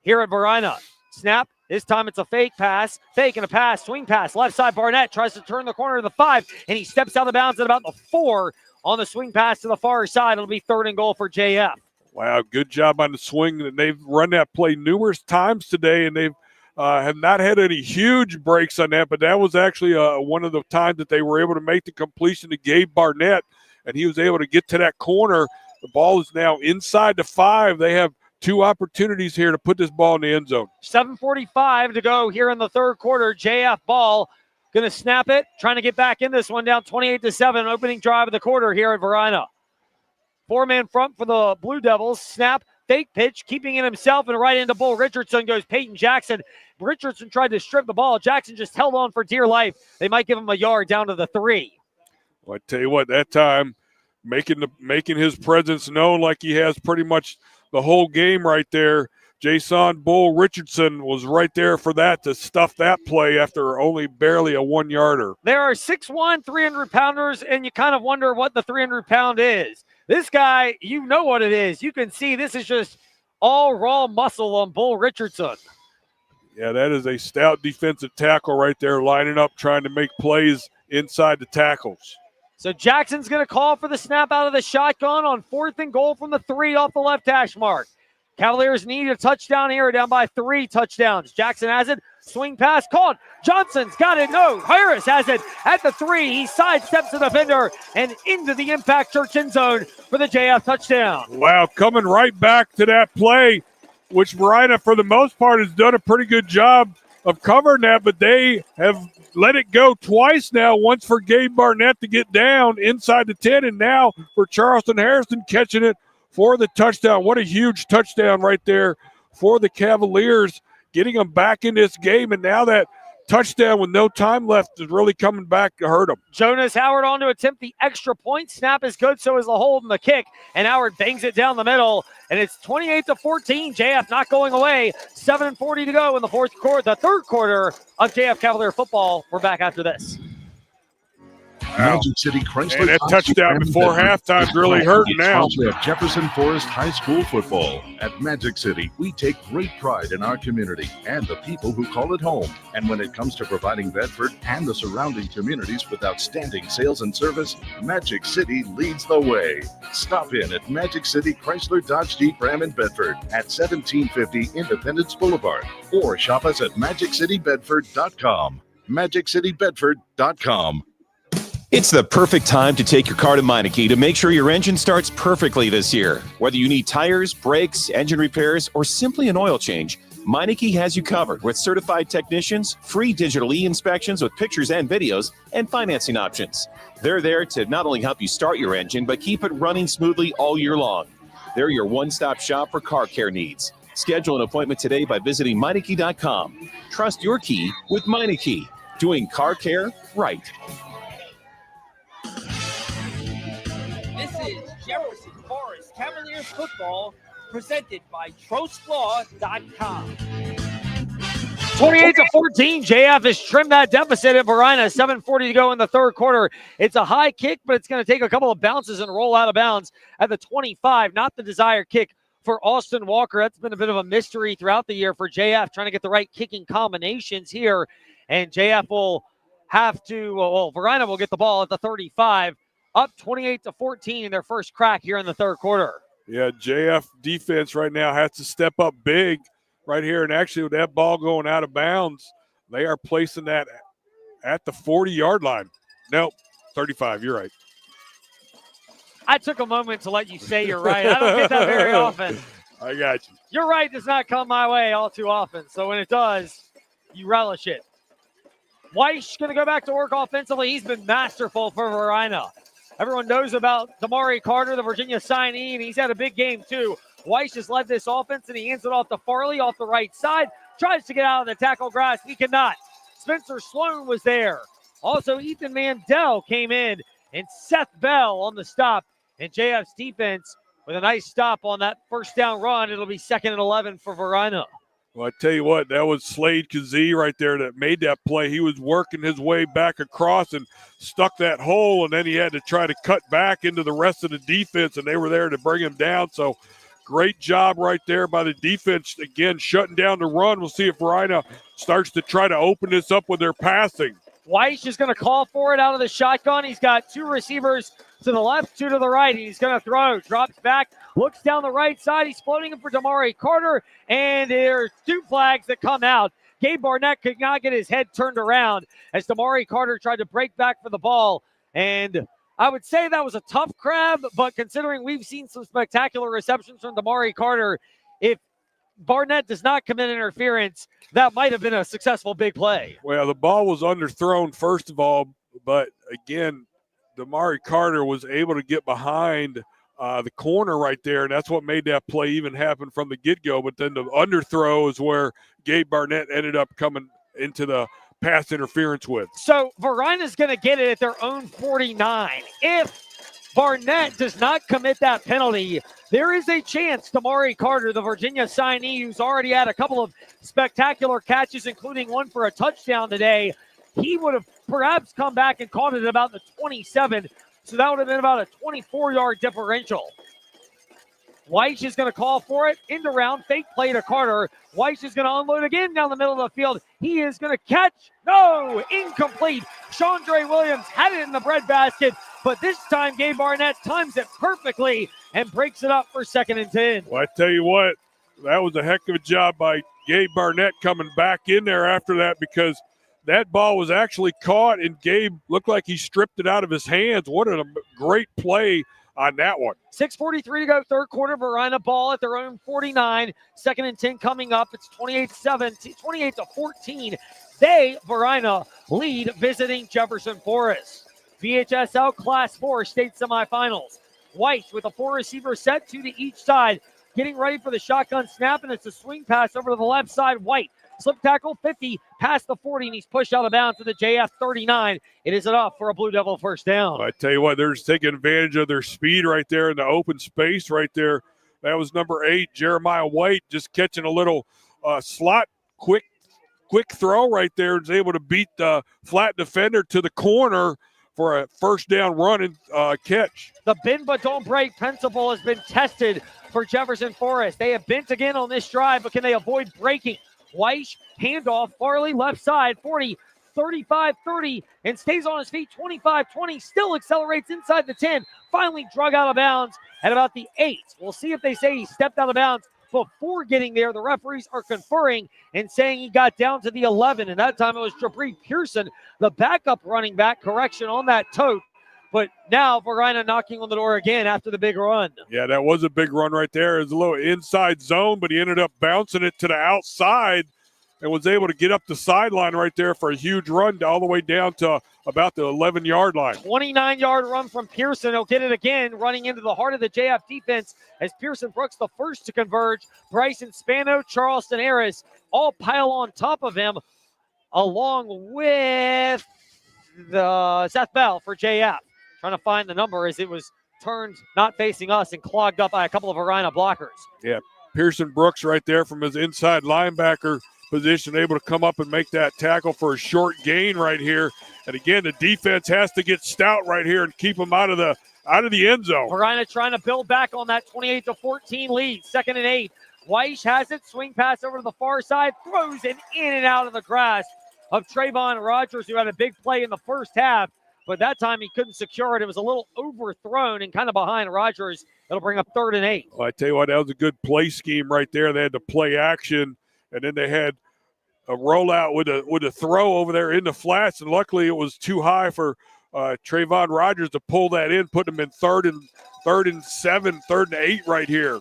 here at Varina. Snap. This time it's a fake pass. Fake and a pass. Swing pass. Left side, Barnett tries to turn the corner to the 5, and he steps out of bounds at about the 4 on the swing pass to the far side. It'll be 3rd and goal for JF. Wow, good job on the swing. They've run that play numerous times today, and they've have not had any huge breaks on that, but that was actually one of the times that they were able to make the completion to Gabe Barnett, and he was able to get to that corner. The ball is now inside the 5. They have 2 opportunities here to put this ball in the end zone. 7:45 to go here in the third quarter. JF ball going to snap it, trying to get back in this one, down 28-7, opening drive of the quarter here at Varina. 4-man front for the Blue Devils. Snap. Fake pitch, keeping it himself, and right into Bull Richardson goes Peyton Jackson. Richardson tried to strip the ball. Jackson just held on for dear life. They might give him a yard down to the 3. Well, I tell you what, that time making his presence known like he has pretty much the whole game right there. Jason Bull Richardson was right there for that to stuff that play after only barely a 1-yarder. There are 6'1", 300-pounders, and you kind of wonder what the 300-pound is. This guy, you know what it is. You can see this is just all raw muscle on Bull Richardson. Yeah, that is a stout defensive tackle right there, lining up, trying to make plays inside the tackles. So Jackson's going to call for the snap out of the shotgun on 4th and goal from the 3 off the left hash mark. Cavaliers need a touchdown here, down by 3 touchdowns. Jackson has it. Swing pass called. Johnson's got it. No, Harris has it at the 3. He sidesteps the defender and into the Impact Church end zone for the JF touchdown. Wow, coming right back to that play, which Varina, for the most part, has done a pretty good job of covering that, but they have let it go twice now, once for Gabe Barnett to get down inside the 10, and now for Charleston Harrison catching it for the touchdown. What a huge touchdown right there for the Cavaliers, getting them back in this game, and now that touchdown with no time left is really coming back to hurt them. Jonas Howard on to attempt the extra point. Snap is good, so is the hold and the kick, and Howard bangs it down the middle, and it's 28-14. JF not going away. 7:40 to go in the third quarter of JF Cavalier football. We're back after this. Magic City Chrysler. That touchdown before halftime really hurting now. Sponsor of Jefferson Forest High School football. At Magic City, we take great pride in our community and the people who call it home. And when it comes to providing Bedford and the surrounding communities with outstanding sales and service, Magic City leads the way. Stop in at Magic City Chrysler Dodge Jeep Ram in Bedford at 1750 Independence Boulevard, or shop us at MagicCityBedford.com. MagicCityBedford.com. It's the perfect time to take your car to Meineke to make sure your engine starts perfectly this year. Whether you need tires, brakes, engine repairs, or simply an oil change, Meineke has you covered with certified technicians, free digital e-inspections with pictures and videos, and financing options. They're there to not only help you start your engine, but keep it running smoothly all year long. They're your one-stop shop for car care needs. Schedule an appointment today by visiting Meineke.com. Trust your key with Meineke, doing car care right. This is Jefferson Forest Cavaliers football presented by TrostLaw.com. 28-14. JF has trimmed that deficit at Varina. 7:40 to go in the third quarter. It's a high kick, but it's going to take a couple of bounces and roll out of bounds at the 25. Not the desired kick for Austin Walker. That's been a bit of a mystery throughout the year for JF, trying to get the right kicking combinations here. And JF will have to, Varina will get the ball at the 35, up 28-14 in their first crack here in the third quarter. Yeah, JF defense right now has to step up big right here. And actually, with that ball going out of bounds, they are placing that at the 40-yard line. Nope, 35. You're right. I took a moment to let you say you're right. I don't get that very often. I got you. You're right does not come my way all too often. So when it does, you relish it. Weiss going to go back to work offensively. He's been masterful for Varina. Everyone knows about Damari Carter, the Virginia signee, and he's had a big game too. Weiss has led this offense, and he hands it off to Farley off the right side. Tries to get out of the tackle grass. He cannot. Spencer Sloan was there. Also, Ethan Mandel came in, and Seth Bell on the stop. And JF's defense with a nice stop on that first down run. It'll be 2nd and 11 for Varina. Well, I tell you what, that was Slade Kazee right there that made that play. He was working his way back across and stuck that hole, and then he had to try to cut back into the rest of the defense, and they were there to bring him down. So great job right there by the defense, again, shutting down the run. We'll see if Varina starts to try to open this up with their passing. Weiss is going to call for it out of the shotgun. He's got 2 receivers to the left, 2 to the right. He's going to throw, drops back, looks down the right side. He's floating him for Damari Carter, and there's 2 flags that come out. Gabe Barnett could not get his head turned around as Damari Carter tried to break back for the ball. And I would say that was a tough grab, but considering we've seen some spectacular receptions from Damari Carter, if Barnett does not commit interference, that might have been a successful big play. Well, the ball was underthrown, first of all, but again, Damari Carter was able to get behind the corner right there, and that's what made that play even happen from the get-go. But then the underthrow is where Gabe Barnett ended up coming into the pass interference with. So Varina's going to get it at their own 49. If Barnett does not commit that penalty, there is a chance Damari Carter, the Virginia signee, who's already had a couple of spectacular catches, including one for a touchdown today, he would have perhaps come back and caught it at about the 27. So that would have been about a 24-yard differential. Weiss is going to call for it. End around, fake play to Carter. Weiss is going to unload again down the middle of the field. He is going to catch. No, incomplete. Chandre Williams had it in the breadbasket, but this time Gabe Barnett times it perfectly and breaks it up for 2nd and 10. Well, I tell you what, that was a heck of a job by Gabe Barnett coming back in there after that, because that ball was actually caught and Gabe looked like he stripped it out of his hands. What a great play on that one. 6:43 to go, third quarter. Varina ball at their own 49. 2nd and 10 coming up. It's 28-14. They, Varina, lead visiting Jefferson Forest. VHSL Class 4 state semifinals. Weiss with a 4-receiver set, 2 to each side. Getting ready for the shotgun snap, and it's a swing pass over to the left side. White, slip tackle 50, past the 40, and he's pushed out of bounds to the JF 39. It is enough for a Blue Devil first down. I tell you what, they're just taking advantage of their speed right there in the open space right there. That was number 8, Jeremiah White, just catching a little slot, quick throw right there. Was able to beat the flat defender to the corner for a first down run and catch. The bend but don't break principle has been tested for Jefferson Forest. They have bent again on this drive, but can they avoid breaking? Weiss, handoff, Farley, left side, 40, 35, 30, and stays on his feet, 25, 20, still accelerates inside the 10, finally drug out of bounds at about the 8. We'll see if they say he stepped out of bounds before getting there. The referees are conferring and saying he got down to the 11, and that time it was Jabri Pearson, the backup running back, correction on that tote. But now Varina knocking on the door again after the big run. Yeah, that was a big run right there. It was a little inside zone, but he ended up bouncing it to the outside and was able to get up the sideline right there for a huge run all the way down to about the 11-yard line. 29-yard run from Pearson. He'll get it again, running into the heart of the JF defense as Pearson Brooks the first to converge. Bryson Spano, Charleston Harris all pile on top of him, along with the Seth Bell for JF. Trying to find the number as it was turned not facing us and clogged up by a couple of Varina blockers. Yeah, Pearson Brooks right there from his inside linebacker position, able to come up and make that tackle for a short gain right here. And again, the defense has to get stout right here and keep them out of the end zone. Varina trying to build back on that 28-14 lead. 2nd and 8. Weiss has it, swing pass over to the far side, throws it in and out of the grass of Trayvon Rogers, who had a big play in the first half, but that time he couldn't secure it. It was a little overthrown and kind of behind Rogers. It'll bring up 3rd and 8. Well, I tell you what, that was a good play scheme right there. They had to play action, and then they had a rollout with a throw over there in the flats, and luckily it was too high for Trayvon Rogers to pull that in, put him in 3rd and 7, 3rd and 8 right here.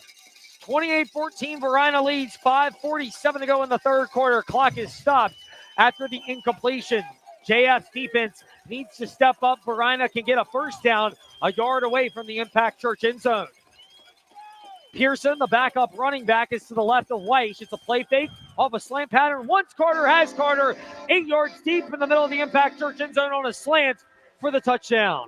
28-14, Varina leads. 5:47 to go in the third quarter. Clock is stopped after the incompletion. JF's defense needs to step up. Varina can get a first down a yard away from the Impact Church end zone. Pearson, the backup running back, is to the left of Weiss. It's a play fake off a slant pattern. Once Carter has Carter, 8 yards deep in the middle of the Impact Church end zone on a slant for the touchdown.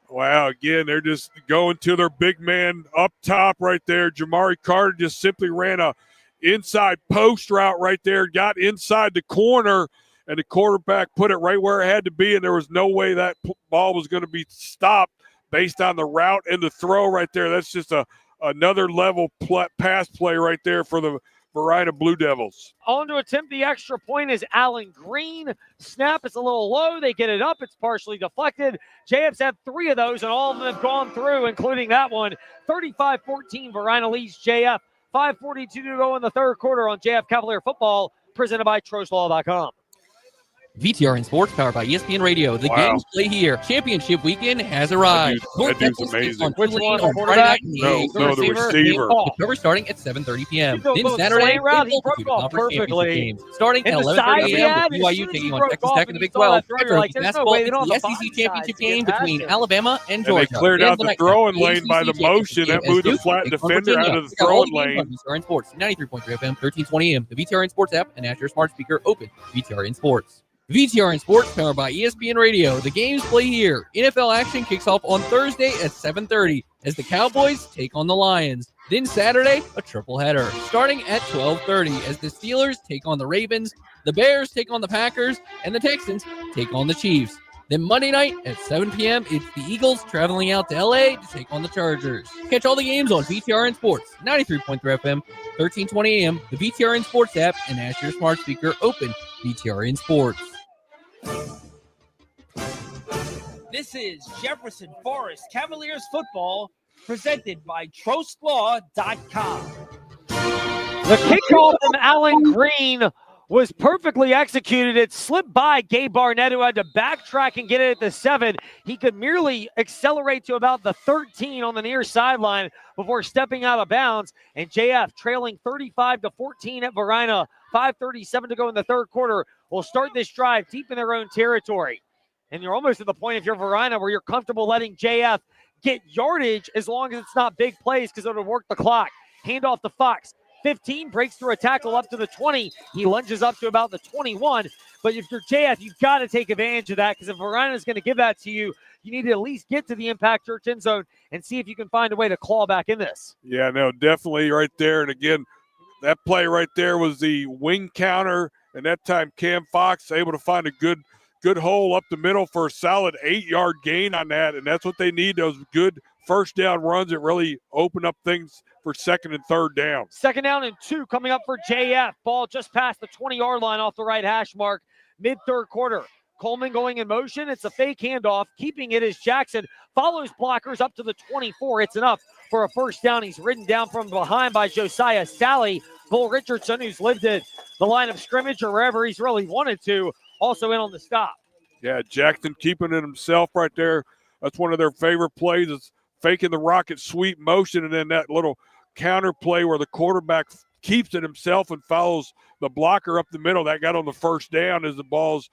Wow, again, they're just going to their big man up top right there. Jamari Carter just simply ran a inside post route right there, got inside the corner, and the quarterback put it right where it had to be, and there was no way that ball was going to be stopped based on the route and the throw right there. That's just another level pass play right there for the Varina Blue Devils. On to attempt the extra point is Allen Green. Snap is a little low. They get it up. It's partially deflected. JF's had 3 of those, and all of them have gone through, including that one. 35-14, Varina leads JF. 5:42 to go in the third quarter on JF Cavalier Football, presented by TrostLaw.com. VTRN Sports, powered by ESPN Radio. The games play here. Championship weekend has arrived. That dude's amazing. Which one? No, the receiver. The cover starting at 7:30 p.m. Then Saturday, perfectly. games. Starting at 11:30 a.m. with BYU taking on Texas Tech in the Big 12. Basketball is the SEC championship game between Alabama and Georgia. And they cleared out the throwing lane by the motion. That moved the flat defender out of the throwing lane. VTRN Sports, 93.3 FM, 1320 AM. The VTRN Sports app and at your smart speaker open. VTRN Sports. VTRN Sports, powered by ESPN Radio. The games play here. NFL action kicks off on Thursday at 7:30 as the Cowboys take on the Lions. Then Saturday, a triple header, starting at 12:30 as the Steelers take on the Ravens, the Bears take on the Packers, and the Texans take on the Chiefs. Then Monday night at 7 p.m., it's the Eagles traveling out to L.A. to take on the Chargers. Catch all the games on VTRN Sports, 93.3 FM, 1320 AM, the VTRN Sports app, and as your smart speaker open, VTRN Sports. This is Jefferson Forest Cavaliers football, presented by TrostLaw.com. The kickoff from Allen Green was perfectly executed. It slipped by Gabe Barnett, who had to backtrack and get it at the 7. He could merely accelerate to about the 13 on the near sideline before stepping out of bounds. And JF trailing 35-14 at Varina. 5:37 to go in the third quarter. Will start this drive deep in their own territory. And you're almost at the point, if you're Varina, where you're comfortable letting JF get yardage as long as it's not big plays, because it'll work the clock. Handoff to Fox. 15, breaks through a tackle up to the 20. He lunges up to about the 21. But if you're JF, you've got to take advantage of that, because if Varina is going to give that to you, you need to at least get to the Impact Church end zone and see if you can find a way to claw back in this. Yeah, no, definitely right there. And again, that play right there was the wing counter, and that time Cam Fox able to find a good hole up the middle for a solid 8-yard gain on that, and that's what they need, those good first down runs that really open up things for second and third down. Second down and 2 coming up for JF. Ball just past the 20-yard line off the right hash mark, mid-third quarter. Coleman going in motion. It's a fake handoff. Keeping it is Jackson. Follows blockers up to the 24. It's enough for a first down. He's ridden down from behind by Josiah Sally. Bull Richardson, who's lived at the line of scrimmage or wherever he's really wanted to, also in on the stop. Yeah, Jackson keeping it himself right there. That's one of their favorite plays, is faking the rocket sweep motion, and then that little counter play where the quarterback keeps it himself and follows the blocker up the middle. That got on the first down as the ball's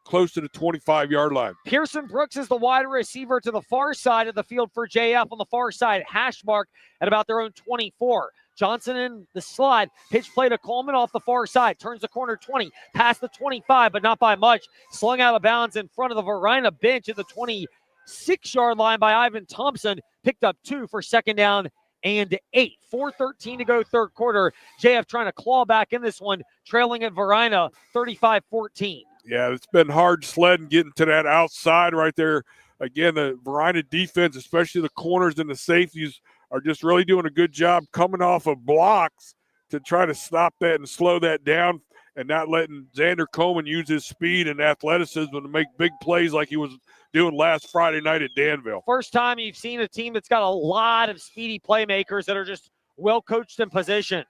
close to the 25-yard line. Pearson Brooks is the wide receiver to the far side of the field for JF, on the far side, hash mark at about their own 24. Johnson in the slide, pitch play to Coleman off the far side, turns the corner 20, past the 25, but not by much. Slung out of bounds in front of the Varina bench at the 26-yard line by Ivan Thompson. Picked up 2 for second down and 8. 4:13 to go third quarter. JF trying to claw back in this one, trailing at Varina 35-14. Yeah, it's been hard sledding getting to that outside right there. Again, the Varina defense, especially the corners and the safeties, are just really doing a good job coming off of blocks to try to stop that and slow that down and not letting Xander Coleman use his speed and athleticism to make big plays like he was doing last Friday night at Danville. First time you've seen a team that's got a lot of speedy playmakers that are just well coached in position.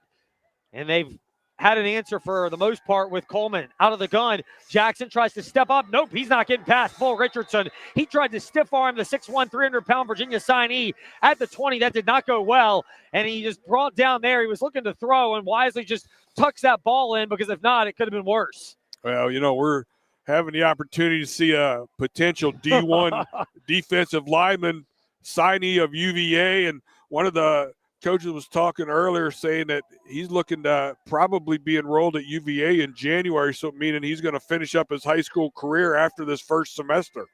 And they've had an answer for the most part with Coleman out of the gun. Jackson tries to step up. Nope, he's not getting past Bull Richardson. He tried to stiff arm the 6'1", 300-pound Virginia signee at the 20. That did not go well. And he just brought down there. He was looking to throw and wisely just tucks that ball in, because if not, it could have been worse. Well, we're having the opportunity to see a potential D1 defensive lineman signee of UVA, and one of the coaches was talking earlier saying that he's looking to probably be enrolled at UVA in January, so meaning he's going to finish up his high school career after this first semester.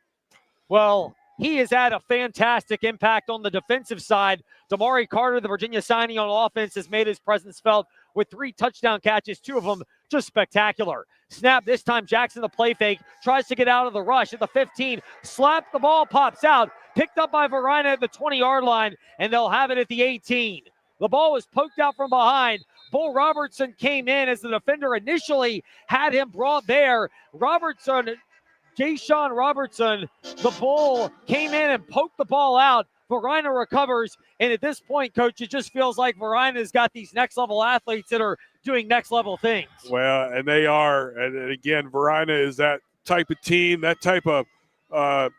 Well, he has had a fantastic impact on the defensive side. Damari Carter, the Virginia signing on offense, has made his presence felt with 3 touchdown catches, 2 of them just spectacular. Snap this time, Jackson the play fake, tries to get out of the rush at the 15, slap, the ball pops out, picked up by Varina at the 20-yard line, and they'll have it at the 18. The ball was poked out from behind. Bull Robertson came in as the defender initially had him brought there. Ja'Shawn Robertson, the Bull, came in and poked the ball out. Varina recovers, and at this point, Coach, it just feels like Varina's got these next-level athletes that are doing next-level things. Well, and they are. And again, Varina is that type of team, that type of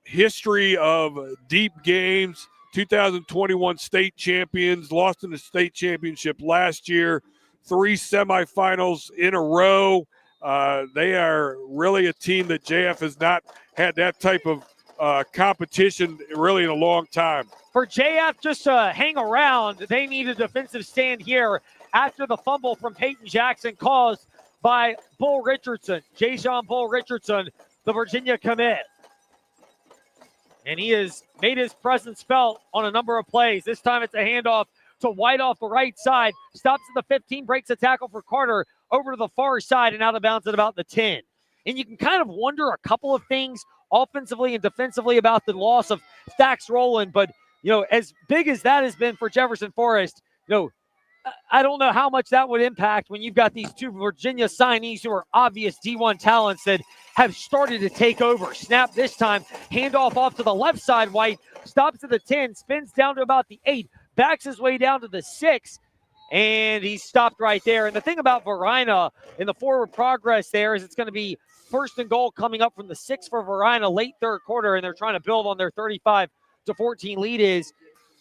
history of deep games. 2021 state champions, lost in the state championship last year, 3 semifinals in a row. They are really a team that JF has not had that type of competition really in a long time. For JF just to hang around, they need a defensive stand here after the fumble from Peyton Jackson caused by Bull Richardson, Ja'Shawn Bull Richardson, the Virginia commit. And he has made his presence felt on a number of plays. This time it's a handoff to White off the right side. Stops at the 15, breaks a tackle for Carter over to the far side and out of bounds at about the 10. And you can kind of wonder a couple of things offensively and defensively about the loss of Thax Rowland. But, as big as that has been for Jefferson Forest, I don't know how much that would impact when you've got these 2 Virginia signees who are obvious D1 talents that have started to take over. Snap this time, handoff off to the left side. White stops at the 10, spins down to about the 8, backs his way down to the 6, and he's stopped right there. And the thing about Varina in the forward progress there is it's going to be 1st and goal coming up from the 6 for Varina late third quarter, and they're trying to build on their 35-14 lead.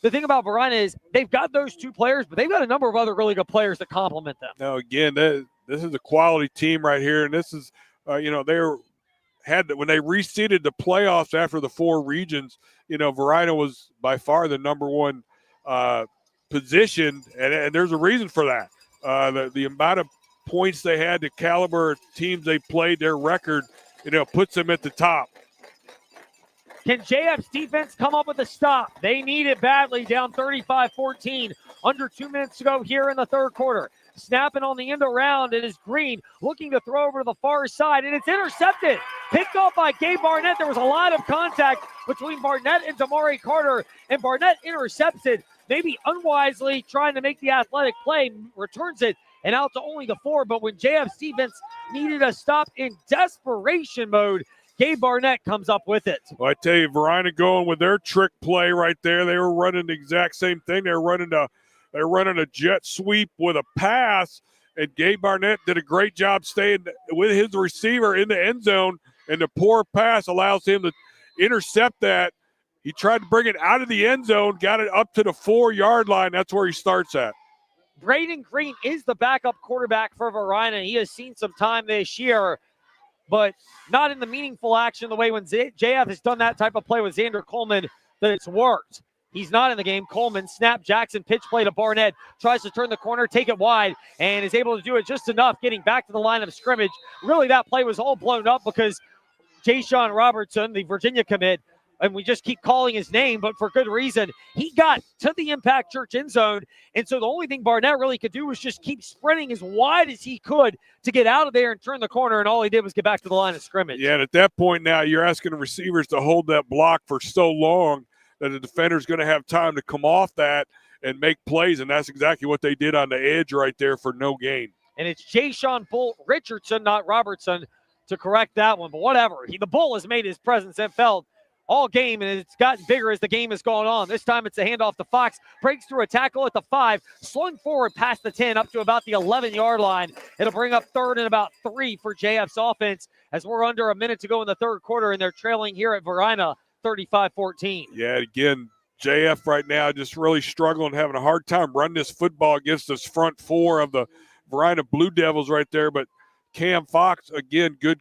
The thing about Varina is they've got those 2 players, but they've got a number of other really good players that complement them. Now, again, this is a quality team right here, and this is, when they reseeded the playoffs after the 4 regions, Varina was by far the number 1 position, and there's a reason for that. The amount of points they had, the caliber of teams they played, their record, puts them at the top. Can JF's defense come up with a stop? They need it badly, down 35-14. Under 2 minutes to go here in the third quarter. Snapping on the end around, it is Green looking to throw over to the far side, and it's intercepted. Picked off by Gabe Barnett. There was a lot of contact between Barnett and Damari Carter, and Barnett intercepted, maybe unwisely trying to make the athletic play, returns it, and out to only the 4. But when JF's defense needed a stop in desperation mode, Gabe Barnett comes up with it. Well, I tell you, Varina going with their trick play right there. They were running the exact same thing. They're running a jet sweep with a pass, and Gabe Barnett did a great job staying with his receiver in the end zone, and the poor pass allows him to intercept that. He tried to bring it out of the end zone, got it up to the 4-yard line. That's where he starts at. Braden Green is the backup quarterback for Varina. He has seen some time this year, but not in the meaningful action the way when JF has done that type of play with Xander Coleman that it's worked. He's not in the game. Coleman, snap, Jackson, pitch play to Barnett, tries to turn the corner, take it wide, and is able to do it just enough, getting back to the line of scrimmage. Really, that play was all blown up because Ja'Shawn Robertson, the Virginia commit, and we just keep calling his name, but for good reason, he got to the Impact Church end zone, and so the only thing Barnett really could do was just keep sprinting as wide as he could to get out of there and turn the corner, and all he did was get back to the line of scrimmage. Yeah, and at that point now, you're asking the receivers to hold that block for so long that the defender's going to have time to come off that and make plays, and that's exactly what they did on the edge right there for no gain. And it's Jay-Sean Bull Richardson, not Robertson, to correct that one. But whatever. The Bull has made his presence felt all game, and it's gotten bigger as the game has gone on. This time it's a handoff to Fox. Breaks through a tackle at the 5, slung forward past the 10 up to about the 11-yard line. It'll bring up 3rd and about 3 for JF's offense as we're under a minute to go in the third quarter, and they're trailing here at Varina 35-14. Yeah, again, JF right now just really struggling, having a hard time running this football against this front 4 of the Varina Blue Devils right there. But Cam Fox, again, good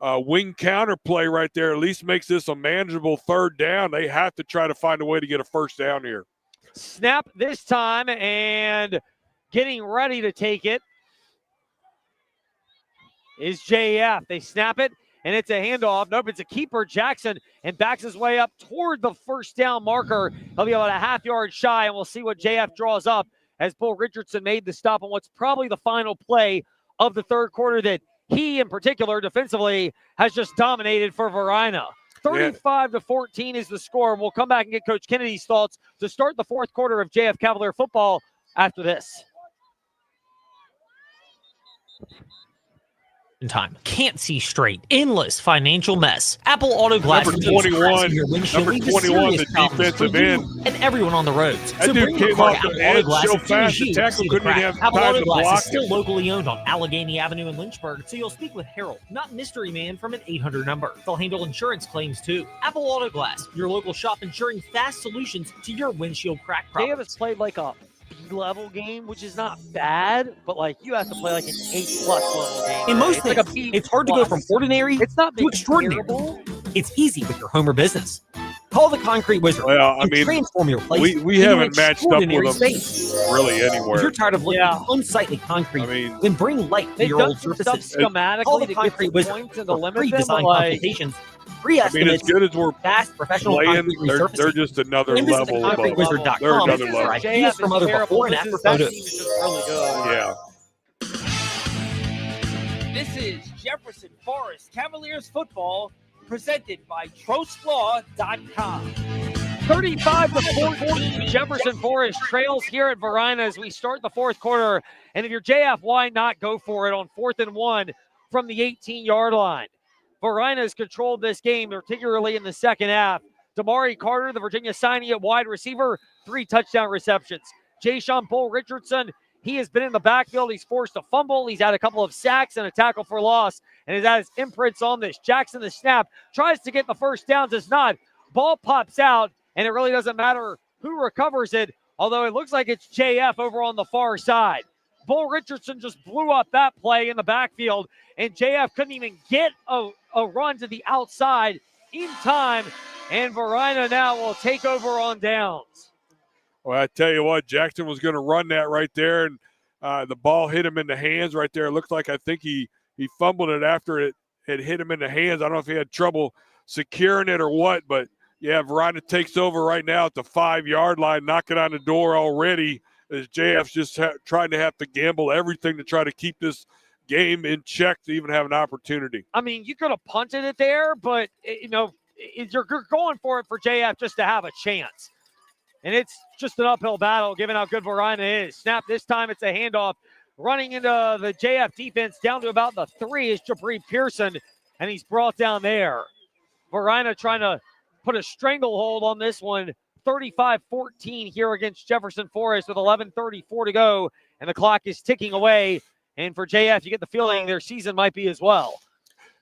wing counter play right there. At least makes this a manageable 3rd down. They have to try to find a way to get a 1st down here. Snap this time, and getting ready to take it is JF. They snap it, and it's a handoff. Nope, it's a keeper, Jackson, and backs his way up toward the 1st down marker. He'll be about a half-yard shy, and we'll see what JF draws up as Bull Richardson made the stop on what's probably the final play of the third quarter that he, in particular, defensively, has just dominated for Varina. 35-14 is the score. We'll come back and get Coach Kennedy's thoughts to start the fourth quarter of JF Cavalier football after this. Time. Can't see straight. Endless financial mess. Apple Auto Glass. Number 21, the defensive end. And everyone on the roads. That dude came off the edge so fast, the tackle couldn't even have Apple time Auto to Glass block is still it. locally owned on Allegheny Avenue in Lynchburg, so you'll speak with Harold, not Mystery Man from an 800 number. They'll handle insurance claims too. Apple Auto Glass, your local shop ensuring fast solutions to your windshield crack problems. JF has played like a B-level game, which is not bad, but like you have to play like an A+ level game. In most right? things, it's hard to go from ordinary to extraordinary. Terrible. It's easy with your home or business. Call the Concrete Wizard. Well, I and mean, transform your place we into haven't an matched up with extraordinary them space. really anywhere. If you're tired of looking at unsightly concrete, then bring light to They've your done old some surfaces. stuff schematically Call the to get Concrete some Wizard points and for to limit free them, design but, like, consultations, free I mean, estimates, as good as we're fast professional playing, concrete they're resurfacing. just another And visit level above. theconcretewizard.com. They're another level. Ideas from other before and after That photos. team is just really good. Yeah. This is Jefferson Forest Cavaliers football presented by TrostLaw.com. 35-14, Jefferson Forest trails here at Varina as we start the fourth quarter. And if you're JF, why not go for it on 4th and 1 from the 18-yard line? Varina has controlled this game, particularly in the second half. Damari Carter, the Virginia signee at wide receiver, 3 touchdown receptions. Jay-Sean Bull Richardson, he has been in the backfield. He's forced a fumble. He's had a couple of sacks and a tackle for loss, and has had his imprints on this. Jackson, the snap, tries to get the first down, does not. Ball pops out, and it really doesn't matter who recovers it, although it looks like it's JF over on the far side. Bull Richardson just blew up that play in the backfield, and JF couldn't even get a run to the outside in time, and Varina now will take over on downs. Well, I tell you what, Jackson was going to run that right there, and the ball hit him in the hands right there. It looked like I think he fumbled it after it had hit him in the hands. I don't know if he had trouble securing it or what, but yeah, Varina takes over right now at the 5-yard line, knocking on the door already as JF's just trying to have to gamble everything to try to keep this game in check to even have an opportunity. I mean, you could have punted it there, but, you're going for it for JF just to have a chance. And it's just an uphill battle, given how good Varina is. Snap this time, it's a handoff. Running into the JF defense down to about the 3 is Jabri Pearson, and he's brought down there. Varina trying to put a stranglehold on this one. 35-14 here against Jefferson Forest with 11:34 to go, and the clock is ticking away. And for JF, you get the feeling their season might be as well.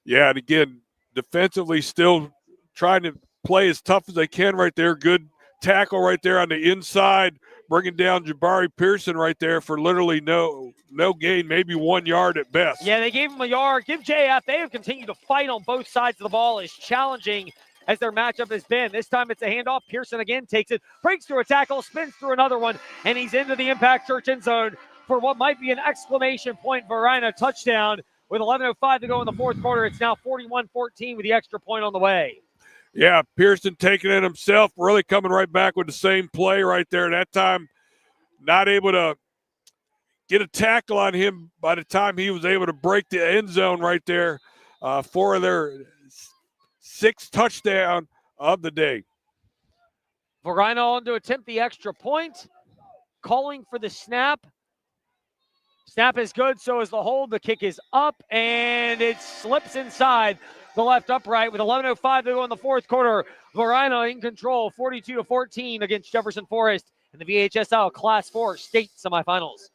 Yeah, and again, defensively still trying to play as tough as they can right there. Good tackle right there on the inside, bringing down Jabari Pearson right there for literally no gain, maybe 1 yard at best. Yeah, they gave him a yard. Give JF. They have continued to fight on both sides of the ball, as challenging as their matchup has been. This time it's a handoff. Pearson again takes it, breaks through a tackle, spins through another one, and he's into the Impact Church end zone for what might be an exclamation point Varina touchdown. With 11:05 to go in the fourth quarter, it's now 41-14 with the extra point on the way. Yeah, Pearson taking it himself, really coming right back with the same play right there. That time, not able to get a tackle on him by the time he was able to break the end zone right there for their 6th touchdown of the day. Varina on to attempt the extra point, calling for the snap. Snap is good, so is the hold. The kick is up, and it slips inside the left upright with 11:05 to go in the fourth quarter. Varina in control, 42-14 against Jefferson Forest in the VHSL Class 4 state semifinals.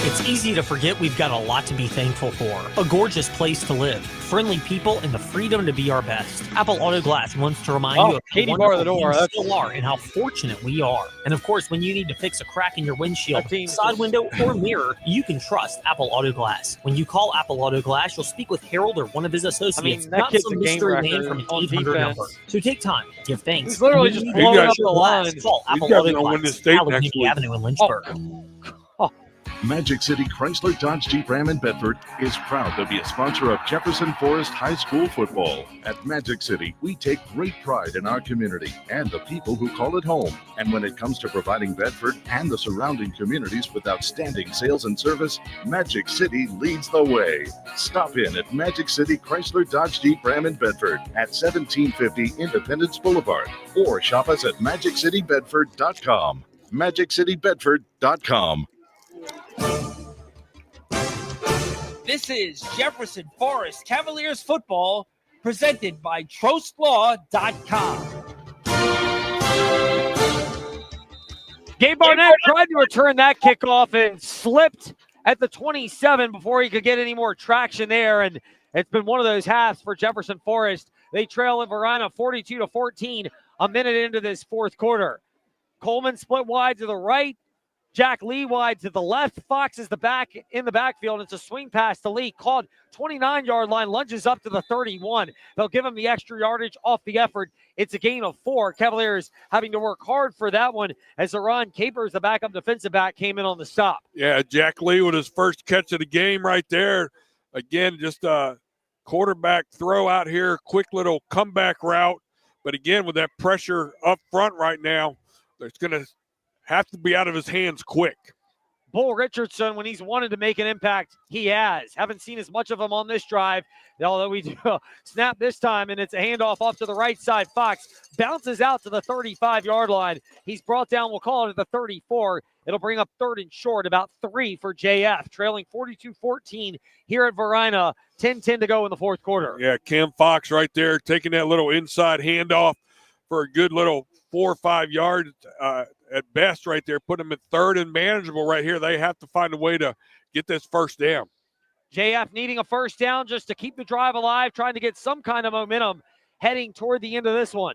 It's easy to forget we've got a lot to be thankful for. A gorgeous place to live, friendly people, and the freedom to be our best. Apple Auto Glass wants to remind you of Katie how barred the door. wonderful we still are and how fortunate we are. And of course, when you need to fix a crack in your windshield, side window, or mirror, you can trust Apple Auto Glass. When you call Apple Auto Glass, you'll speak with Harold or one of his associates, that not kid's some a game mystery name record from an on 800 defense. number. So take time, give thanks. He's literally And when just you blowing need up the glass, lines. call These Apple guys Auto are gonna win Glass, this state Allegheny next week. Avenue in Lynchburg. Magic City Chrysler Dodge Jeep Ram in Bedford is proud to be a sponsor of Jefferson Forest High School football. At Magic City, we take great pride in our community and the people who call it home. And when it comes to providing Bedford and the surrounding communities with outstanding sales and service, Magic City leads the way. Stop in at Magic City Chrysler Dodge Jeep Ram in Bedford at 1750 Independence Boulevard or shop us at MagicCityBedford.com. MagicCityBedford.com. This is Jefferson Forest Cavaliers football presented by TrostLaw.com. Gabe Barnett tried to return that kickoff and slipped at the 27 before he could get any more traction there. And it's been one of those halves for Jefferson Forest. They trail at Varina 42-14 a minute into this fourth quarter. Coleman split wide to the right. Jack Lee wide to the left. Fox is in the backfield. It's a swing pass to Lee. Caught 29-yard line, lunges up to the 31. They'll give him the extra yardage off the effort. It's a gain of 4. Cavaliers having to work hard for that one as Aaron Capers, the backup defensive back, came in on the stop. Yeah, Jack Lee with his first catch of the game right there. Again, just a quarterback throw out here, quick little comeback route. But again, with that pressure up front right now, it's going to have to be out of his hands quick. Bull Richardson, when he's wanted to make an impact, he has. Haven't seen as much of him on this drive, although we do snap this time, and it's a handoff off to the right side. Fox bounces out to the 35-yard line. He's brought down, we'll call it at the 34. It'll bring up third and short, about 3 for JF, trailing 42-14 here at Varina. 10-10 to go in the fourth quarter. Yeah, Cam Fox right there taking that little inside handoff for a good little 4 or 5 yards at best right there. Put them at third and manageable right here. They have to find a way to get this first down. JF needing a first down just to keep the drive alive, trying to get some kind of momentum heading toward the end of this one.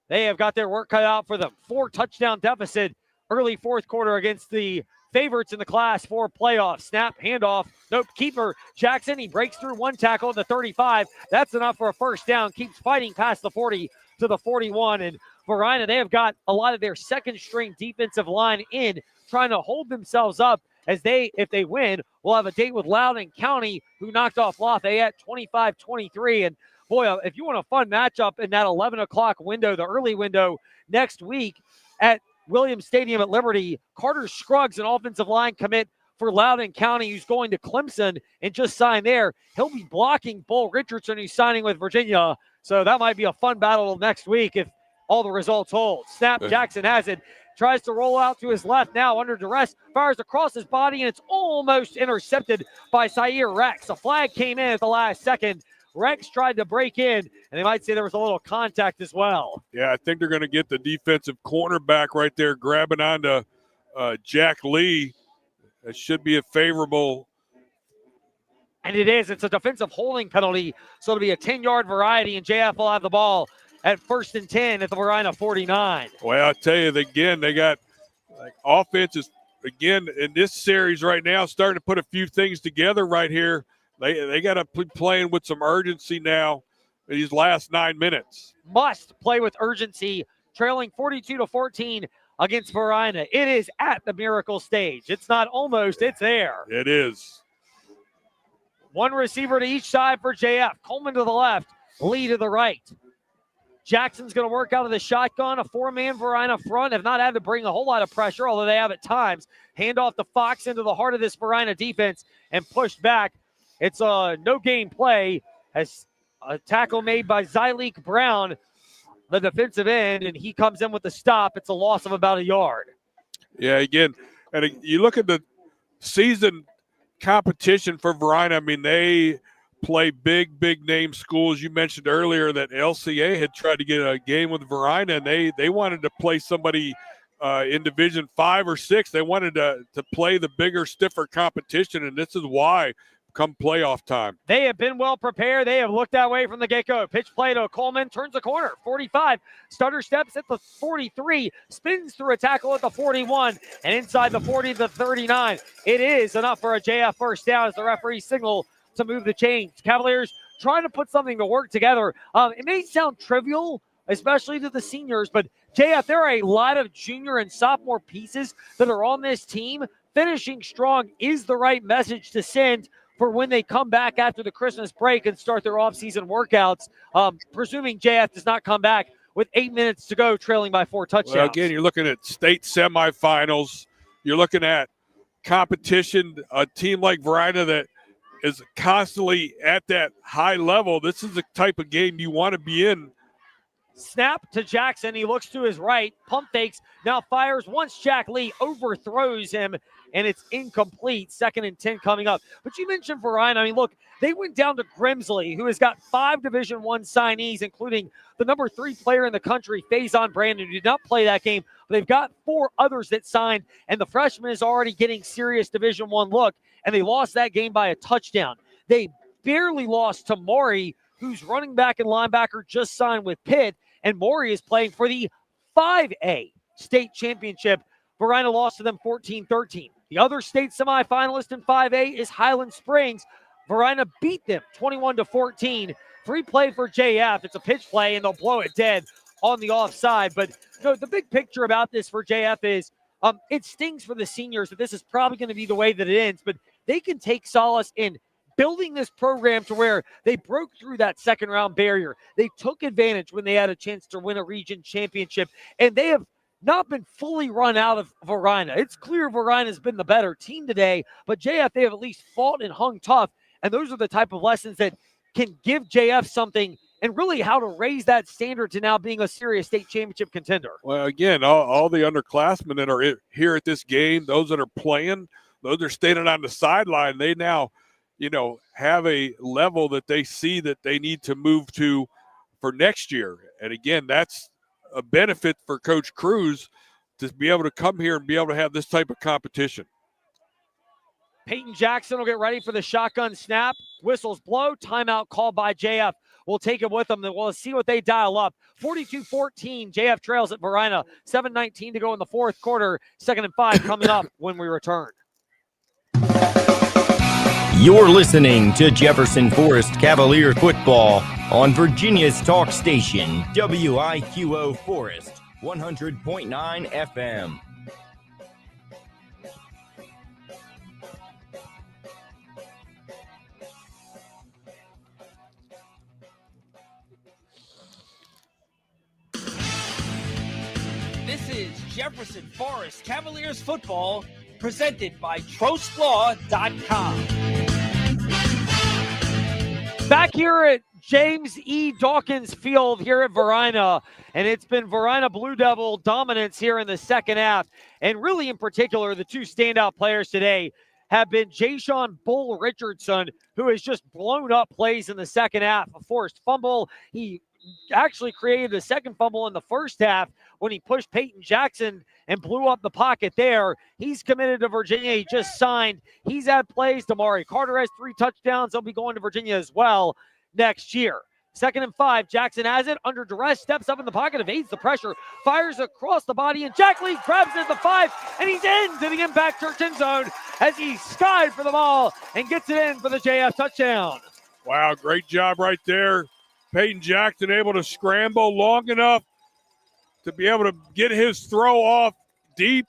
They have got their work cut out for them. 4 touchdown deficit early fourth quarter against the favorites in the Class 4 playoffs. Snap, handoff, nope, keeper Jackson. He breaks through 1 tackle at the 35. That's enough for a first down. Keeps fighting past the 40 to the 41. And Varina, they have got a lot of their second-string defensive line in, trying to hold themselves up as if they win, we'll have a date with Loudoun County, who knocked off Lafayette 25-23. And boy, if you want a fun matchup in that 11 o'clock window, the early window next week at Williams Stadium at Liberty, Carter Scruggs, an offensive line commit for Loudoun County, who's going to Clemson and just signed there. He'll be blocking Bull Richardson, who's signing with Virginia. So that might be a fun battle next week if all the results hold. Snap, Jackson has it. Tries to roll out to his left now under duress. Fires across his body, and it's almost intercepted by Sair Rex. A flag came in at the last second. Rex tried to break in, and they might say there was a little contact as well. Yeah, I think they're going to get the defensive cornerback right there grabbing onto Jack Lee. That should be a favorable. And it is. It's a defensive holding penalty, so it'll be a 10-yard variety, and JF will have the ball at 1st and 10 at the Varina 49. Well, I tell you, again, they got offenses, again, in this series right now, starting to put a few things together right here. They got to be playing with some urgency now in these last 9 minutes. Must play with urgency, trailing 42-14 against Varina. It is at the miracle stage. It's not almost, it's there. It is. One receiver to each side for JF. Coleman to the left, Lee to the right. Jackson's going to work out of the shotgun. A 4-man Varina front. Have not had to bring a whole lot of pressure, although they have at times. Hand off to Fox into the heart of this Varina defense and pushed back. It's a no-gain play as a tackle made by Zyleek Brown, the defensive end, and he comes in with the stop. It's a loss of about a yard. Yeah, again, And you look at the season competition for Varina. I mean, they play big name schools. You mentioned earlier that LCA had tried to get a game with Varina, and they wanted to play somebody in Division 5 or 6. They wanted to play the bigger, stiffer competition, and this is why come playoff time. They have been well prepared. They have looked that way from the get-go. Pitch play to Coleman, turns the corner, 45. Stutter steps at the 43, spins through a tackle at the 41, and inside the 40 to the 39. It is enough for a JF first down as the referee signal to move the chains. Cavaliers trying to put something to work together. It may sound trivial, especially to the seniors, but JF, there are a lot of junior and sophomore pieces that are on this team. Finishing strong is the right message to send for when they come back after the Christmas break and start their offseason workouts, presuming JF does not come back with 8 minutes to go, trailing by 4 touchdowns. Well, again, you're looking at state semifinals. You're looking at competition, a team like Varina that is constantly at that high level. This is the type of game you want to be in. Snap to Jackson. He looks to his right, pump fakes, now fires once Jack Lee overthrows him, and it's incomplete. 2nd and 10 coming up. But you mentioned Varina. I mean, look, they went down to Grimsley, who has got 5 Division I signees, including the number 3 player in the country, Faison Brandon, who did not play that game. But they've got 4 others that signed, and the freshman is already getting serious Division I look, and they lost that game by a touchdown. They barely lost to Maury, who's running back and linebacker, just signed with Pitt, and Maury is playing for the 5A state championship. Varina lost to them 14-13. The other state semifinalist in 5A is Highland Springs. Varina beat them 21-14. Free play for JF. It's a pitch play, and they'll blow it dead on the offside. But the big picture about this for JF is it stings for the seniors that this is probably going to be the way that it ends, but they can take solace in building this program to where they broke through that second-round barrier. They took advantage when they had a chance to win a region championship, and they have not been fully run out of Varina. It's clear Varina's been the better team today, but JF, they have at least fought and hung tough, and those are the type of lessons that can give JF something and really how to raise that standard to now being a serious state championship contender. Well, again, all the underclassmen that are here at this game, those that are playing, those that are standing on the sideline, they now have a level that they see that they need to move to for next year. And again, that's a benefit for Coach Cruz to be able to come here and be able to have this type of competition. Peyton Jackson will get ready for the shotgun snap. Whistles blow. Timeout called by JF. We'll take it with them. We'll see what they dial up. 42-14. JF trails at Varina. 7:19 to go in the fourth quarter. 2nd and 5 coming up when we return. You're listening to Jefferson Forest Cavalier football on Virginia's talk station, WIQO Forest, 100.9 FM. This is Jefferson Forest Cavaliers football, presented by TrostLaw.com. Back here at James E. Dawkins Field here at Varina, and it's been Varina Blue Devil dominance here in the second half. And really in particular, the two standout players today have been Jayshon Bull Richardson, who has just blown up plays in the second half. A forced fumble. He actually created a second fumble in the first half when he pushed Peyton Jackson and blew up the pocket there. He's committed to Virginia. He just signed. He's had plays. Damari Carter has 3 touchdowns. He'll be going to Virginia as well next year. 2nd and 5. Jackson has it under duress, steps up in the pocket, evades the pressure, fires across the body, and Jack Lee grabs it at the 5, and he's into the Impact Church end zone as he skied for the ball and gets it in for the JF touchdown. Wow, great job right there. Peyton Jackson able to scramble long enough to be able to get his throw off deep.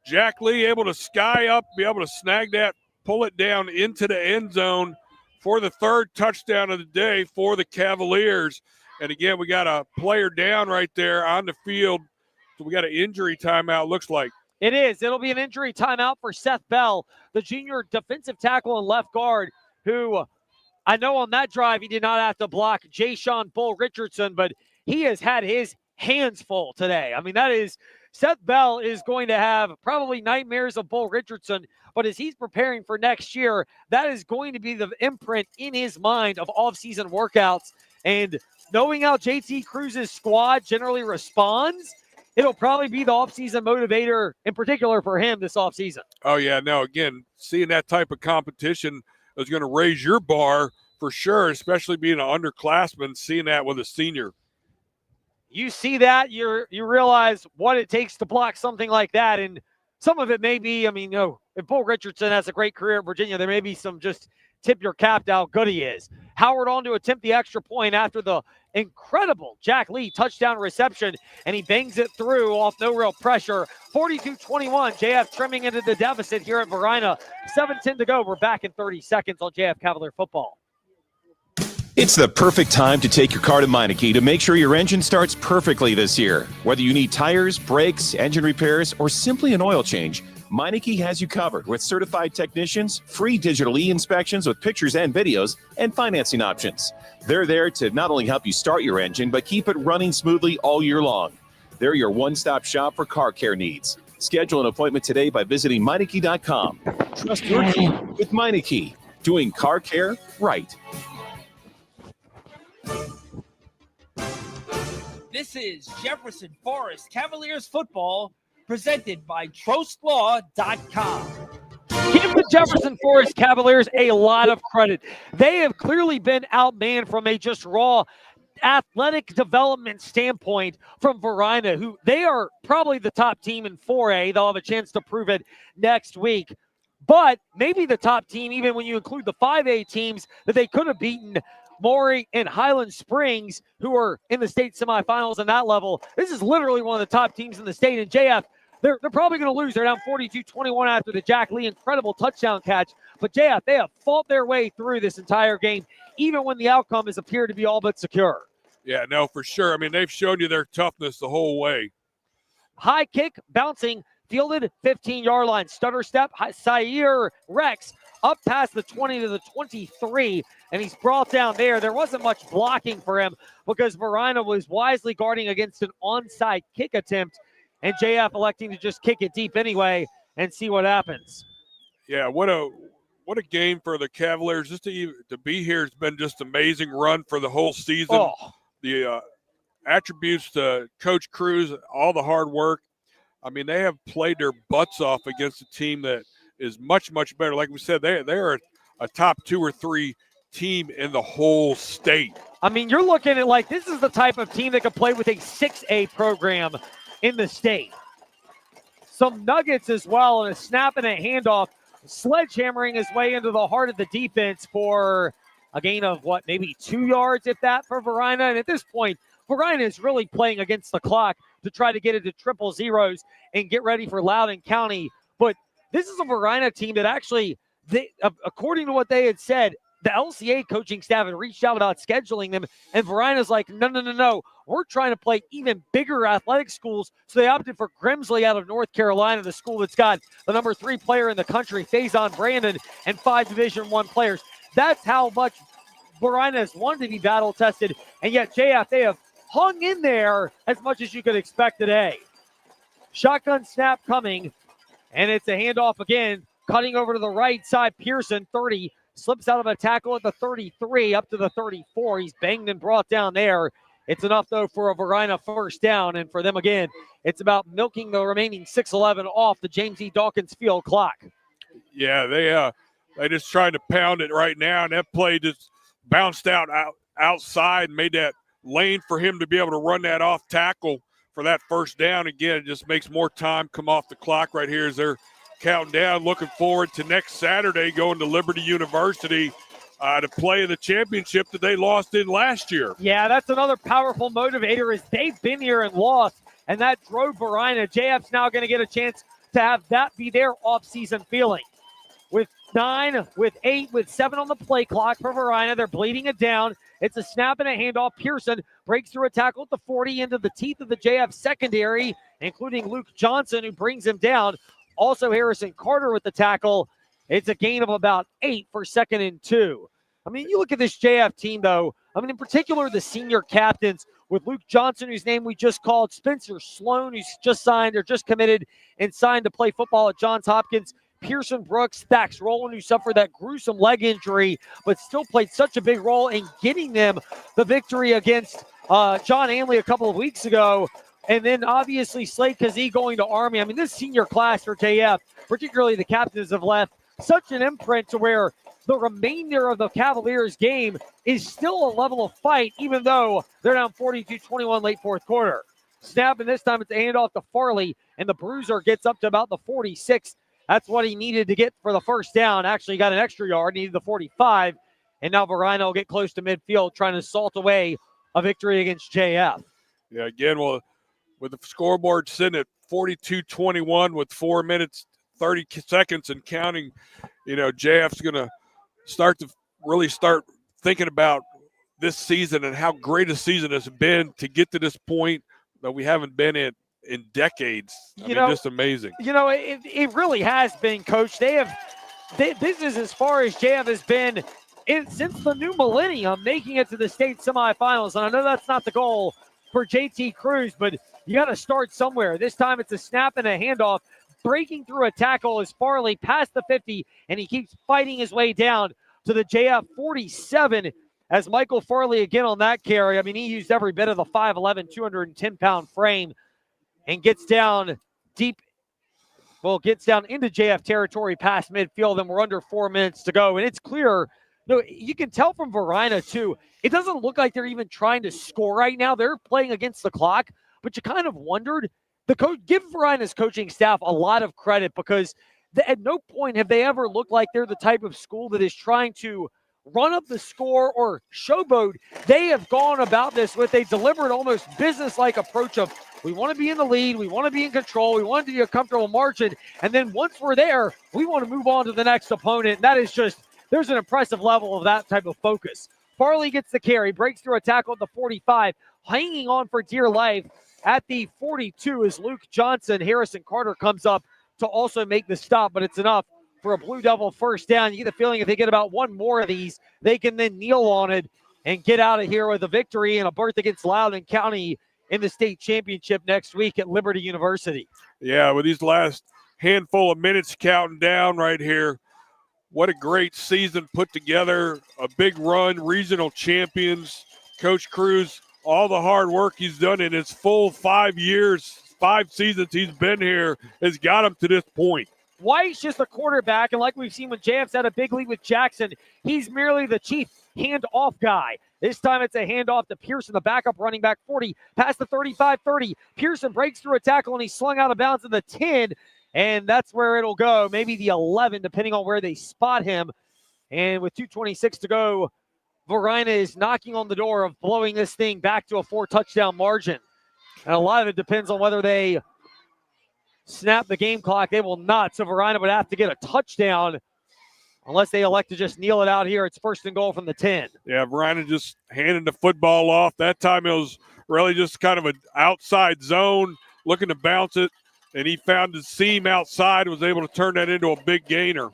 Jack Lee able to sky up, be able to snag that, pull it down into the end zone for the 3rd touchdown of the day for the Cavaliers. And again, we got a player down right there on the field. So we got an injury timeout, looks like. It is. It'll be an injury timeout for Seth Bell, the junior defensive tackle and left guard, who I know on that drive he did not have to block Jayshon Bull Richardson, but he has had his hands full today. I mean, that is Seth Bell is going to have probably nightmares of Bull Richardson, but as he's preparing for next year, that is going to be the imprint in his mind of off-season workouts. And knowing how JT Cruz's squad generally responds, it'll probably be the offseason motivator in particular for him this offseason. Oh, yeah. No, again, seeing that type of competition is going to raise your bar for sure, especially being an underclassman, seeing that with a senior. You see that, you realize what it takes to block something like that. And some of it may be, if Bull Richardson has a great career at Virginia, there may be some just tip your cap to how good he is. Howard on to attempt the extra point after the incredible Jack Lee touchdown reception, and he bangs it through off no real pressure. 42-21, JF trimming into the deficit here at Varina. 7:10 to go. We're back in 30 seconds on JF Cavalier football. It's the perfect time to take your car to Meineke to make sure your engine starts perfectly this year. Whether you need tires, brakes, engine repairs, or simply an oil change, Meineke has you covered with certified technicians, free digital e-inspections with pictures and videos, and financing options. They're there to not only help you start your engine, but keep it running smoothly all year long. They're your one-stop shop for car care needs. Schedule an appointment today by visiting Meineke.com. Trust your team with Meineke, doing car care right. This is Jefferson Forest Cavaliers football presented by TrostLaw.com. Give the Jefferson Forest Cavaliers a lot of credit. They have clearly been outmanned from a just raw athletic development standpoint from Varina, who they are probably the top team in 4A. They'll have a chance to prove it next week. But maybe the top team, even when you include the 5A teams that they could have beaten, Maury and Highland Springs, who are in the state semifinals on that level. This is literally one of the top teams in the state. And JF, they're probably going to lose. They're down 42-21 after the Jack Lee incredible touchdown catch. But JF, they have fought their way through this entire game, even when the outcome has appeared to be all but secure. Yeah, no, for sure. They've shown you their toughness the whole way. High kick, bouncing, fielded 15-yard line. Stutter step, Sayer Rex up past the 20 to the 23, and he's brought down there. There wasn't much blocking for him because Varina was wisely guarding against an onside kick attempt, and JF electing to just kick it deep anyway and see what happens. Yeah, what a game for the Cavaliers. Just to be here has been just amazing run for the whole season. Oh. The attributes to Coach Cruz, all the hard work. They have played their butts off against a team that is much, much better. Like we said, they're a top 2 or 3 team in the whole state. You're looking at like this is the type of team that could play with a 6A program in the state. Some nuggets as well, and a snap and a handoff, sledgehammering his way into the heart of the defense for a gain of maybe 2 yards, if that, for Varina. And at this point, Varina is really playing against the clock to try to get into triple zeros and get ready for Loudoun County. But this is a Varina team that actually, according to what they had said, the LCA coaching staff had reached out about scheduling them, and Varina's like, no. We're trying to play even bigger athletic schools, so they opted for Grimsley out of North Carolina, the school that's got the number 3 player in the country, Faison Brandon, and 5 Division I players. That's how much Varina has wanted to be battle-tested, and yet JF, they have hung in there as much as you could expect today. Shotgun snap coming, and it's a handoff again, cutting over to the right side. Pearson, 30, slips out of a tackle at the 33, up to the 34. He's banged and brought down there. It's enough, though, for a Varina first down, and for them, again, it's about milking the remaining 6:11 off the James E. Dawkins field clock. Yeah, they just trying to pound it right now, and that play just bounced outside and made that lane for him to be able to run that off tackle for that first down. Again, it just makes more time come off the clock right here as they're counting down. Looking forward to next Saturday going to Liberty University to play in the championship that they lost in last year. Yeah, that's another powerful motivator as they've been here and lost, and that drove Varina. JF's now going to get a chance to have that be their offseason feeling. With 9, with 8, with 7 on the play clock for Varina. They're bleeding it down. It's a snap and a handoff. Pearson breaks through a tackle at the 40 into the teeth of the JF secondary, including Luke Johnson, who brings him down. Also Harrison Carter with the tackle. It's a gain of about 8 for 2nd and 2. You look at this JF team, though. In particular, the senior captains with Luke Johnson, whose name we just called, Spencer Sloan, who's just signed or just committed and signed to play football at Johns Hopkins, Pearson Brooks, Thax Rowland, who suffered that gruesome leg injury, but still played such a big role in getting them the victory against John Hanley a couple of weeks ago. And then obviously Slade Kazee going to Army. I mean, this senior class for JF, particularly the captains, have left such an imprint to where the remainder of the Cavaliers game is still a level of fight, even though they're down 42-21 late fourth quarter. Snap, and this time it's a handoff to Farley, and the Bruiser gets up to about the 46. That's what he needed to get for the first down. Actually, he got an extra yard, needed the 45, and now Varina will get close to midfield, trying to salt away a victory against JF. Yeah, again, well, with the scoreboard sitting at 42-21 with 4 minutes, 30 seconds and counting, JF's going to start thinking about this season and how great a season has been to get to this point that we haven't been in decades. Just amazing. It really has been, Coach. This is as far as JF has been since the new millennium, making it to the state semifinals. And I know that's not the goal for JT Cruz, but you got to start somewhere. This time it's a snap and a handoff. Breaking through a tackle is Farley past the 50, and he keeps fighting his way down to the JF 47 as Michael Farley again on that carry. I mean, he used every bit of the 5'11", 210-pound frame and gets down deep. Well, gets down into JF territory past midfield, and we're under 4 minutes to go. And it's clear, you can tell from Varina, too, it doesn't look like they're even trying to score right now. They're playing against the clock, but you kind of wondered. Give Varina's coaching staff a lot of credit because at no point have they ever looked like they're the type of school that is trying to run up the score or showboat. They have gone about this with a deliberate, almost business-like approach of, we want to be in the lead, we want to be in control, we want to be a comfortable margin, and then once we're there, we want to move on to the next opponent. That is just, there's an impressive level of that type of focus. Farley gets the carry, breaks through a tackle at the 45, hanging on for dear life at the 42 as Luke Johnson. Harrison Carter comes up to also make the stop, but it's enough for a Blue Devil first down. You get the feeling if they get about one more of these, they can then kneel on it and get out of here with a victory and a berth against Loudoun County in the state championship next week at Liberty University. Yeah, with these last handful of minutes counting down right here, what a great season put together, a big run, regional champions. Coach Cruz, all the hard work he's done in his full 5 years, 5 seasons he's been here, has got him to this point. White's just a quarterback, and like we've seen when JF's had a big lead with Jackson, he's merely the chief handoff guy. This time it's a handoff to Pearson, the backup running back, 40, past the 35-30. Pearson breaks through a tackle, and he's slung out of bounds in the 10, and that's where it'll go, maybe the 11, depending on where they spot him. And with 2:26 to go, Varina is knocking on the door of blowing this thing back to a 4-touchdown margin. And a lot of it depends on whether they snap the game clock. They will not. So Varina would have to get a touchdown unless they elect to just kneel it out here. It's 1st and goal from the 10. Yeah, Varina just handed the football off. That time it was really just kind of an outside zone, looking to bounce it, and he found the seam outside, was able to turn that into a big gainer.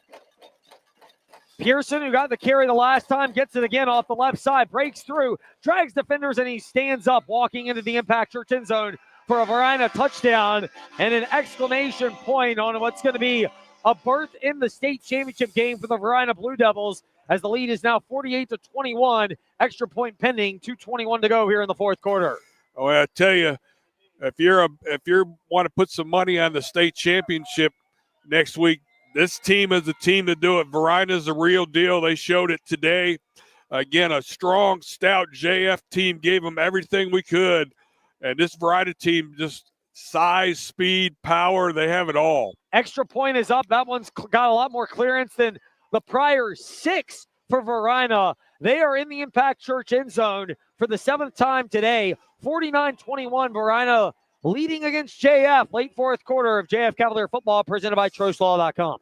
Pearson, who got the carry the last time, gets it again off the left side, breaks through, drags defenders, and he stands up, walking into the Impact Church end zone for a Varina touchdown and an exclamation point on what's going to be a berth in the state championship game for the Varina Blue Devils, as the lead is now 48-21, extra point pending, 2:21 to go here in the fourth quarter. Oh, I tell you, if you want to put some money on the state championship next week, this team is the team to do it. Varina's the real deal. They showed it today. Again, a strong, stout JF team gave them everything we could. And this Varina team, just size, speed, power, they have it all. Extra point is up. That one's got a lot more clearance than the prior 6 for Varina. They are in the Impact Church end zone for the 7th time today. 49-21, Varina leading against JF. Late fourth quarter of JF Cavalier football, presented by TrostLaw.com.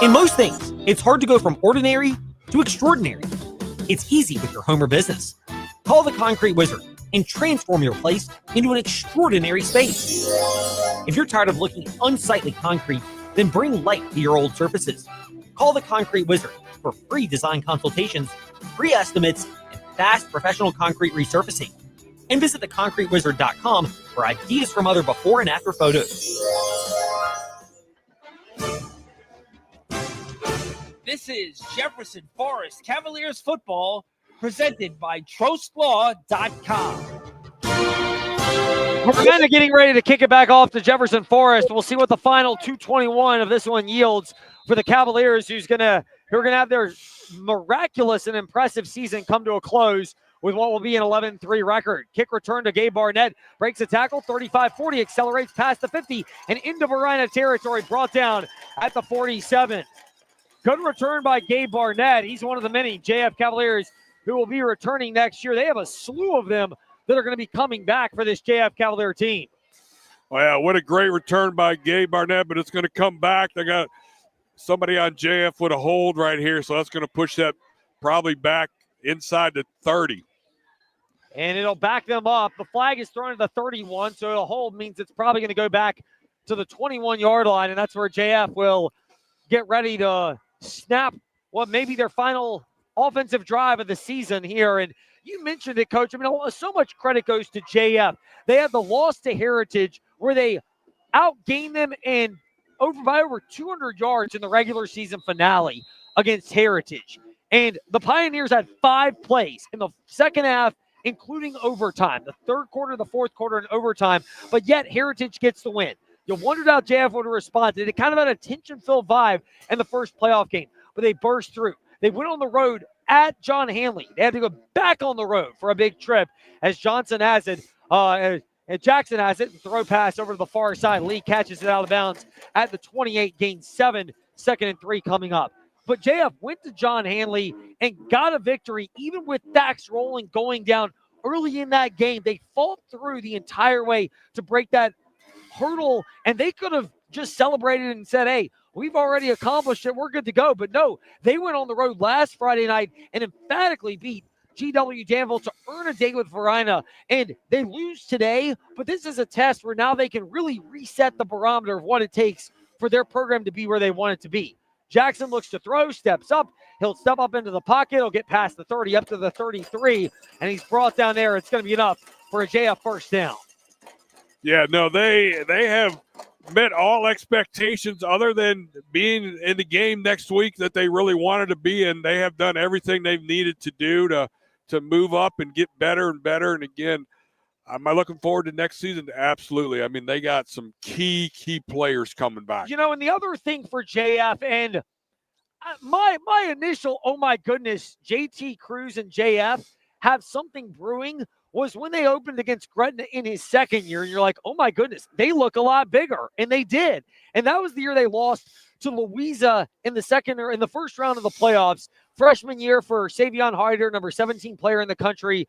In most things, it's hard to go from ordinary to extraordinary. It's easy with your home or business. Call the Concrete Wizard and transform your place into an extraordinary space. If you're tired of looking at unsightly concrete, then bring light to your old surfaces. Call the Concrete Wizard for free design consultations, free estimates, and fast professional concrete resurfacing. And visit theconcretewizard.com for ideas from other before and after photos. This is Jefferson Forest Cavaliers football presented by TrostLaw.com. We're kind of getting ready to kick it back off to Jefferson Forest. We'll see what the final 2:21 of this one yields for the Cavaliers, who are gonna have their miraculous and impressive season come to a close with what will be an 11-3 record. Kick return to Gabe Barnett, breaks a tackle, 35-40, accelerates past the 50 and into Varina territory, brought down at the 47. Good return by Gabe Barnett. He's one of the many JF Cavaliers who will be returning next year. They have a slew of them that are going to be coming back for this JF Cavalier team. Well, what a great return by Gabe Barnett, but it's going to come back. They got somebody on JF with a hold right here, so that's going to push that probably back inside the 30. And it'll back them up. The flag is thrown at the 31, so it'll hold, means it's probably going to go back to the 21-yard line, and that's where JF will get ready to snap what may be their final offensive drive of the season here. And you mentioned it, Coach. I mean, so much credit goes to JF. They had the loss to Heritage where they outgained them and by over 200 yards in the regular season finale against Heritage. And the Pioneers had 5 plays in the second half, including overtime, the third quarter, the fourth quarter, and overtime. But yet Heritage gets the win. You wondered how JF would have responded. It kind of had a tension-filled vibe in the first playoff game, but they burst through. They went on the road at John Hanley. They had to go back on the road for a big trip as Johnson has it, and Jackson has it, and throw pass over to the far side. Lee catches it out of bounds at the 28, gains 7, 2nd and 3 coming up. But JF went to John Hanley and got a victory, even with Dax rolling going down early in that game. They fought through the entire way to break that hurdle, and they could have just celebrated and said, hey, we've already accomplished it, we're good to go. But no, they went on the road last Friday night and emphatically beat GW Danville to earn a date with Varina, and they lose today, but this is a test where now they can really reset the barometer of what it takes for their program to be where they want it to be. Jackson looks to throw, steps up, he'll step up into the pocket, he'll get past the 30, up to the 33, and he's brought down there. It's going to be enough for a JF first down. Yeah, no, they have met all expectations other than being in the game next week that they really wanted to be in. They have done everything they've needed to do to move up and get better and better. And again, am I looking forward to next season? Absolutely. I mean, they got some key players coming back. You know, and the other thing for JF, and my initial, oh my goodness, JT Cruz and JF have something brewing was when they opened against Gretna in his second year, and you're like, oh my goodness, they look a lot bigger, and they did. And that was the year they lost to Louisa in the first round of the playoffs. Freshman year for Savion Hyder, number 17 player in the country,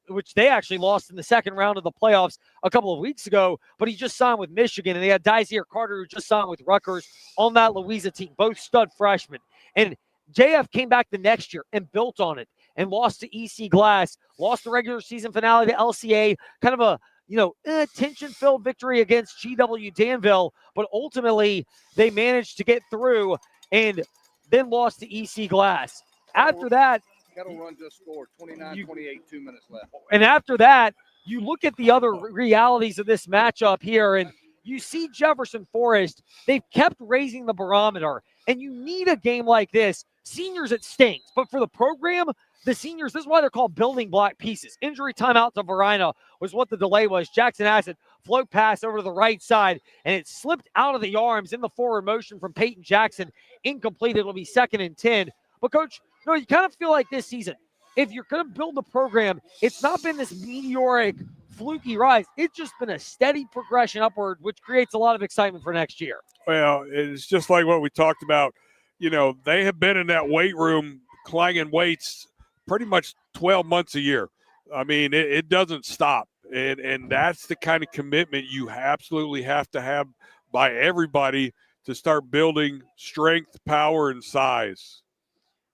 which they actually lost in the second round of the playoffs a couple of weeks ago, but he just signed with Michigan, and they had Daisier Carter, who just signed with Rutgers on that Louisa team, both stud freshmen. And JF came back the next year and built on it and lost to EC Glass, lost the regular season finale to LCA, kind of a tension-filled victory against GW Danville, but ultimately they managed to get through and then lost to EC Glass. After that, Kettle Run just scored 29-28, 2 minutes left. And after that, you look at the other realities of this matchup here, and you see Jefferson Forest, they've kept raising the barometer, and you need a game like this. Seniors, it stings, but for the program, the seniors, this is why they're called building block pieces. Injury timeout to Varina was what the delay was. Jackson has it, float pass over to the right side, and it slipped out of the arms in the forward motion from Peyton Jackson. Incomplete. It'll be 2nd and 10. But, Coach, you kind of feel like this season, if you're going to build a program, it's not been this meteoric, fluky rise. It's just been a steady progression upward, which creates a lot of excitement for next year. Well, it's just like what we talked about. You know, they have been in that weight room clanging weights pretty much 12 months a year. I mean, it doesn't stop. And that's the kind of commitment you absolutely have to have by everybody to start building strength, power, and size.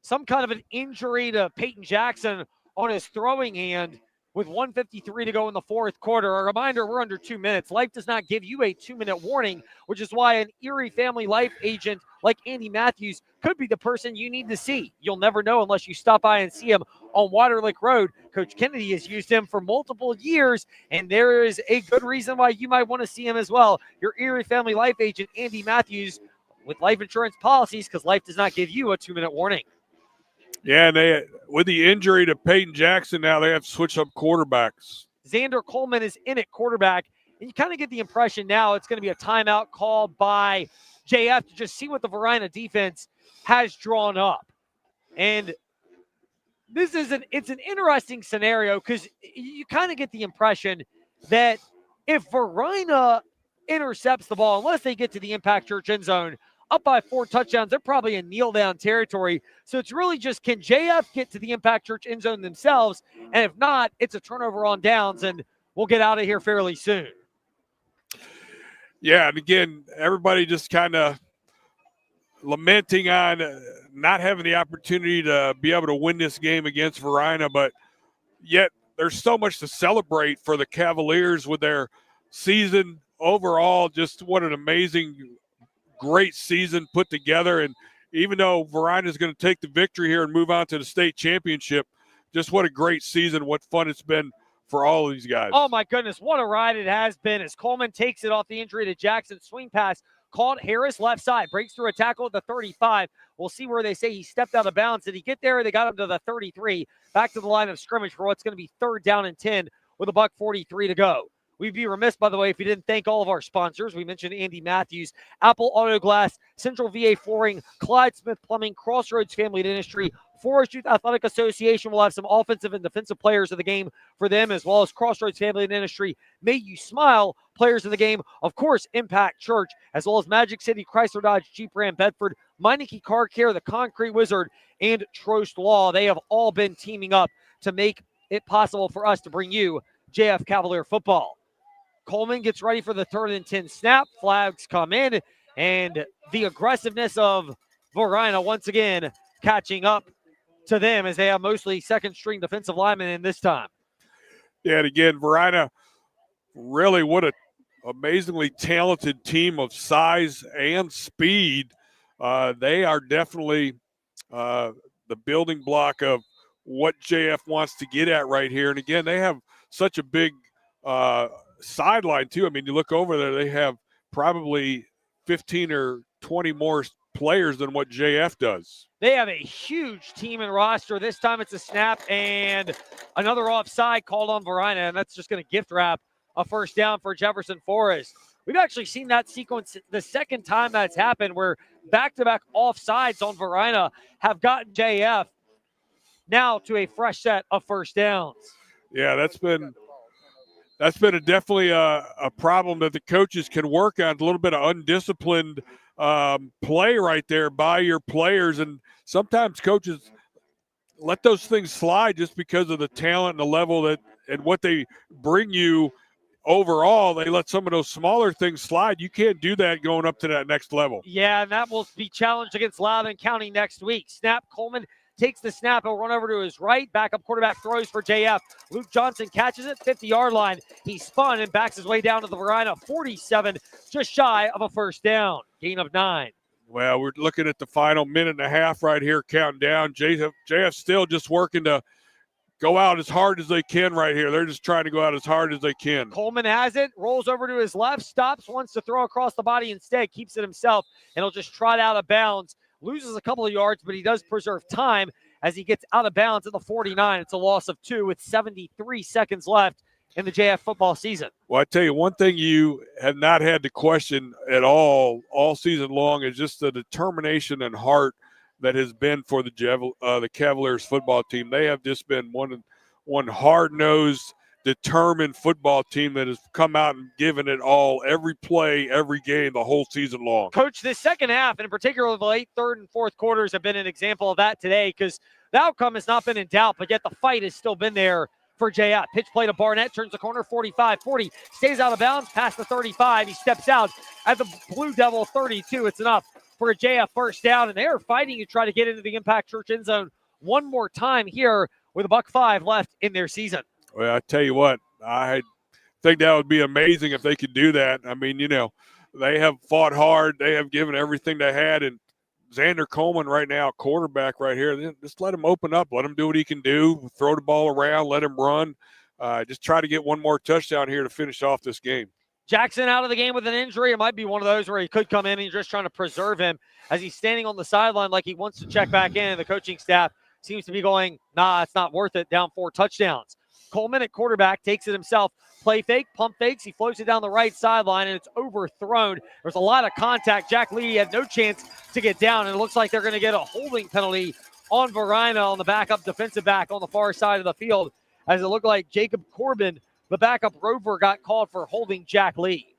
Some kind of an injury to Peyton Jackson on his throwing hand with 1:53 to go in the fourth quarter. A reminder, we're under 2 minutes. Life does not give you a 2-minute warning, which is why an Erie Family Life agent like Andy Matthews could be the person you need to see. You'll never know unless you stop by and see him on Waterlick Road. Coach Kennedy has used him for multiple years, and there is a good reason why you might want to see him as well. Your Erie Family Life agent, Andy Matthews, with life insurance policies, because life does not give you a 2-minute warning. Yeah, and they, with the injury to Peyton Jackson now, they have to switch up quarterbacks. Xander Coleman is in at quarterback, and you kind of get the impression now it's going to be a timeout called by JF to just see what the Varina defense has drawn up. And this is it's an interesting scenario because you kind of get the impression that if Varina intercepts the ball, unless they get to the Impact Church end zone, up by 4 touchdowns, they're probably in kneel-down territory. So it's really just, can JF get to the Impact Church end zone themselves? And if not, it's a turnover on downs, and we'll get out of here fairly soon. Yeah, and again, everybody just kind of lamenting on not having the opportunity to be able to win this game against Varina, but yet there's so much to celebrate for the Cavaliers with their season overall. Just what an amazing, great season put together. And even though Varina is going to take the victory here and move on to the state championship, just what a great season, what fun it's been for all of these guys. Oh, my goodness, what a ride it has been as Coleman takes it off the injury to Jackson. Swing pass called Harris left side, breaks through a tackle at the 35. We'll see where they say he stepped out of bounds. Did he get there? They got him to the 33, back to the line of scrimmage for what's going to be 3rd down and 10 with $1:43 to go. We'd be remiss, by the way, if we didn't thank all of our sponsors. We mentioned Andy Matthews, Apple Auto Glass, Central VA Flooring, Clyde Smith Plumbing, Crossroads Family Dentistry, Forest Youth Athletic Association will have some offensive and defensive players of the game for them, as well as Crossroads Family Dentistry. May You Smile, players of the game. Of course, Impact Church, as well as Magic City, Chrysler Dodge, Jeep Ram Bedford, Meineke Car Care, the Concrete Wizard, and Trost Law. They have all been teaming up to make it possible for us to bring you JF Cavalier football. Coleman gets ready for the 3rd and 10 snap. Flags come in, and the aggressiveness of Varina once again catching up to them as they have mostly second-string defensive linemen in this time. Yeah, and again, Varina, really what an amazingly talented team of size and speed. They are definitely the building block of what JF wants to get at right here. And again, they have such a big sideline too. I mean, you look over there, they have probably 15 or 20 more players than what JF does. They have a huge team and roster. This time it's a snap and another offside called on Varina, and that's just going to gift wrap a 1st down for Jefferson Forest. We've actually seen that sequence the second time that's happened, where back-to-back offsides on Varina have gotten JF now to a fresh set of 1st downs. Yeah, that's been definitely a problem that the coaches can work on. A little bit of undisciplined play right there by your players, and sometimes coaches let those things slide just because of the talent and the level that and what they bring you overall. They let some of those smaller things slide. You can't do that going up to that next level. Yeah, and that will be challenged against Loudoun County next week. Snap, Coleman takes the snap. He'll run over to his right. Backup quarterback throws for JF. Luke Johnson catches it, 50-yard line. He spun and backs his way down to the Varina 47, just shy of a 1st down. Gain of 9. Well, we're looking at the final minute and a half right here, counting down. JF still just working to go out as hard as they can right here. They're just trying to go out as hard as they can. Coleman has it, rolls over to his left, stops, wants to throw across the body instead, keeps it himself, and he'll just trot out of bounds. Loses a couple of yards, but he does preserve time as he gets out of bounds at the 49. It's a loss of 2 with 73 seconds left in the JF football season. Well, I tell you, one thing you have not had to question at all season long is just the determination and heart that has been for the Cavaliers football team. They have just been one hard-nosed, determined football team that has come out and given it all every play, every game, the whole season long. Coach, this second half, and in particular the late 3rd and 4th quarters, have been an example of that today, because the outcome has not been in doubt, but yet the fight has still been there for JF. Pitch play to Barnett, turns the corner, 45-40, stays out of bounds, past the 35. He steps out at the Blue Devil 32. It's enough for a JF 1st down, and they are fighting to try to get into the Impact Church end zone one more time here with $1:05 left in their season. Well, I tell you what, I think that would be amazing if they could do that. I mean, they have fought hard. They have given everything they had, and Xander Coleman right now, quarterback right here. Just let him open up. Let him do what he can do. Throw the ball around. Let him run. Just try to get one more touchdown here to finish off this game. Jackson out of the game with an injury. It might be one of those where he could come in and just trying to preserve him as he's standing on the sideline like he wants to check back in. The coaching staff seems to be going, nah, it's not worth it. Down 4 touchdowns. Coleman at quarterback takes it himself. Play fake, pump fakes. He floats it down the right sideline, and it's overthrown. There's a lot of contact. Jack Lee had no chance to get down, and it looks like they're going to get a holding penalty on Varina on the backup defensive back on the far side of the field, as it looked like Jacob Corbin, the backup rover, got called for holding Jack Lee.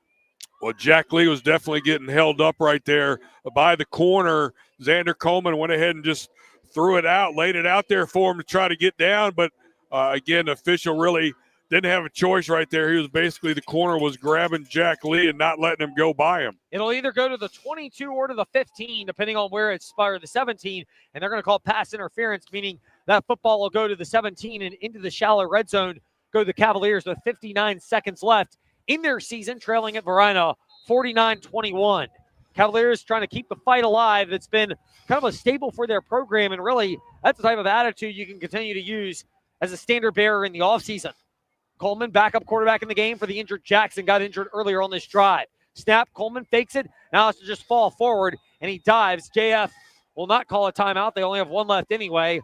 Well, Jack Lee was definitely getting held up right there by the corner. Xander Coleman went ahead and just threw it out, laid it out there for him to try to get down, but again, the official really didn't have a choice right there. He was basically, the corner was grabbing Jack Lee and not letting him go by him. It'll either go to the 22 or to the 15, depending on where it's, or the 17, and they're going to call pass interference, meaning that football will go to the 17 and into the shallow red zone. Go the Cavaliers with 59 seconds left in their season, trailing at Varina 49-21. Cavaliers trying to keep the fight alive. That's been kind of a staple for their program, and really that's the type of attitude you can continue to use as a standard bearer in the offseason. Coleman, backup quarterback in the game for the injured Jackson, got injured earlier on this drive. Snap, Coleman fakes it. Now it's to just fall forward, and he dives. JF will not call a timeout. They only have one left anyway,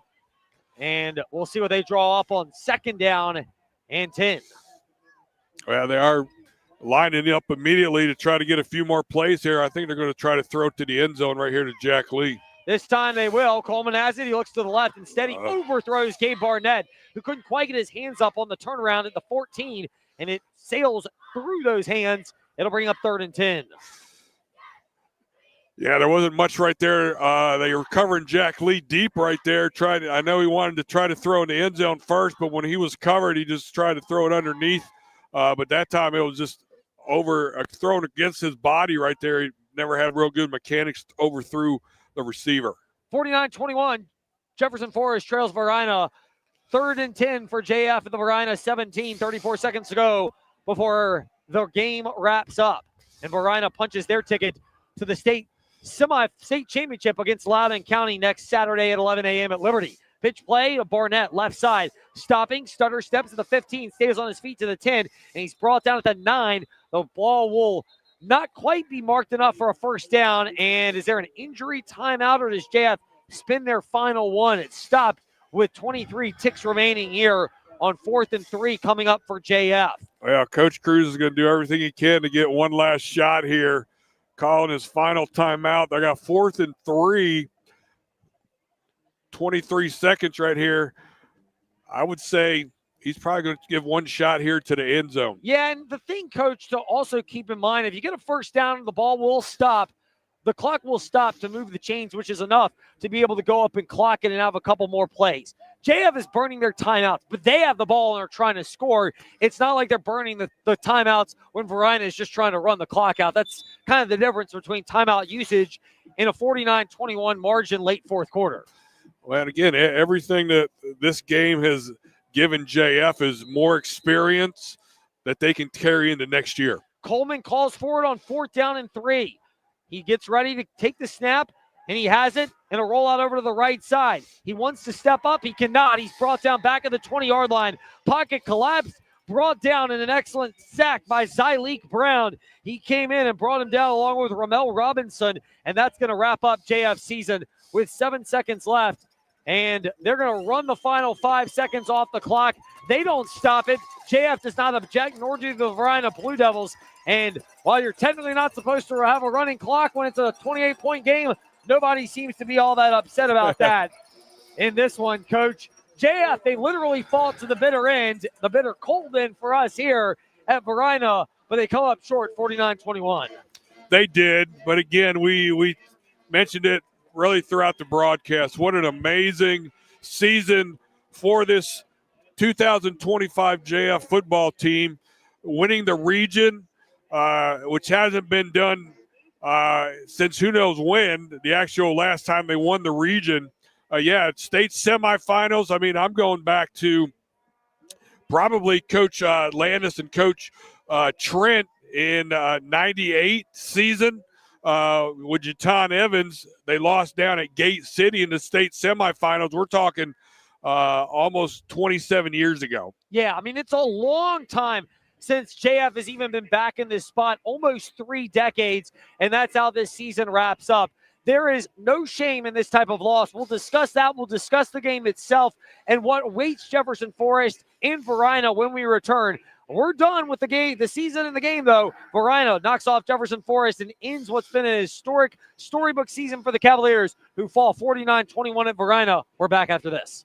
and we'll see what they draw up on 2nd down and 10. Well, they are lining up immediately to try to get a few more plays here. I think they're going to try to throw it to the end zone right here to Jack Lee. This time they will. Coleman has it. He looks to the left. Instead, he overthrows Gabe Barnett, who couldn't quite get his hands up on the turnaround at the 14, and it sails through those hands. It'll bring up 3rd and 10. Yeah, there wasn't much right there. They were covering Jack Lee deep right there. I know he wanted to try to throw in the end zone first, but when he was covered, he just tried to throw it underneath. But that time it was just thrown against his body right there. He never had real good mechanics, overthrew the receiver. 49-21. Jefferson Forest trails Varina. 3rd and 10 for JF at the Varina 17. 34 seconds to go before the game wraps up. And Varina punches their ticket to the state championship against Loudoun County next Saturday at 11 a.m. at Liberty. Pitch play to Barnett, left side. Stopping, stutter steps to the 15, stays on his feet to the 10, and he's brought down at the 9. The ball will not quite be marked enough for a 1st down. And is there an injury timeout, or does JF spin their final one? It's stopped with 23 ticks remaining here on 4th and 3 coming up for JF. Well, Coach Cruz is going to do everything he can to get one last shot here, calling his final timeout. They got 4th and 3, 23 seconds right here. I would say he's probably going to give one shot here to the end zone. Yeah, and the thing, Coach, to also keep in mind, if you get a 1st down, the ball will stop. The clock will stop to move the chains, which is enough to be able to go up and clock it and have a couple more plays. JF is burning their timeouts, but they have the ball and are trying to score. It's not like they're burning the timeouts when Varina is just trying to run the clock out. That's kind of the difference between timeout usage in a 49-21 margin late 4th quarter. Well, and again, everything that this game has given JF is more experience that they can carry into next year. Coleman calls for it on 4th down and 3. He gets ready to take the snap, and he has it, and a rollout over to the right side. He wants to step up. He cannot. He's brought down back at the 20-yard line. Pocket collapse, brought down in an excellent sack by Zyleek Brown. He came in and brought him down along with Ramel Robinson, and that's going to wrap up JF's season with 7 seconds left. And they're going to run the final 5 seconds off the clock. They don't stop it. JF does not object, nor do the Varina Blue Devils. And while you're technically not supposed to have a running clock when it's a 28-point game, nobody seems to be all that upset about that in this one, Coach. JF, they literally fought to the bitter end, the bitter cold end for us here at Varina, but they come up short 49-21. They did, but again, we mentioned it really throughout the broadcast. What an amazing season for this 2025 JF football team, winning the region, which hasn't been done since who knows when, the actual last time they won the region. State semifinals. I mean, I'm going back to probably Coach Landis and Coach Trent in 98 season. with Jatan Evans, they lost down at Gate City in the state semifinals. We're talking almost 27 years ago. Yeah, I mean, it's a long time since JF has even been back in this spot, almost 3 decades, and that's how this season wraps up. There is no shame in this type of loss. We'll discuss that. We'll discuss the game itself and what awaits Jefferson Forest in Varina when we return. We're done with the game, the season in the game, though. Varina knocks off Jefferson Forest and ends what's been an historic storybook season for the Cavaliers, who fall 49-21 at Varina. We're back after this.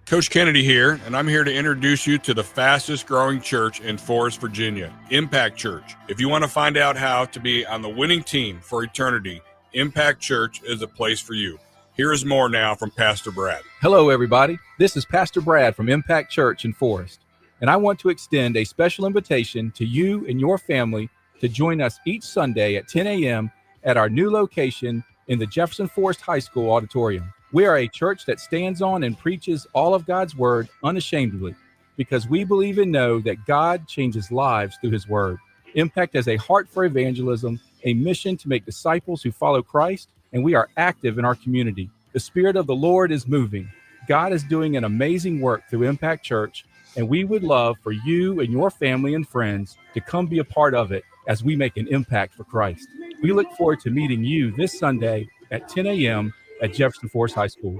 Coach Kennedy here, and I'm here to introduce you to the fastest growing church in Forest, Virginia, Impact Church. If you want to find out how to be on the winning team for eternity, Impact Church is a place for you. Here is more now from Pastor Brad. Hello, everybody. This is Pastor Brad from Impact Church in Forest, and I want to extend a special invitation to you and your family to join us each Sunday at 10 a.m. at our new location in the Jefferson Forest High School auditorium. We are a church that stands on and preaches all of God's word unashamedly because we believe and know that God changes lives through his word. Impact has a heart for evangelism, a mission to make disciples who follow Christ, and we are active in our community. The Spirit of the Lord is moving. God is doing an amazing work through Impact Church, and we would love for you and your family and friends to come be a part of it as we make an impact for Christ. We look forward to meeting you this Sunday at 10 a.m. at Jefferson Forest High School.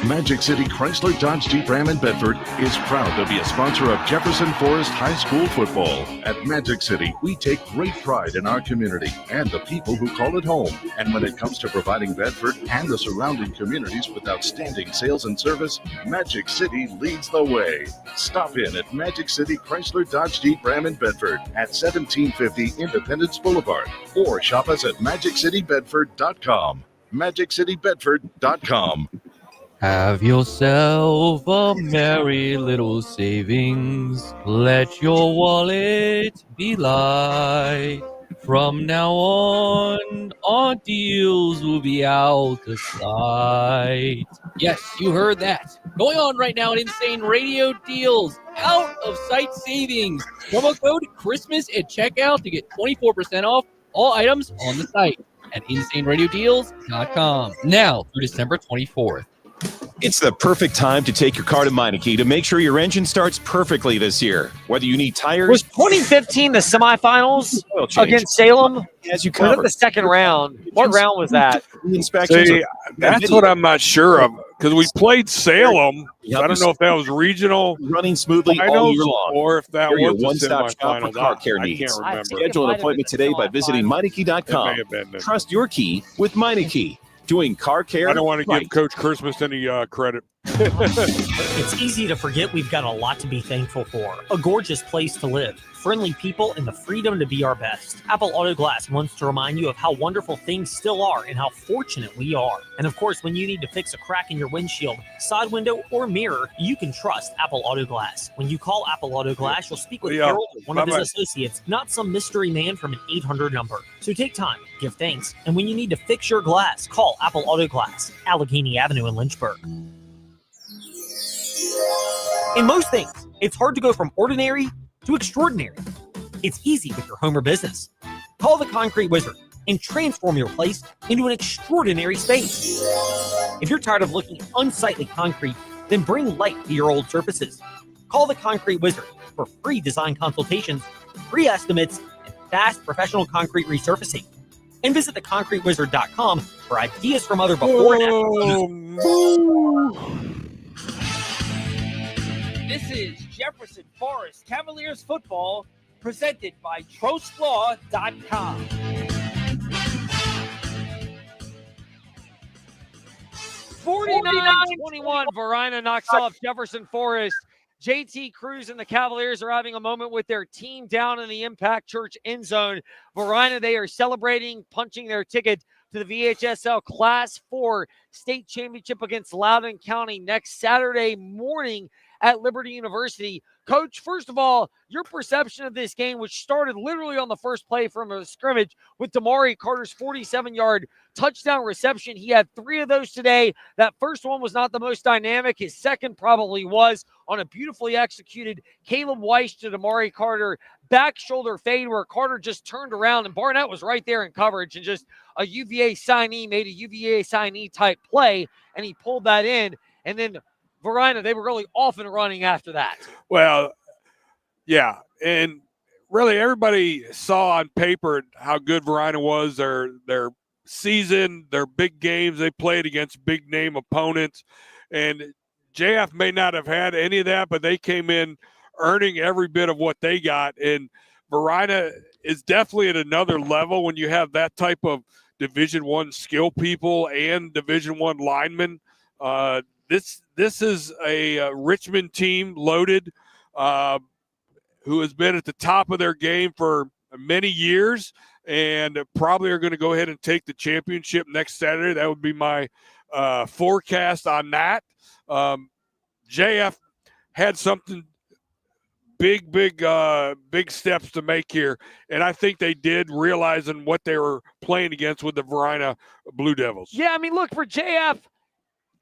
Magic City Chrysler Dodge Jeep Ram in Bedford is proud to be a sponsor of Jefferson Forest High School football. At Magic City, we take great pride in our community and the people who call it home. And when it comes to providing Bedford and the surrounding communities with outstanding sales and service, Magic City leads the way. Stop in at Magic City Chrysler Dodge Jeep Ram in Bedford at 1750 Independence Boulevard or shop us at MagicCityBedford.com. MagicCityBedford.com. Have yourself a merry little savings. Let your wallet be light. From now on, our deals will be out of sight. Yes, you heard that. Going on right now at Insane Radio Deals. Out of sight savings. Promo code Christmas at checkout to get 24% off all items on the site at InsaneRadioDeals.com. Now through December 24th. It's the perfect time to take your car to Meineke to make sure your engine starts perfectly this year. Whether you need tires... Was 2015 the semifinals against Salem? As you Was covered. it the second round? What round was that? See, that's what I'm not sure of because we played Salem. I don't know if that was regional running smoothly all finals year long. or if that You're your was the one-stop shop for semifinals. car care I needs. can't remember. Schedule an appointment today by visiting It may Meineke.com. have been it. Trust your key with Meineke. Doing car care. I don't want to right. give Coach Christmas any credit. It's easy to forget we've got a lot to be thankful for. A gorgeous place to live, friendly people, and the freedom to be our best. Apple Auto Glass wants to remind you of how wonderful things still are and how fortunate we are. And of course, when you need to fix a crack in your windshield, side window, or mirror, you can trust Apple Auto Glass. When you call Apple Auto Glass, you'll speak with Harold, one of his associates, not some mystery man from an 800 number. So take time, give thanks, and when you need to fix your glass, call Apple Auto Glass, Allegheny Avenue in Lynchburg. In most things, it's hard to go from ordinary to extraordinary. It's easy with your home or business. Call the Concrete Wizard and transform your place into an extraordinary space. If you're tired of looking at unsightly concrete, then bring light to your old surfaces. Call the Concrete Wizard for free design consultations, free estimates, and fast professional concrete resurfacing. And visit theconcretewizard.com for ideas from other before and after. This is Jefferson Forest Cavaliers football presented by TrostLaw.com. (49-21), Varina knocks off Jefferson Forest. JT Cruz and the Cavaliers are having a moment with their team down in the Impact Church end zone. Varina, they are celebrating, punching their ticket to the VHSL Class 4 state championship against Loudoun County next Saturday morning at Liberty University. Coach, first of all, your perception of this game, which started literally on the first play from a scrimmage with Damari Carter's 47-yard touchdown reception. He had 3 of those today. That first one was not the most dynamic. His second probably was on a beautifully executed Caleb Weiss to Damari Carter back shoulder fade where Carter just turned around and Barnett was right there in coverage, and just a UVA signee made a UVA signee type play, and he pulled that in. And then Varina, they were really off and running after that. Well, yeah, and really everybody saw on paper how good Varina was. Their season, their big games, they played against big name opponents, and JF may not have had any of that, but they came in earning every bit of what they got. And Varina is definitely at another level when you have that type of Division I skill people and Division I linemen. This is a Richmond team loaded, who has been at the top of their game for many years and probably are going to go ahead and take the championship next Saturday. That would be my forecast on that. JF had something big steps to make here, and I think they did, realizing what they were playing against with the Varina Blue Devils. Yeah, I mean, look, for JF,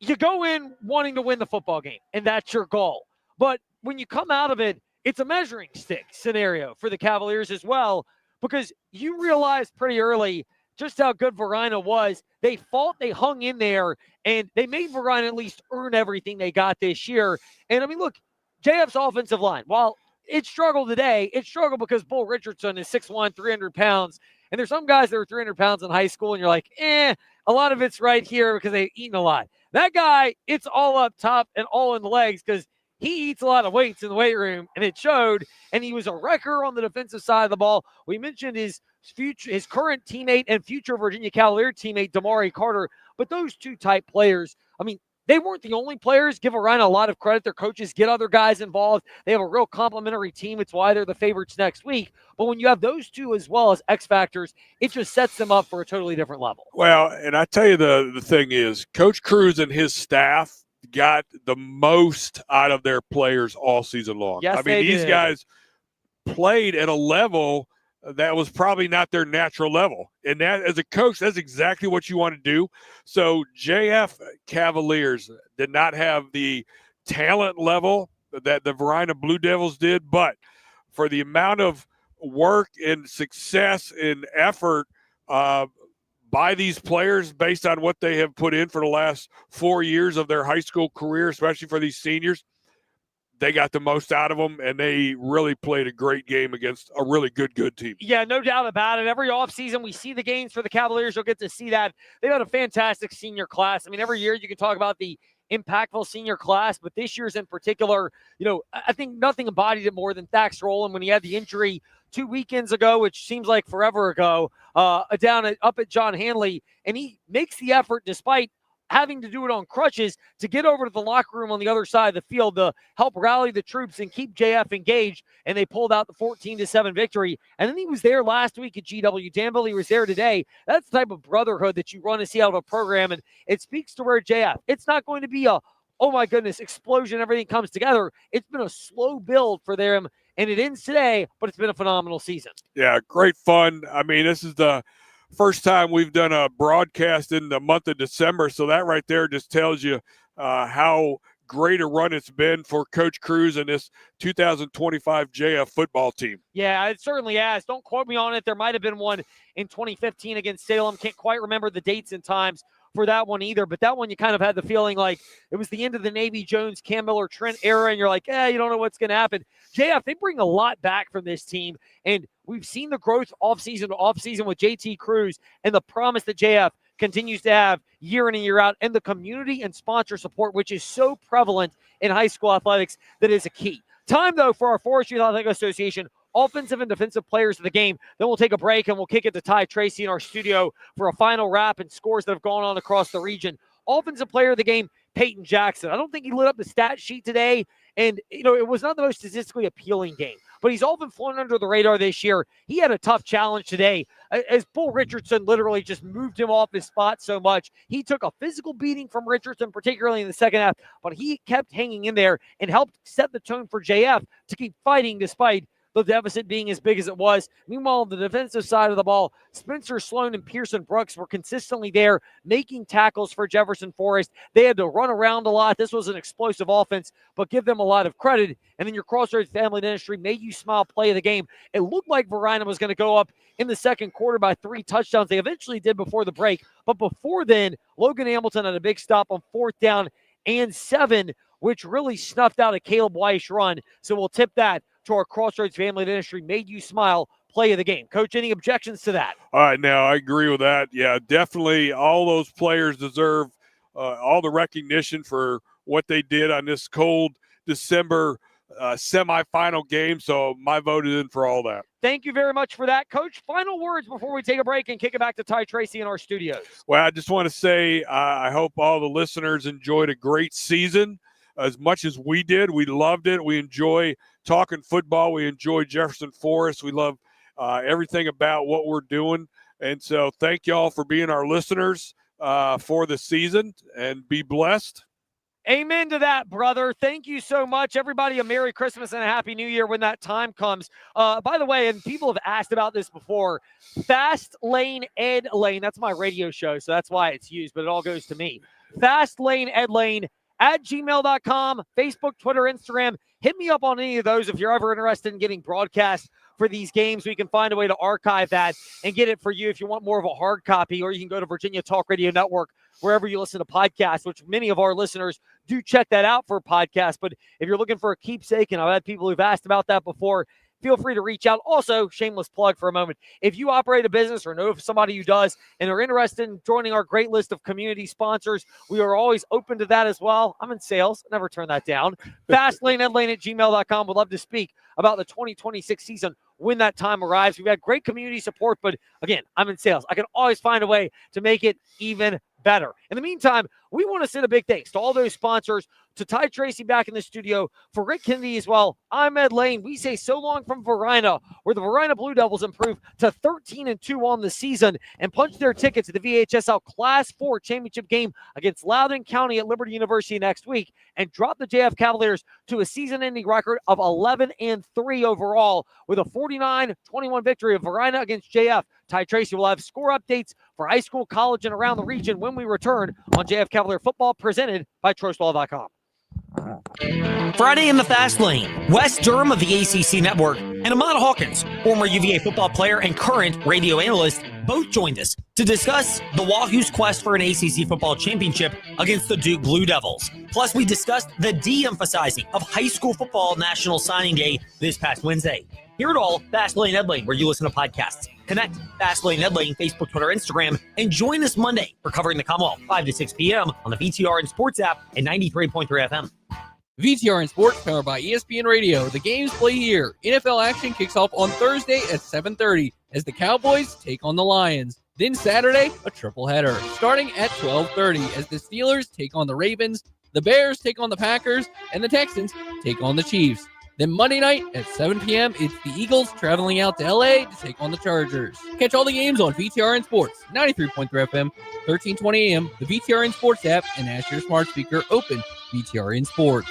you go in wanting to win the football game, and that's your goal. But when you come out of it, it's a measuring stick scenario for the Cavaliers as well, because you realize pretty early just how good Varina was. They fought, they hung in there, and they made Varina at least earn everything they got this year. And, I mean, look, JF's offensive line, while it struggled today, it struggled because Bull Richardson is 6'1", 300 pounds. And there's some guys that are 300 pounds in high school, and you're like, a lot of it's right here because they've eaten a lot. That guy, it's all up top and all in the legs because he eats a lot of weights in the weight room, and it showed. And he was a wrecker on the defensive side of the ball. We mentioned his current teammate and future Virginia Cavalier teammate, Damari Carter. But those two type players, I mean, they weren't the only players. Give Varina a lot of credit. Their coaches get other guys involved. They have a real complementary team. It's why they're the favorites next week. But when you have those two as well as X factors, it just sets them up for a totally different level. Well, and I tell you, the thing is, Coach Cruz and his staff got the most out of their players all season long. Yes, I mean, these did. guys played at a level that was probably not their natural level. And that, as a coach, that's exactly what you want to do. So JF Cavaliers did not have the talent level that the Varina Blue Devils did, but for the amount of work and success and effort by these players based on what they have put in for the last 4 years of their high school career, especially for these seniors, they got the most out of them, and they really played a great game against a really good team. Yeah, no doubt about it. Every offseason, we see the games for the Cavaliers. You'll get to see that. They had a fantastic senior class. I mean, every year you can talk about the impactful senior class, but this year's in particular, I think nothing embodied it more than Thax Rowland when he had the injury 2 weekends ago, which seems like forever ago, up at John Hanley, and he makes the effort despite having to do it on crutches to get over to the locker room on the other side of the field to help rally the troops and keep JF engaged, and they pulled out the 14-7 victory. And then he was there last week at GW Danville. He was there today. That's the type of brotherhood that you want to see out of a program, and it speaks to where JF, it's not going to be a, oh my goodness, explosion, everything comes together. It's been a slow build for them, and it ends today, but it's been a phenomenal season. Yeah, great fun. I mean, this is the first time we've done a broadcast in the month of December, so that right there just tells you how great a run it's been for Coach Cruz and this 2025 JF football team. Yeah, it certainly has. Don't quote me on it. There might have been one in 2015 against Salem. Can't quite remember the dates and times for that one either, but that one you kind of had the feeling like it was the end of the Navy Jones, Cam Miller, Trent era, and you're like, you don't know what's going to happen. JF, they bring a lot back from this team, and we've seen the growth offseason to offseason with JT Cruz and the promise that JF continues to have year in and year out, and the community and sponsor support, which is so prevalent in high school athletics, that is a key. Time, though, for our Forest Youth Athletic Association offensive and defensive players of the game. Then we'll take a break, and we'll kick it to Ty Tracy in our studio for a final wrap and scores that have gone on across the region. Offensive player of the game, Peyton Jackson. I don't think he lit up the stat sheet today And, it was not the most statistically appealing game, but he's often flown under the radar this year. He had a tough challenge today as Bull Richardson literally just moved him off his spot so much. He took a physical beating from Richardson, particularly in the second half, but he kept hanging in there and helped set the tone for JF to keep fighting despite the deficit being as big as it was. Meanwhile, on the defensive side of the ball, Spencer Sloan and Pearson Brooks were consistently there making tackles for Jefferson Forest. They had to run around a lot. This was an explosive offense, but give them a lot of credit. And then your Crossroads Family Dentistry made you smile play of the game. It looked like Varina was going to go up in the second quarter by 3 touchdowns. They eventually did before the break. But before then, Logan Hamilton had a big stop on 4th down and 7, which really snuffed out a Caleb Weiss run. So we'll tip that to our Crossroads Family Dentistry made you smile play of the game. Coach, any objections to that? All right, now I agree with that. Yeah, definitely all those players deserve all the recognition for what they did on this cold December semifinal game. So my vote is in for all that. Thank you very much for that, Coach. Final words before we take a break and kick it back to Ty Tracy in our studios. Well, I just want to say I hope all the listeners enjoyed a great season as much as we did. We loved it. We enjoy talking football. We enjoy Jefferson Forest. We love everything about what we're doing. And so thank y'all for being our listeners for the season, and be blessed. Amen to that, brother. Thank you so much. Everybody, a Merry Christmas and a Happy New Year when that time comes. By the way, and people have asked about this before, Fast Lane Ed Lane, that's my radio show, so that's why it's used, but it all goes to me. Fast Lane Ed Lane at gmail.com, Facebook, Twitter, Instagram. Hit me up on any of those if you're ever interested in getting broadcasts for these games. We can find a way to archive that and get it for you if you want more of a hard copy, or you can go to Virginia Talk Radio Network, wherever you listen to podcasts, which many of our listeners do check that out for podcasts. But if you're looking for a keepsake, and I've had people who've asked about that before, feel free to reach out. Also, shameless plug for a moment. If you operate a business or know of somebody who does and are interested in joining our great list of community sponsors, we are always open to that as well. I'm in sales. Never turn that down. FastLaneEdLane at gmail.com. Would love to speak about the 2026 season when that time arrives. We've had great community support, but again, I'm in sales. I can always find a way to make it even better. In the meantime, we want to send a big thanks to all those sponsors, to Ty Tracy back in the studio, for Rick Kennedy as well. I'm Ed Lane. We say so long from Varina, where the Varina Blue Devils improved to 13-2 on the season and punched their ticket to the VHSL Class 4 championship game against Loudoun County at Liberty University next week, and dropped the JF Cavaliers to a season-ending record of 11-3 overall with a 49-21 victory of Varina against JF. Ty Tracy will have score updates for high school, college, and around the region when we return on JF Cavalier Football, presented by TroStall.com. Friday in the Fast Lane, Wes Durham of the ACC Network and Ahmad Hawkins, former UVA football player and current radio analyst, both joined us to discuss the Wahoo's quest for an ACC football championship against the Duke Blue Devils. Plus, we discussed the de-emphasizing of high school football National Signing Day this past Wednesday. Hear it all, Fast Lane Ed Lane, where you listen to podcasts. Connect Fast Lane Ed Lane, Facebook, Twitter, Instagram, and join us Monday for Covering the Commonwealth, 5 to 6 p.m. on the VTR and Sports app at 93.3 FM. VTR and Sports, powered by ESPN Radio. The games play here. NFL action kicks off on Thursday at 7:30 as the Cowboys take on the Lions. Then Saturday, a triple-header, starting at 12:30 as the Steelers take on the Ravens, the Bears take on the Packers, and the Texans take on the Chiefs. Then Monday night at 7 p.m., it's the Eagles traveling out to L.A. to take on the Chargers. Catch all the games on VTR and Sports, 93.3 FM, 1320 AM, the VTR and Sports app, and ask your smart speaker open VTR and Sports.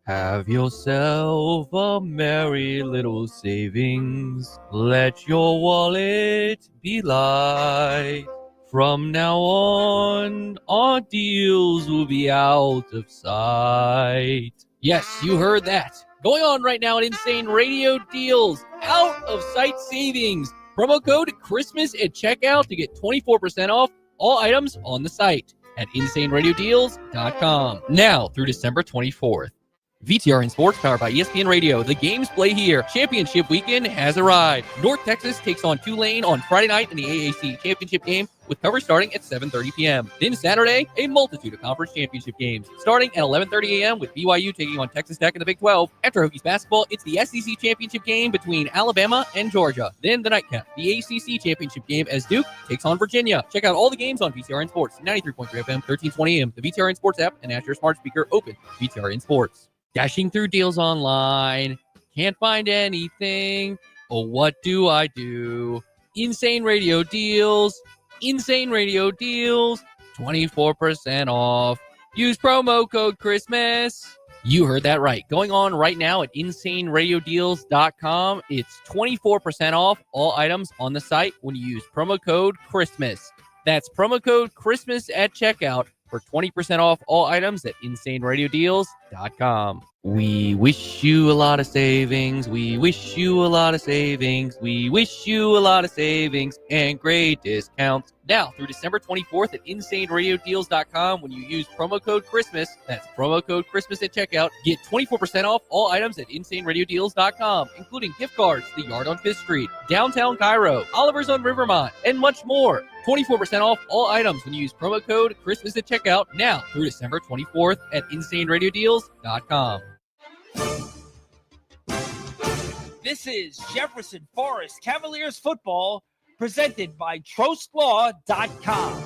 Have yourself a merry little savings. Let your wallet be light. From now on, our deals will be out of sight. Yes, you heard that. Going on right now at Insane Radio Deals. Out of sight savings. Promo code Christmas at checkout to get 24% off all items on the site at insaneradiodeals.com. Now through December 24th. VTR and Sports, powered by ESPN Radio. The games play here. Championship weekend has arrived. North Texas takes on Tulane on Friday night in the AAC championship game, with coverage starting at 7:30 p.m. Then Saturday, a multitude of conference championship games, starting at 11:30 a.m. with BYU taking on Texas Tech in the Big 12. After Hokies basketball, it's the SEC championship game between Alabama and Georgia. Then the nightcap, the ACC championship game as Duke takes on Virginia. Check out all the games on VTR and Sports, 93.3 FM, 1320 AM, the VTR and Sports app, and ask your smart speaker open VTR and Sports. Dashing through deals online. Can't find anything. Oh, what do I do? Insane radio deals. Insane radio deals. 24% off. Use promo code Christmas. You heard that right. Going on right now at insaneradiodeals.com. It's 24% off all items on the site when you use promo code Christmas. That's promo code Christmas at checkout for 20% off all items at insaneradiodeals.com. We wish you a lot of savings. We wish you a lot of savings. We wish you a lot of savings and great discounts. Now through December 24th at insaneradiodeals.com, when you use promo code Christmas, that's promo code Christmas at checkout, get 24% off all items at insaneradiodeals.com, including gift cards to the Yard on 5th Street, downtown Cairo, Oliver's on Rivermont, and much more. 24% off all items when you use promo code Christmas at checkout now through December 24th at insaneradiodeals.com. This is Jefferson Forest Cavaliers football presented by TrostLaw.com.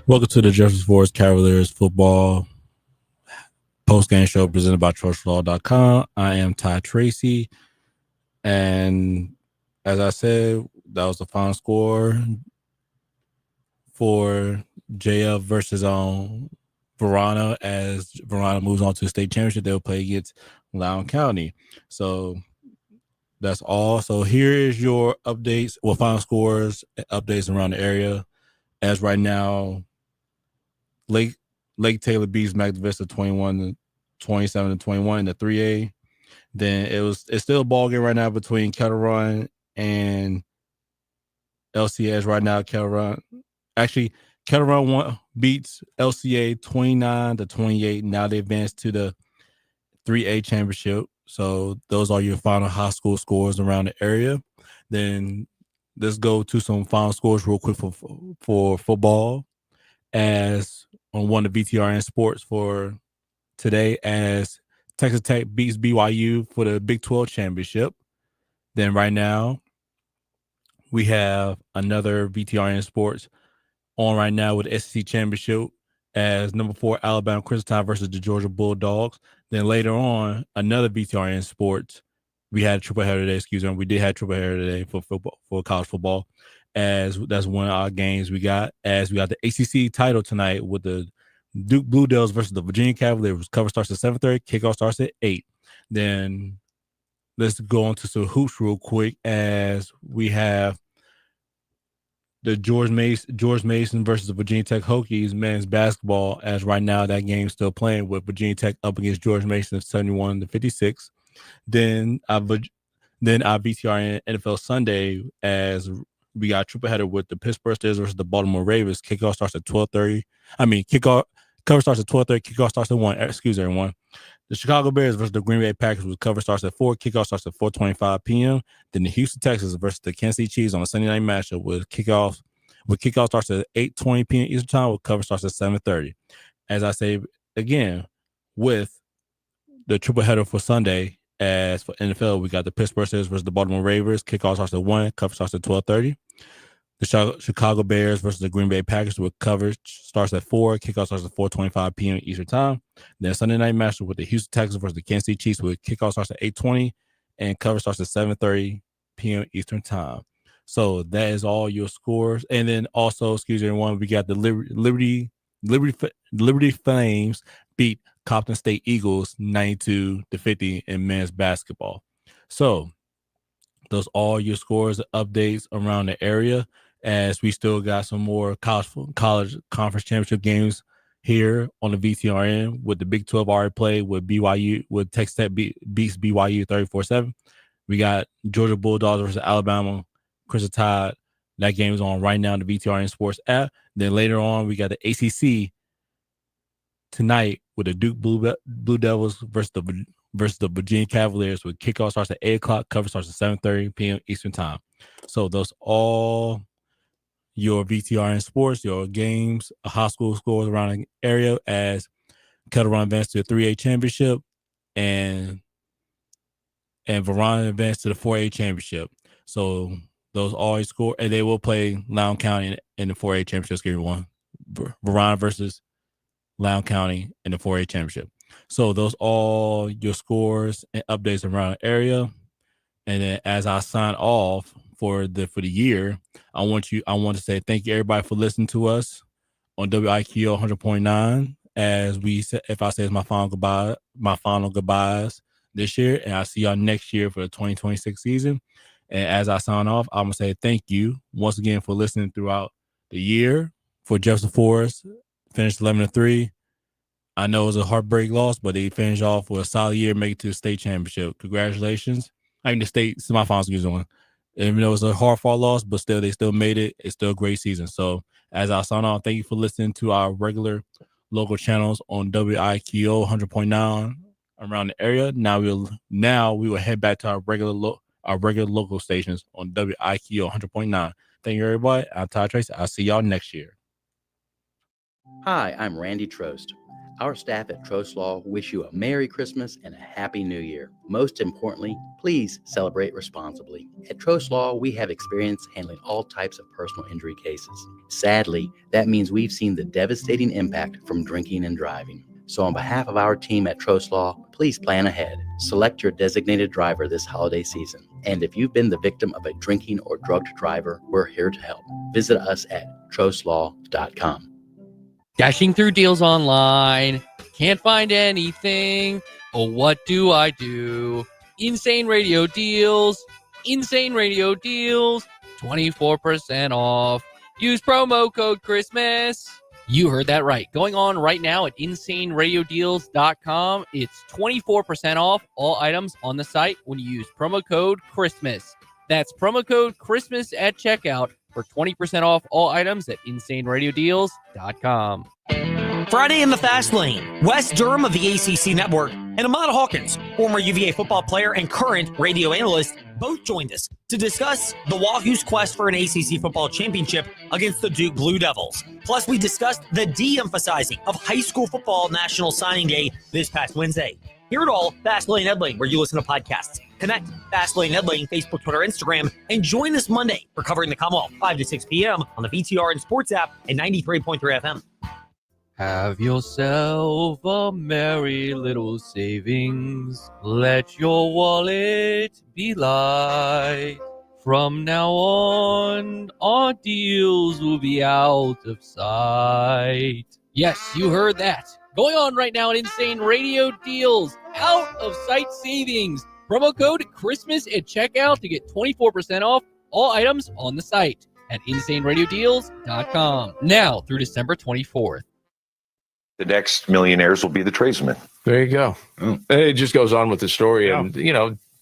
Welcome to the Jefferson Forest Cavaliers football post-game show presented by TrostLaw.com. I am Ty Tracy, and as I said, that was the final score for JF versus Varina. As Varina moves on to the state championship, they'll play against Loudoun County. So that's all. So here is your updates, final scores, updates around the area. As right now, Lake Taylor beats Magna Vista 27-21 in the 3A. Then it's still a ball game right now between Kettle Run and LCS right now. Kettle Run beats LCA 29-28. Now they advance to the 3A championship. So those are your final high school scores around the area. Then let's go to some final scores real quick for football. As on one of the VTRN sports for today, as Texas Tech beats BYU for the Big 12 championship. Then right now we have another VTRN sports on right now with the SEC championship as number 4 Alabama Crimson Tide versus the Georgia Bulldogs. Then later on, another VTRN sports. We had a triple header today. We did have triple header today for football, for college football, as that's one of our games we got. As we got the ACC title tonight with the Duke Blue Devils versus the Virginia Cavaliers. Cover starts at 7:30. Kickoff starts at 8. Then let's go on to some hoops real quick, as we have the George Mason versus the Virginia Tech Hokies men's basketball. As right now, that game's still playing with Virginia Tech up against George Mason 71-56. Then our VTR NFL Sunday, as we got a triple header with the Pittsburgh Steelers versus the Baltimore Ravens. Kickoff starts at 12:30. Cover starts at 12:30. Kickoff starts at 1. Excuse everyone. The Chicago Bears versus the Green Bay Packers with cover starts at 4. Kickoff starts at 4:25 p.m. Then the Houston Texans versus the Kansas City Chiefs on a Sunday night matchup with kickoff starts at 8:20 p.m. Eastern Time with cover starts at 7:30. As I say again, with the triple header for Sunday, as for NFL, we got the Pittsburgh Steelers versus the Baltimore Ravens. Kickoff starts at 1. Cover starts at 12:30. The Chicago Bears versus the Green Bay Packers with coverage starts at 4. Kickoff starts at 4:25 p.m. Eastern Time. Then Sunday night matchup with the Houston Texans versus the Kansas City Chiefs with kickoff starts at 8:20 and coverage starts at 7:30 p.m. Eastern Time. So that is all your scores. And then also, excuse everyone, we got the Liberty Flames beat Compton State Eagles 92-50 in men's basketball. So those all your scores, updates around the area, as we still got some more college conference championship games here on the VTRN with the Big 12 already played with BYU, with Texas Tech beats BYU 34-7. We got Georgia Bulldogs versus Alabama Crimson Tide. That game is on right now in the VTRN Sports app. Then later on, we got the ACC tonight with the Duke Blue Devils versus the Virginia Cavaliers with kickoff starts at 8 o'clock, cover starts at 7:30 p.m. Eastern Time. So those all your VTRN sports, your games, high school scores around the area, as Kettle Run advanced to the 3A championship and Varina advanced to the 4A championship. So those all score, and they will play Loudoun County in the 4A championship game 1. Varina versus Loudoun County in the 4A championship. So those all your scores and updates around the area. And then as I sign off for the year, I want to say thank you everybody for listening to us on WIQ 100.9. As we said, if I say it's my final goodbyes this year, and I'll see y'all next year for the 2026 season. And as I sign off, I'm gonna say thank you once again for listening throughout the year. For Jefferson Forest, finished 11-3. I know it was a heartbreak loss, but they finished off with a solid year, make it to the state championship. Congratulations! I mean the state semifinals goes on. Even though it was a hard-fought loss, but still they still made it. It's still a great season. So as I sign off, thank you for listening to our regular local channels on WIQO 100.9 around the area. Now we will head back to our regular local stations on WIQO 100.9. Thank you, everybody. I'm Todd Tracy. I'll see y'all next year. Hi, I'm Randy Trost. Our staff at Trost Law wish you a Merry Christmas and a Happy New Year. Most importantly, please celebrate responsibly. At Trost Law, we have experience handling all types of personal injury cases. Sadly, that means we've seen the devastating impact from drinking and driving. So on behalf of our team at Trost Law, please plan ahead. Select your designated driver this holiday season. And if you've been the victim of a drinking or drugged driver, we're here to help. Visit us at trostlaw.com. Dashing through deals online, can't find anything. Oh, what do I do? Insane Radio Deals, 24% off. Use promo code Christmas. You heard that right. Going on right now at insaneradiodeals.com. It's 24% off all items on the site when you use promo code Christmas. That's promo code Christmas at checkout for 20% off all items at insaneradiodeals.com. Friday in the Fast Lane. Wes Durham of the ACC Network and Ahmad Hawkins, former UVA football player and current radio analyst, both joined us to discuss the Wahoo's quest for an ACC football championship against the Duke Blue Devils. Plus, we discussed the de-emphasizing of high school football National Signing Day this past Wednesday. Hear it all, Fast Lane Ed Lane, where you listen to podcasts. Connect Fast Lane Ed Lane, Facebook, Twitter, Instagram, and join us Monday for Covering the Commonwealth, 5 to 6 p.m. on the VTR and Sports app at 93.3 FM. Have yourself a merry little savings. Let your wallet be light. From now on, our deals will be out of sight. Yes, you heard that. Going on right now at Insane Radio Deals. Out of sight savings. Promo code Christmas at checkout to get 24% off all items on the site at insaneradiodeals.com. Now through December 24th. The next millionaires will be the tradesmen. There you go. It just goes on with the story and,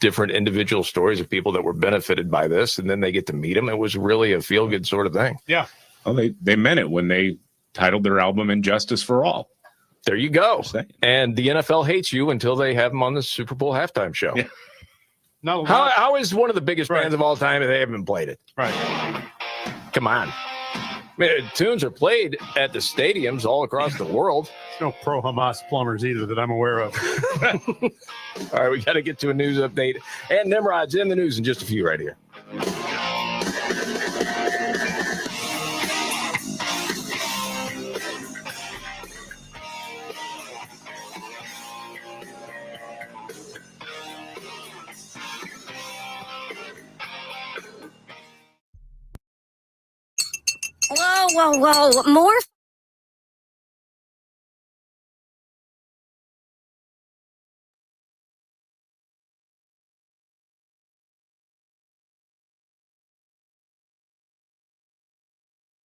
different individual stories of people that were benefited by this, and then they get to meet them. It was really a feel-good sort of thing. Yeah. Well, they meant it when they titled their album Injustice for All. There you go. And the NFL hates you until they have them on the Super Bowl halftime show. Yeah. No, how is one of the biggest bands of all time and they haven't played it? Right. Come on. I mean, tunes are played at the stadiums all across the world. There's no pro-Hamas plumbers either that I'm aware of. All right, we got to get to a news update. And Nimrod's in the news in just a few right here. Whoa. More